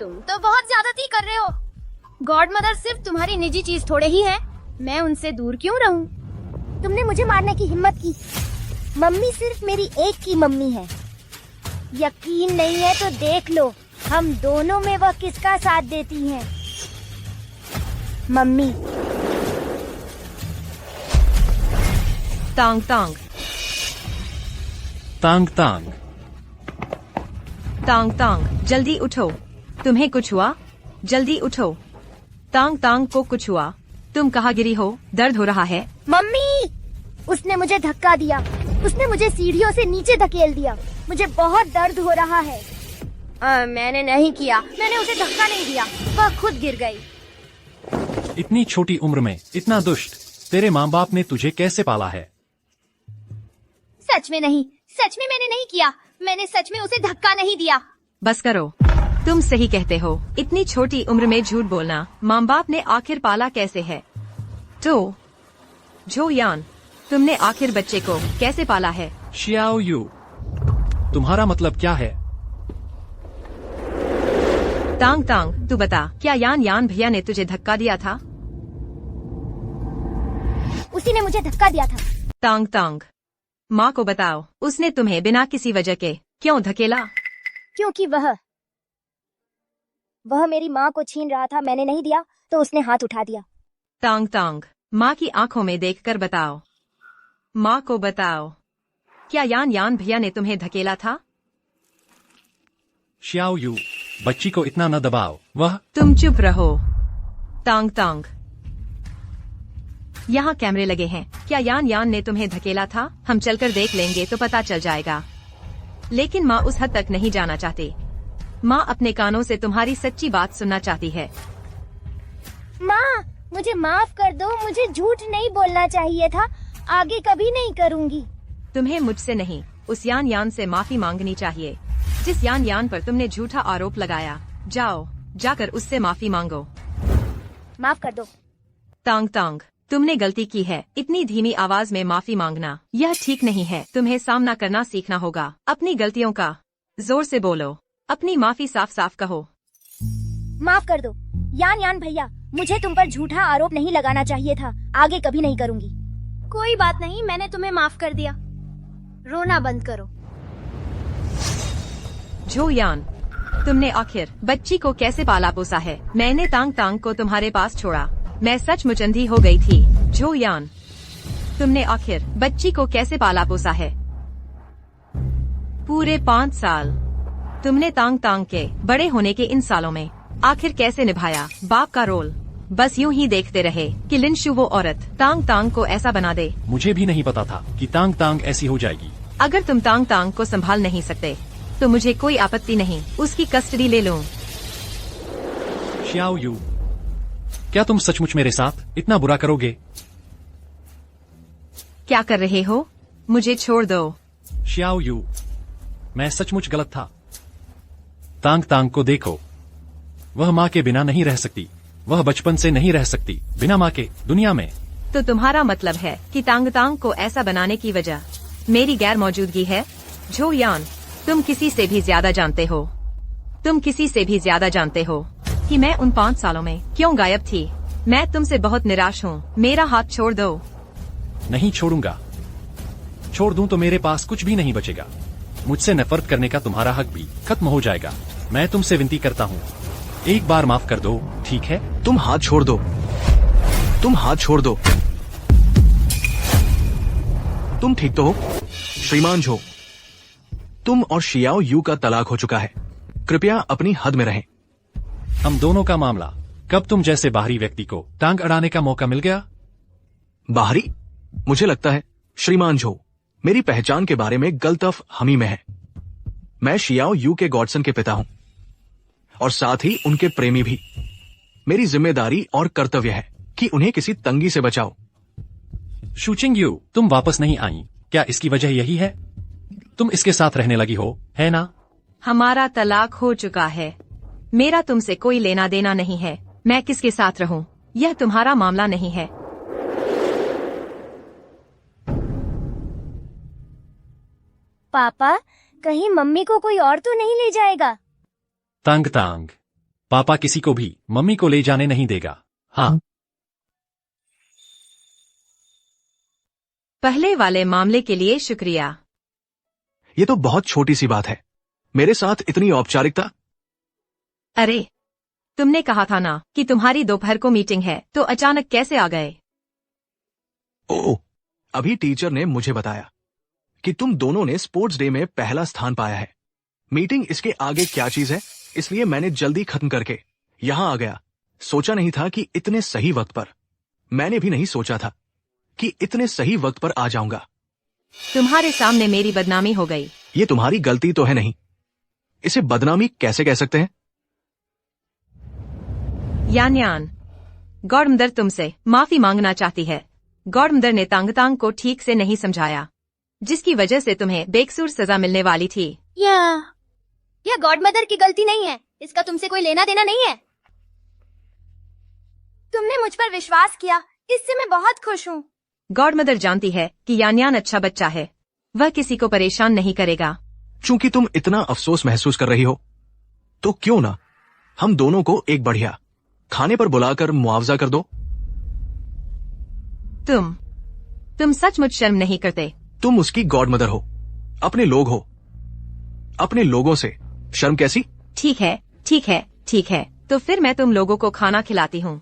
तुम तो बहुत ज्यादती कर रहे हो। गॉडमदर सिर्फ तुम्हारी निजी चीज थोड़े ही है, मैं उनसे दूर क्यों रहूं? तुमने मुझे मारने की हिम्मत की। मम्मी सिर्फ मेरी एक की मम्मी है। यकीन नहीं है तो देख लो, हम दोनों में वह किसका साथ देती हैं। मम्मी। तांग तांग, तांग तांग, तांग तांग, जल्दी उठो, तुम्हें कुछ हुआ? जल्दी उठो, तांग तांग को कुछ हुआ? तुम कहाँ गिरी हो? दर्द हो रहा है? मम्मी, उसने मुझे धक्का दिया, उसने मुझे सीढ़ियों से नीचे धकेल दिया, मुझे बहुत दर्द हो रहा है। मैंने नहीं किया, मैंने उसे धक्का नहीं दिया, वह खुद गिर गई। इतनी छोटी उम्र में इतना दुष्ट, तेरे माँ बाप ने तुझे कैसे पाला है? सच में नहीं, सच में मैंने नहीं किया, मैंने सच में उसे धक्का नहीं दिया। बस करो, तुम सही कहते हो, इतनी छोटी उम्र में झूठ बोलना। माँ बाप ने आखिर पाला कैसे है? तो झोयान, तुमने आखिर बच्चे को कैसे पाला है? शियाओ यू, तुम्हारा मतलब क्या है? तांग तांग, तू बता, क्या यान यान भैया ने तुझे धक्का दिया था? उसी ने मुझे धक्का दिया था। तांग तांग, माँ को बताओ, उसने तुम्हें बिना किसी वजह के क्यों धकेला? क्योंकि वह मेरी माँ को छीन रहा था, मैंने नहीं दिया तो उसने हाथ उठा दिया। तांग तांग, माँ की आंखों में देखकर बताओ, माँ को बताओ, क्या यान यान भैया ने तुम्हें धकेला था? शियाओ यू, बच्ची को इतना न दबाओ, वह। तुम चुप रहो। तांग तांग, यहाँ कैमरे लगे हैं, क्या यान यान ने तुम्हें धकेला था? हम चलकर देख लेंगे तो पता चल जाएगा। लेकिन माँ उस हद तक नहीं जाना चाहती। माँ अपने कानों से तुम्हारी सच्ची बात सुनना चाहती है। माँ, मुझे माफ कर दो, मुझे झूठ नहीं बोलना चाहिए था, आगे कभी नहीं करूँगी। तुम्हें मुझसे नहीं, उस यान यान से माफी मांगनी चाहिए, जिस यान यान पर तुमने झूठा आरोप लगाया। जाओ, जाकर उससे माफी मांगो। माफ कर दो, तांग तांग, तुमने गलती की है। इतनी धीमी आवाज में माफी मांगना यह ठीक नहीं है। तुम्हें सामना करना सीखना होगा अपनी गलतियों का। जोर से बोलो, अपनी माफी साफ साफ कहो। माफ कर दो यान यान भैया, मुझे तुम पर झूठा आरोप नहीं लगाना चाहिए था। आगे कभी नहीं करूंगी। कोई बात नहीं, मैंने तुम्हें माफ कर दिया। रोना बंद करो। झो यान, तुमने आखिर बच्ची को कैसे पाला पोसा है? मैंने तांग तांग को तुम्हारे पास छोड़ा। मैं सचमुच अंधी हो गई थी। झो यान, तुमने आखिर बच्ची को कैसे पाला पोसा है? पूरे 5 साल। तुमने तांग तांग के बड़े होने के इन सालों में आखिर कैसे निभाया बाप का रोल? बस यूं ही देखते रहे कि लिनशु वो औरत तांग तांग को ऐसा बना दे। मुझे भी नहीं पता था कि तांग तांग ऐसी हो जाएगी। अगर तुम तांग तांग को संभाल नहीं सकते तो मुझे कोई आपत्ति नहीं, उसकी कस्टडी ले लूं। श्याओ यू, क्या तुम सचमुच मेरे साथ इतना बुरा करोगे? क्या कर रहे हो? मुझे छोड़ दो। श्याओ यू, मैं सचमुच गलत था। तांग तांग को देखो, वह माँ के बिना नहीं रह सकती। वह बचपन से नहीं रह सकती बिना माँ के दुनिया में। तो तुम्हारा मतलब है कि तांग तांग को ऐसा बनाने की वजह मेरी गैर मौजूदगी है? झो यान, तुम किसी से भी ज्यादा जानते हो। तुम किसी से भी ज्यादा जानते हो कि मैं उन 5 सालों में क्यों गायब थी। मैं तुमसे बहुत निराश हूँ। मेरा हाथ छोड़ दो। नहीं छोड़ूंगा। छोड़ दूं तो मेरे पास कुछ भी नहीं बचेगा। मुझसे नफरत करने का तुम्हारा हक भी खत्म हो जाएगा। मैं तुमसे विनती करता हूँ, एक बार माफ कर दो, ठीक है? तुम हाथ छोड़ दो। तुम हाथ छोड़ दो। तुम ठीक तो हो श्रीमान झो? तुम और शियाओ यू का तलाक हो चुका है। कृपया अपनी हद में रहें। हम दोनों का मामला कब तुम जैसे बाहरी व्यक्ति को टांग अड़ाने का मौका मिल गया? बाहरी? मुझे लगता है श्रीमान झो, मेरी पहचान के बारे में गलतफ हमी में है। मैं शियाओ यू के गॉडसन के पिता हूं और साथ ही उनके प्रेमी भी। मेरी जिम्मेदारी और कर्तव्य है कि उन्हें किसी तंगी से बचाओ। शूचिंग यू, तुम वापस नहीं आई, क्या इसकी वजह यही है? तुम इसके साथ रहने लगी हो, है ना? हमारा तलाक हो चुका है। मेरा तुमसे कोई लेना देना नहीं है। मैं किसके साथ रहूं, यह तुम्हारा मामला नहीं है। पापा, कहीं मम्मी को कोई और तो नहीं ले जाएगा? तांग तांग, पापा किसी को भी मम्मी को ले जाने नहीं देगा। हाँ, पहले वाले मामले के लिए शुक्रिया। ये तो बहुत छोटी सी बात है, मेरे साथ इतनी औपचारिकता। अरे, तुमने कहा था ना कि तुम्हारी दोपहर को मीटिंग है, तो अचानक कैसे आ गए? ओह, अभी टीचर ने मुझे बताया कि तुम दोनों ने स्पोर्ट्स डे में पहला स्थान पाया है। मीटिंग इसके आगे क्या चीज है, इसलिए मैंने जल्दी खत्म करके यहां आ गया। सोचा नहीं था कि इतने सही वक्त पर, मैंने भी नहीं सोचा था कि इतने सही वक्त पर आ जाऊंगा। तुम्हारे सामने मेरी बदनामी हो गई। ये तुम्हारी गलती तो है नहीं, इसे बदनामी कैसे कह सकते हैं? यान यान, गॉडमदर तुमसे माफी मांगना चाहती है। गॉडमदर ने तांग तांग को ठीक से नहीं समझाया, जिसकी वजह से तुम्हें बेकसूर सजा मिलने वाली थी। यह गॉडमदर की गलती नहीं है, इसका तुमसे कोई लेना देना नहीं है। तुमने मुझ पर विश्वास किया, इससे मैं बहुत खुश हूँ। गॉडमदर जानती है कि यान यान अच्छा बच्चा है, वह किसी को परेशान नहीं करेगा। चूंकि तुम इतना अफसोस महसूस कर रही हो, तो क्यों ना हम दोनों को एक बढ़िया खाने पर बुलाकर मुआवजा कर दो। तुम सचमुच शर्म नहीं करते? तुम उसकी गॉडमदर हो, अपने लोग हो, अपने लोगों से शर्म कैसी? ठीक है, ठीक है, ठीक है, तो फिर मैं तुम लोगों को खाना खिलाती हूँ।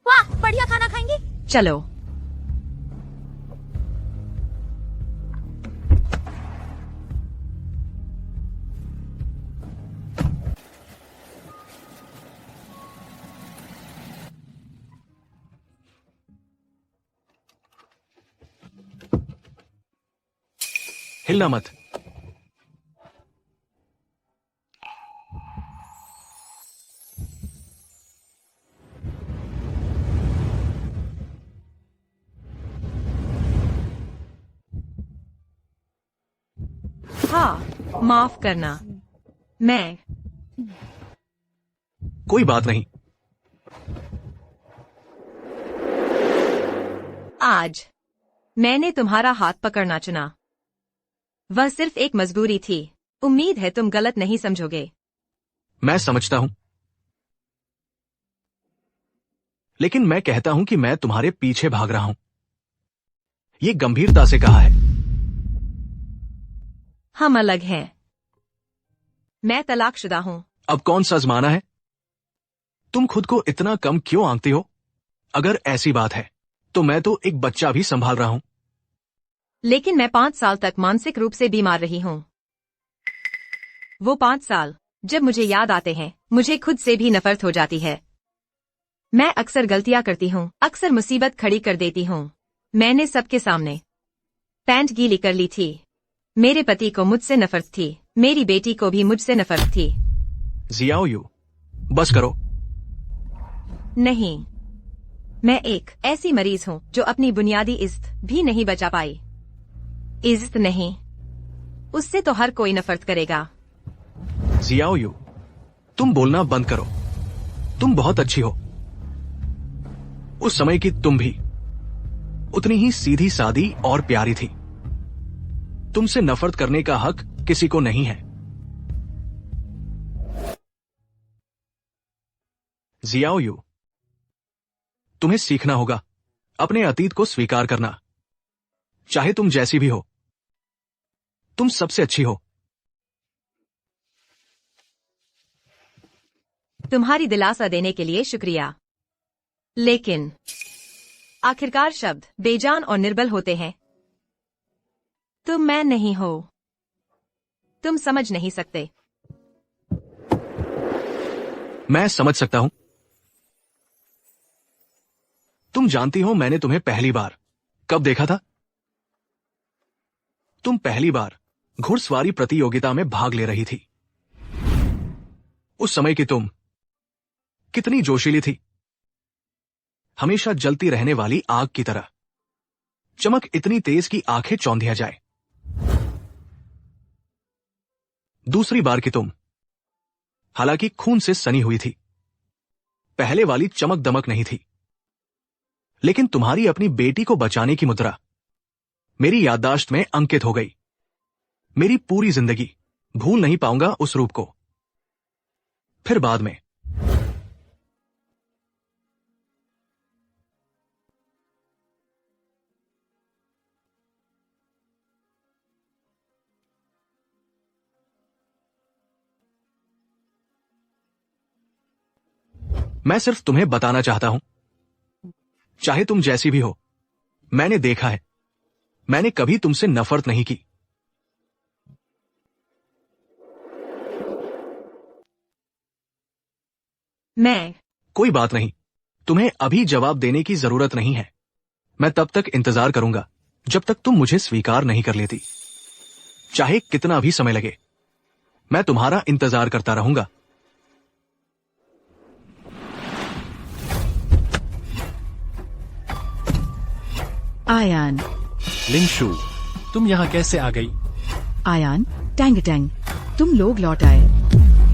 वाह, बढ़िया खाना खाएंगे। चलो। हिलना मत। हाँ, माफ करना। मैं कोई बात नहीं। आज मैंने तुम्हारा हाथ पकड़ना चुना। वह सिर्फ एक मजबूरी थी। उम्मीद है तुम गलत नहीं समझोगे। मैं समझता हूं, लेकिन मैं कहता हूं कि मैं तुम्हारे पीछे भाग रहा हूं। ये गंभीरता से कहा है। हम अलग हैं। मैं तलाकशुदा हूं। अब कौन सा जमाना है? तुम खुद को इतना कम क्यों आंकती हो? अगर ऐसी बात है तो मैं तो एक बच्चा भी संभाल रहा हूं। लेकिन मैं 5 साल तक मानसिक रूप से बीमार रही हूं। वो 5 साल जब मुझे याद आते हैं, मुझे खुद से भी नफरत हो जाती है। मैं अक्सर गलतियां करती हूं, अक्सर मुसीबत खड़ी कर देती हूं। मैंने सबके सामने पैंट गीली कर ली थी। मेरे पति को मुझसे नफरत थी, मेरी बेटी को भी मुझसे नफरत थी। जियाओ यू, बस करो। नहीं, मैं एक ऐसी मरीज हूं जो अपनी बुनियादी इज्जत भी नहीं बचा पाई। इज्जत नहीं, उससे तो हर कोई नफरत करेगा। जियाओ यू, तुम बोलना बंद करो। तुम बहुत अच्छी हो। उस समय की तुम भी उतनी ही सीधी सादी और प्यारी थी। तुमसे नफरत करने का हक किसी को नहीं है। जियाओ यू, तुम्हें सीखना होगा अपने अतीत को स्वीकार करना। चाहे तुम जैसी भी हो, तुम सबसे अच्छी हो। तुम्हारी दिलासा देने के लिए शुक्रिया, लेकिन आखिरकार शब्द बेजान और निर्बल होते हैं। तुम मैं नहीं हो। तुम समझ नहीं सकते। मैं समझ सकता हूं। तुम जानती हो मैंने तुम्हें पहली बार कब देखा था? तुम पहली बार घुड़सवारी प्रतियोगिता में भाग ले रही थी। उस समय की तुम कितनी जोशीली थी, हमेशा जलती रहने वाली आग की तरह। चमक इतनी तेज कि आंखें चौंधिया जाए। दूसरी बार की तुम हालांकि खून से सनी हुई थी। पहले वाली चमक दमक नहीं थी, लेकिन तुम्हारी अपनी बेटी को बचाने की मुद्रा मेरी याददाश्त में अंकित हो गई। मेरी पूरी जिंदगी भूल नहीं पाऊंगा उस रूप को। फिर बाद में मैं सिर्फ तुम्हें बताना चाहता हूं, चाहे तुम जैसी भी हो, मैंने देखा है, मैंने कभी तुमसे नफरत नहीं की। मैं कोई बात नहीं, तुम्हें अभी जवाब देने की जरूरत नहीं है। मैं तब तक इंतजार करूंगा जब तक तुम मुझे स्वीकार नहीं कर लेती। चाहे कितना भी समय लगे, मैं तुम्हारा इंतजार करता रहूंगा। आयान, लिंगशु, तुम यहाँ कैसे आ गई? आयान, टैंग टैंग, तुम लोग लौट आए।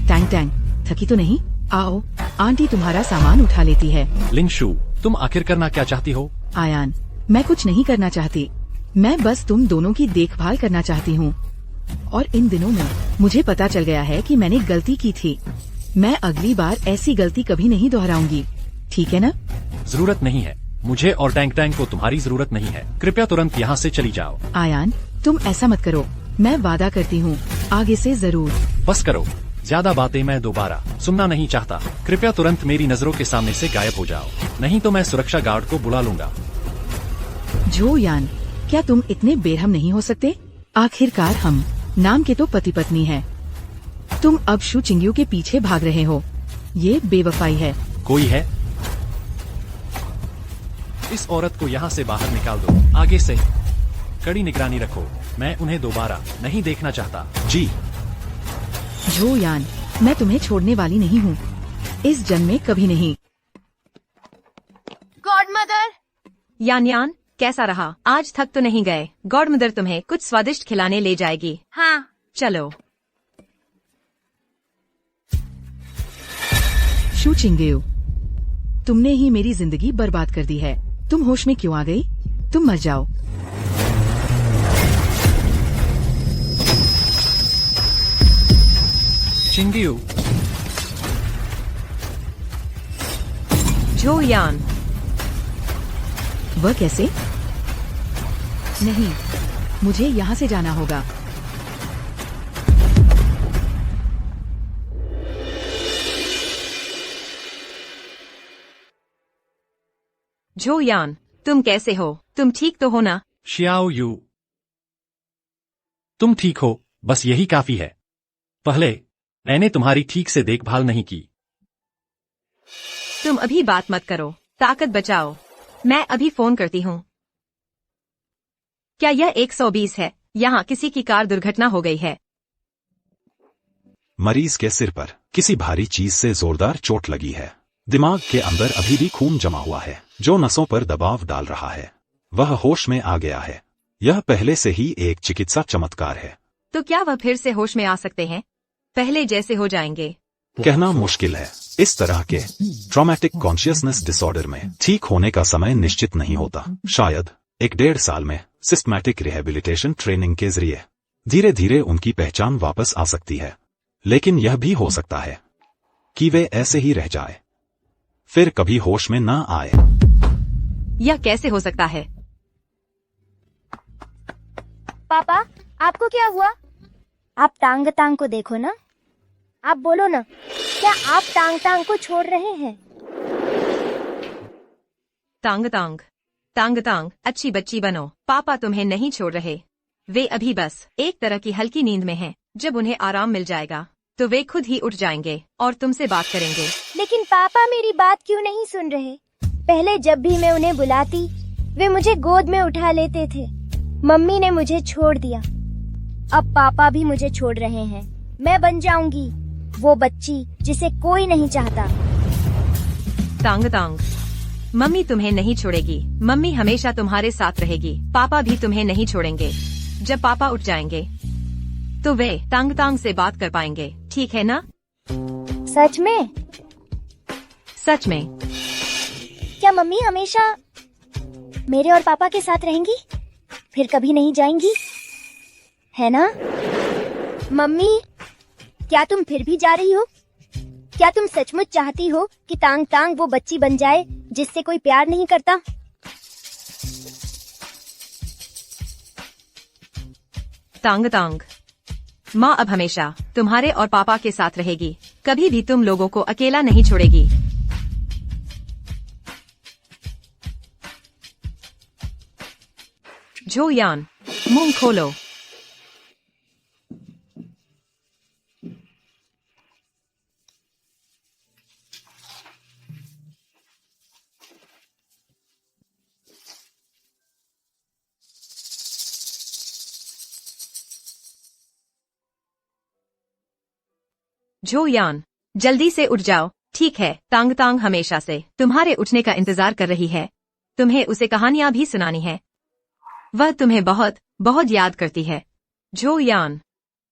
टैंग टैंग, थकी तो नहीं? आओ, आंटी तुम्हारा सामान उठा लेती है। लिंगशु, तुम आखिर करना क्या चाहती हो? आयान, मैं कुछ नहीं करना चाहती। मैं बस तुम दोनों की देखभाल करना चाहती हूँ। और इन दिनों में मुझे पता चल गया है कि मैंने गलती की थी। मैं अगली बार ऐसी गलती कभी नहीं दोहराऊंगी, ठीक है ना? जरूरत नहीं है। मुझे और टैंग टैंग को तुम्हारी जरूरत नहीं है। कृपया तुरंत यहाँ से चली जाओ। आयान, तुम ऐसा मत करो। मैं वादा करती हूँ, आगे से जरूर। बस करो, ज्यादा बातें मैं दोबारा सुनना नहीं चाहता। कृपया तुरंत मेरी नजरों के सामने से गायब हो जाओ, नहीं तो मैं सुरक्षा गार्ड को बुला लूंगा। जो यान, क्या तुम इतने बेरहम नहीं हो सकते? आखिरकार हम नाम के तो पति पत्नी हैं। तुम अब शू चिंग्यू के पीछे भाग रहे हो। ये बेवफाई है। कोई है? इस औरत को यहाँ से बाहर निकाल दो। आगे से कड़ी निगरानी रखो। मैं उन्हें दोबारा नहीं देखना चाहता। जी। जो यान, मैं तुम्हें छोड़ने वाली नहीं हूँ, इस जन्म में कभी नहीं। गॉड मदर, यान यान, कैसा रहा? आज थक तो नहीं गए? गॉड मदर तुम्हें कुछ स्वादिष्ट खिलाने ले जाएगी। हाँ। चलो। शू चिंग्यू, तुमने ही मेरी जिंदगी बर्बाद कर दी है। तुम होश में क्यों आ गई? तुम मर जाओ। चिंग्यू, झो यान, वह कैसे? नहीं, मुझे यहाँ से जाना होगा। झो यान, तुम कैसे हो? तुम ठीक तो हो ना? शियाओ यू, तुम ठीक हो, बस यही काफी है। पहले मैंने तुम्हारी ठीक से देखभाल नहीं की। तुम अभी बात मत करो, ताकत बचाओ। मैं अभी फोन करती हूँ। क्या यह 120 है? यहाँ किसी की कार दुर्घटना हो गई है। मरीज के सिर पर किसी भारी चीज से जोरदार चोट लगी है। दिमाग के अंदर अभी भी खून जमा हुआ है, जो नसों पर दबाव डाल रहा है। वह होश में आ गया है। यह पहले से ही एक चिकित्सा चमत्कार है। तो क्या वह फिर से होश में आ सकते हैं? पहले जैसे हो जाएंगे? कहना मुश्किल है। इस तरह के ट्रॉमेटिक कॉन्शियसनेस डिसऑर्डर में ठीक होने का समय निश्चित नहीं होता। शायद 1-1.5 साल में सिस्टमैटिक रिहेबिलिटेशन ट्रेनिंग के जरिए धीरे धीरे उनकी पहचान वापस आ सकती है। लेकिन यह भी हो सकता है कि वे ऐसे ही रह जाए, फिर कभी होश में ना आए। यह कैसे हो सकता है? पापा, आपको क्या हुआ? आप टांग टांग को देखो ना। आप बोलो ना, क्या आप टांग टांग को छोड़ रहे हैं? टांग टांग, टांग टांग, अच्छी बच्ची बनो। पापा तुम्हें नहीं छोड़ रहे। वे अभी बस एक तरह की हल्की नींद में हैं। जब उन्हें आराम मिल जाएगा तो वे खुद ही उठ जाएंगे और तुमसे बात करेंगे। लेकिन पापा मेरी बात क्यों नहीं सुन रहे? पहले जब भी मैं उन्हें बुलाती, वे मुझे गोद में उठा लेते थे। मम्मी ने मुझे छोड़ दिया, अब पापा भी मुझे छोड़ रहे हैं। मैं बन जाऊंगी वो बच्ची जिसे कोई नहीं चाहता। टांग टांग, मम्मी तुम्हें नहीं छोड़ेगी। मम्मी हमेशा तुम्हारे साथ रहेगी। पापा भी तुम्हें नहीं छोड़ेंगे। जब पापा उठ जाएंगे तो वे टांग टांग से बात कर पाएंगे, ठीक है ना? सच में? सच में। क्या मम्मी हमेशा मेरे और पापा के साथ रहेंगी? फिर कभी नहीं जाएंगी, है ना? मम्मी, क्या तुम फिर भी जा रही हो? क्या तुम सचमुच चाहती हो कि टांग टांग वो बच्ची बन जाए जिससे कोई प्यार नहीं करता? टांग टांग, माँ अब हमेशा तुम्हारे और पापा के साथ रहेगी। कभी भी तुम लोगों को अकेला नहीं छोड़ेगी। झो यान, मुंह खोलो। झो यान, जल्दी से उठ जाओ। ठीक है, टांग टांग हमेशा से तुम्हारे उठने का इंतजार कर रही है। तुम्हें उसे कहानियां भी सुनानी है। वह तुम्हें बहुत बहुत याद करती है। झो यान,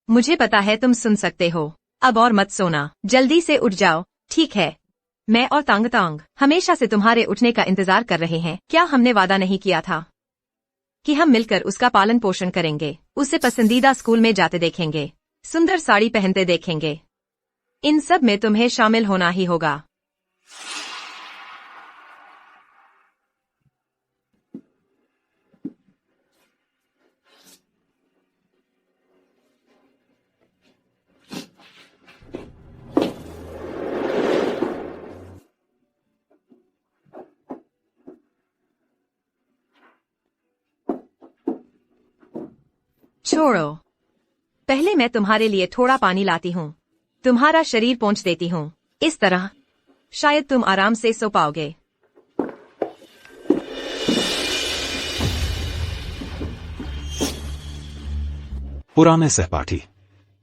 मुझे पता है तुम सुन सकते हो। अब और मत सोना, जल्दी से उठ जाओ, ठीक है? मैं और टांग टांग हमेशा से तुम्हारे उठने का इंतजार कर रहे हैं। क्या हमने वादा नहीं किया था कि हम मिलकर उसका पालन पोषण करेंगे? उसे पसंदीदा स्कूल में जाते देखेंगे, सुंदर साड़ी पहनते देखेंगे। इन सब में तुम्हें शामिल होना ही होगा। छोड़ो, पहले मैं तुम्हारे लिए थोड़ा पानी लाती हूँ। तुम्हारा शरीर पोंछ देती हूँ। इस तरह शायद तुम आराम से सो पाओगे। पुराने सहपाठी,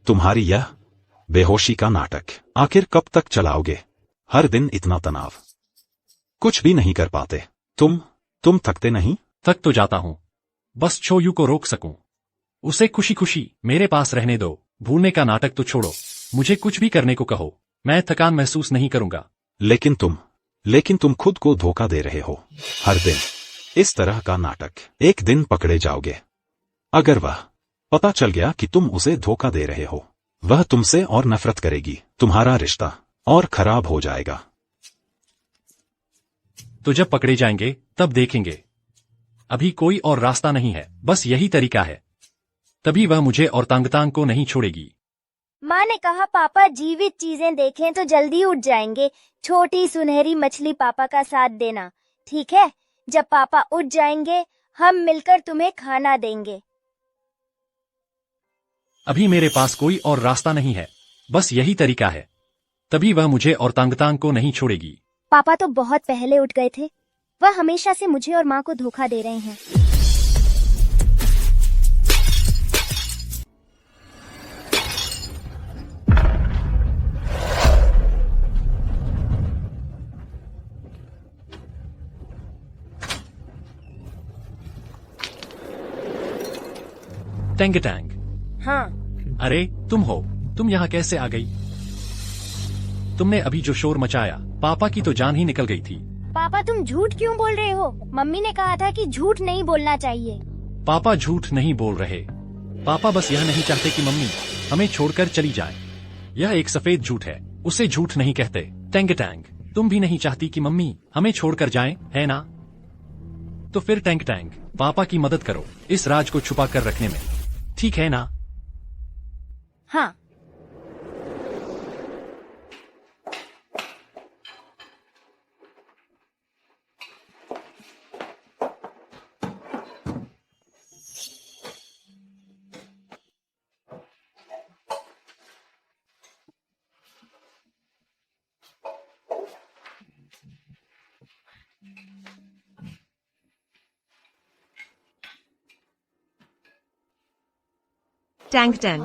तुम्हारी यह बेहोशी का नाटक आखिर कब तक चलाओगे? हर दिन इतना तनाव, कुछ भी नहीं कर पाते। तुम थकते नहीं? थक तो जाता हूँ, बस छोयू को रोक सकूं। उसे खुशी खुशी मेरे पास रहने दो। भूलने का नाटक तो छोड़ो, मुझे कुछ भी करने को कहो, मैं थकान महसूस नहीं करूंगा। लेकिन तुम खुद को धोखा दे रहे हो। हर दिन इस तरह का नाटक एक दिन पकड़े जाओगे। अगर वह पता चल गया कि तुम उसे धोखा दे रहे हो, वह तुमसे और नफरत करेगी, तुम्हारा रिश्ता और खराब हो जाएगा। तो जब पकड़े जाएंगे तब देखेंगे। अभी कोई और रास्ता नहीं है, बस यही तरीका है। तभी वह मुझे और तांगतांग को नहीं छोड़ेगी। माँ ने कहा पापा जीवित चीजें देखें तो जल्दी उठ जाएंगे। छोटी सुनहरी मछली पापा का साथ देना, ठीक है? जब पापा उठ जाएंगे हम मिलकर तुम्हें खाना देंगे। अभी मेरे पास कोई और रास्ता नहीं है, बस यही तरीका है। तभी वह मुझे और तांगतांग को नहीं छोड़ेगी। पापा तो बहुत पहले उठ गए थे। वह हमेशा से मुझे और माँ को धोखा दे रहे हैं। टेंगटांग, हाँ, अरे तुम हो, तुम यहाँ कैसे आ गई? तुमने अभी जो शोर मचाया, पापा की तो जान ही निकल गई थी। पापा तुम झूठ क्यों बोल रहे हो? मम्मी ने कहा था कि झूठ नहीं बोलना चाहिए। पापा झूठ नहीं बोल रहे। पापा बस यह नहीं चाहते कि मम्मी हमें छोड़कर चली जाए। यह एक सफेद झूठ है, उसे झूठ नहीं कहते। टेंगटांग, तुम भी नहीं चाहती कि मम्मी हमें छोड़कर जाएं, है ना? तो फिर टेंगटांग, पापा की मदद करो इस राज को छुपा कर रखने में, ठीक है ना? हाँ। टैंगटैंग,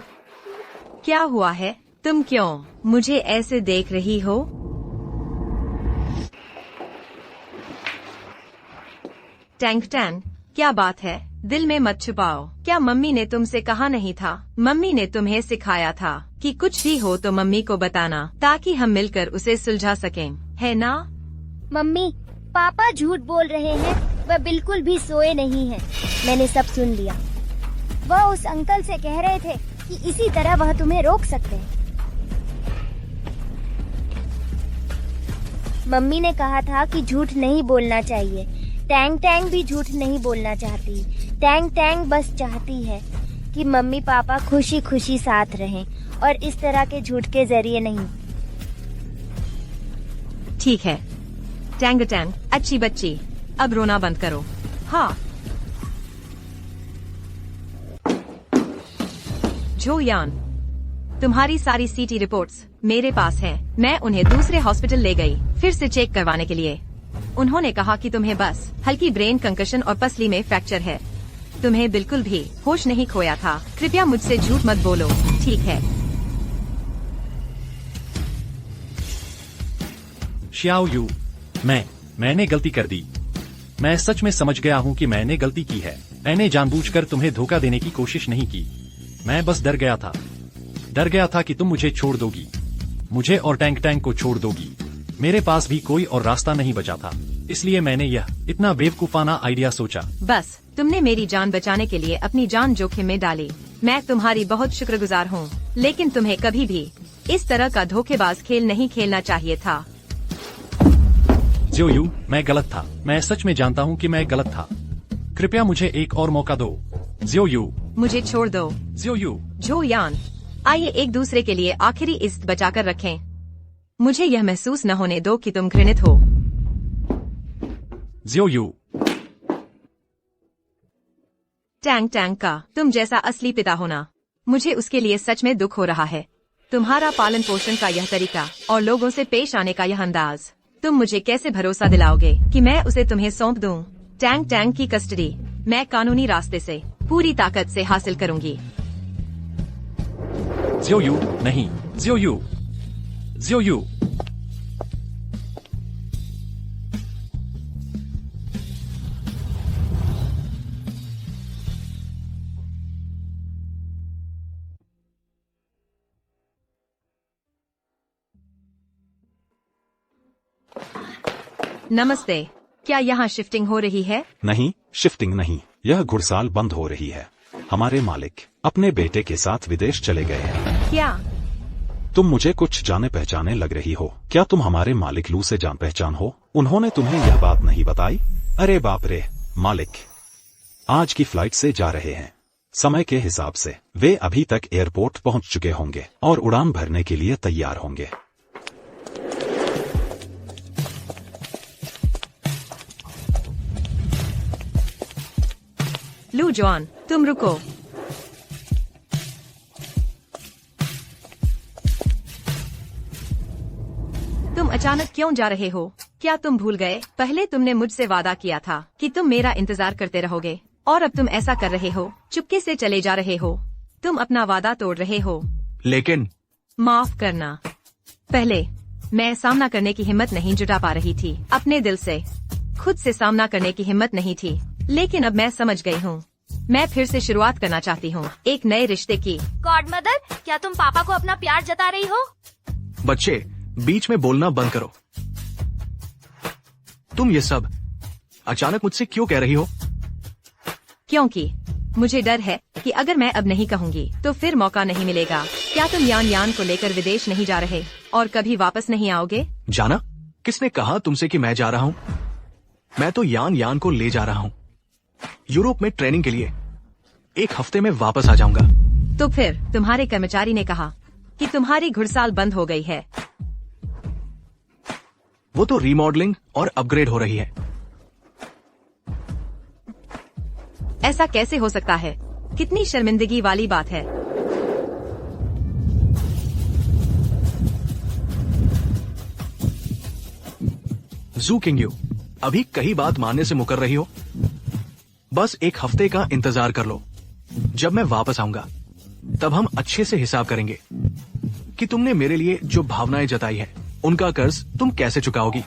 क्या हुआ है? तुम क्यों मुझे ऐसे देख रही हो? टैंगटैंग, क्या बात है? दिल में मत छुपाओ। क्या मम्मी ने तुमसे कहा नहीं था? मम्मी ने तुम्हें सिखाया था कि कुछ भी हो तो मम्मी को बताना, ताकि हम मिलकर उसे सुलझा सकें, है ना? मम्मी, पापा झूठ बोल रहे हैं। वह बिल्कुल भी सोए नहीं हैं। मैंने सब सुन लिया। वह उस अंकल से कह रहे थे कि इसी तरह वह तुम्हें रोक सकते हैं। मम्मी ने कहा था कि झूठ नहीं बोलना चाहिए। टैंग टैंग भी झूठ नहीं बोलना चाहती। टैंग टैंग बस चाहती है कि मम्मी पापा खुशी खुशी साथ रहें और इस तरह के झूठ के जरिए नहीं। ठीक है टैंगटैंग, अच्छी बच्ची, अब रोना बंद करो। हाँ। झोयान, तुम्हारी सारी सीटी रिपोर्ट्स मेरे पास हैं। मैं उन्हें दूसरे हॉस्पिटल ले गई फिर से चेक करवाने के लिए। उन्होंने कहा कि तुम्हें बस हल्की ब्रेन कंकशन और पसली में फ्रैक्चर है। तुम्हें बिल्कुल भी होश नहीं खोया था। कृपया मुझसे झूठ मत बोलो, ठीक है? श्याओ यू, मैंने गलती कर दी। मैं सच में समझ गया हूँ कि मैंने गलती की है। मैंने जानबूझकर तुम्हें धोखा देने की कोशिश नहीं की। मैं बस डर गया था कि तुम मुझे छोड़ दोगी, मुझे और टैंग टैंग को छोड़ दोगी। मेरे पास भी कोई और रास्ता नहीं बचा था, इसलिए मैंने यह इतना बेवकूफाना आइडिया सोचा। बस तुमने मेरी जान बचाने के लिए अपनी जान जोखिम में डाली। मैं तुम्हारी बहुत शुक्रगुजार हूँ, लेकिन तुम्हें कभी भी इस तरह का धोखेबाज खेल नहीं खेलना चाहिए था। ज़ियो यू, मैं गलत था। मैं सच में जानता हूँ कि मैं गलत था। कृपया मुझे एक और मौका दो। ज़ियो यू, मुझे छोड़ दो। ज़ियो यू। झोयान, आइए एक दूसरे के लिए आखिरी इज्जत बचाकर रखें। मुझे यह महसूस न होने दो कि तुम घृणित हो। ज़ियो यू। टैंग टैंग का तुम जैसा असली पिता होना, मुझे उसके लिए सच में दुख हो रहा है। तुम्हारा पालन पोषण का यह तरीका और लोगों से पेश आने का यह अंदाज, तुम मुझे कैसे भरोसा दिलाओगे कि मैं उसे तुम्हें सौंप दूं? टैंग टैंग की कस्टडी मैं कानूनी रास्ते से पूरी ताकत से हासिल करूंगी। ज़ियो यू, नहीं, ज़ियो यू, ज़ियो यू। नमस्ते, क्या यहाँ शिफ्टिंग हो रही है? नहीं, शिफ्टिंग नहीं, यह घुड़साल बंद हो रही है। हमारे मालिक अपने बेटे के साथ विदेश चले गए हैं। क्या? तुम मुझे कुछ जाने पहचाने लग रही हो। क्या तुम हमारे मालिक लू से जान पहचान हो? उन्होंने तुम्हें यह बात नहीं बताई? अरे बाप रे, मालिक आज की फ्लाइट से जा रहे हैं। समय के हिसाब से वे अभी तक एयरपोर्ट पहुंच चुके होंगे और उड़ान भरने के लिए तैयार होंगे। लू जॉन, तुम रुको। तुम अचानक क्यों जा रहे हो? क्या तुम भूल गए? पहले तुमने मुझसे वादा किया था कि तुम मेरा इंतजार करते रहोगे, और अब तुम ऐसा कर रहे हो, चुपके से चले जा रहे हो। तुम अपना वादा तोड़ रहे हो। लेकिन माफ करना, पहले मैं सामना करने की हिम्मत नहीं जुटा पा रही थी। अपने दिल से खुद से सामना करने की हिम्मत नहीं थी, लेकिन अब मैं समझ गई हूँ। मैं फिर से शुरुआत करना चाहती हूँ, एक नए रिश्ते की। गॉड मदर, क्या तुम पापा को अपना प्यार जता रही हो? बच्चे, बीच में बोलना बंद करो। तुम ये सब अचानक मुझसे क्यों कह रही हो? क्योंकि मुझे डर है कि अगर मैं अब नहीं कहूँगी तो फिर मौका नहीं मिलेगा। क्या तुम यान यान को लेकर विदेश नहीं जा रहे और कभी वापस नहीं आओगे? जाना? किसने कहा तुमसे कि मैं जा रहा हूँ? मैं तो यान यान को ले जा रहा हूँ यूरोप में ट्रेनिंग के लिए। एक हफ्ते में वापस आ जाऊंगा। तो फिर तुम्हारे कर्मचारी ने कहा कि तुम्हारी घुड़साल बंद हो गई है। वो तो रीमॉडलिंग और अपग्रेड हो रही है। ऐसा कैसे हो सकता है? कितनी शर्मिंदगी वाली बात है। जू किंग यू, अभी कही बात मानने से मुकर रही हो? बस एक हफ्ते का इंतजार कर लो। जब मैं वापस आऊंगा तब हम अच्छे से हिसाब करेंगे कि तुमने मेरे लिए जो भावनाएं जताई है उनका कर्ज तुम कैसे चुकाओगी।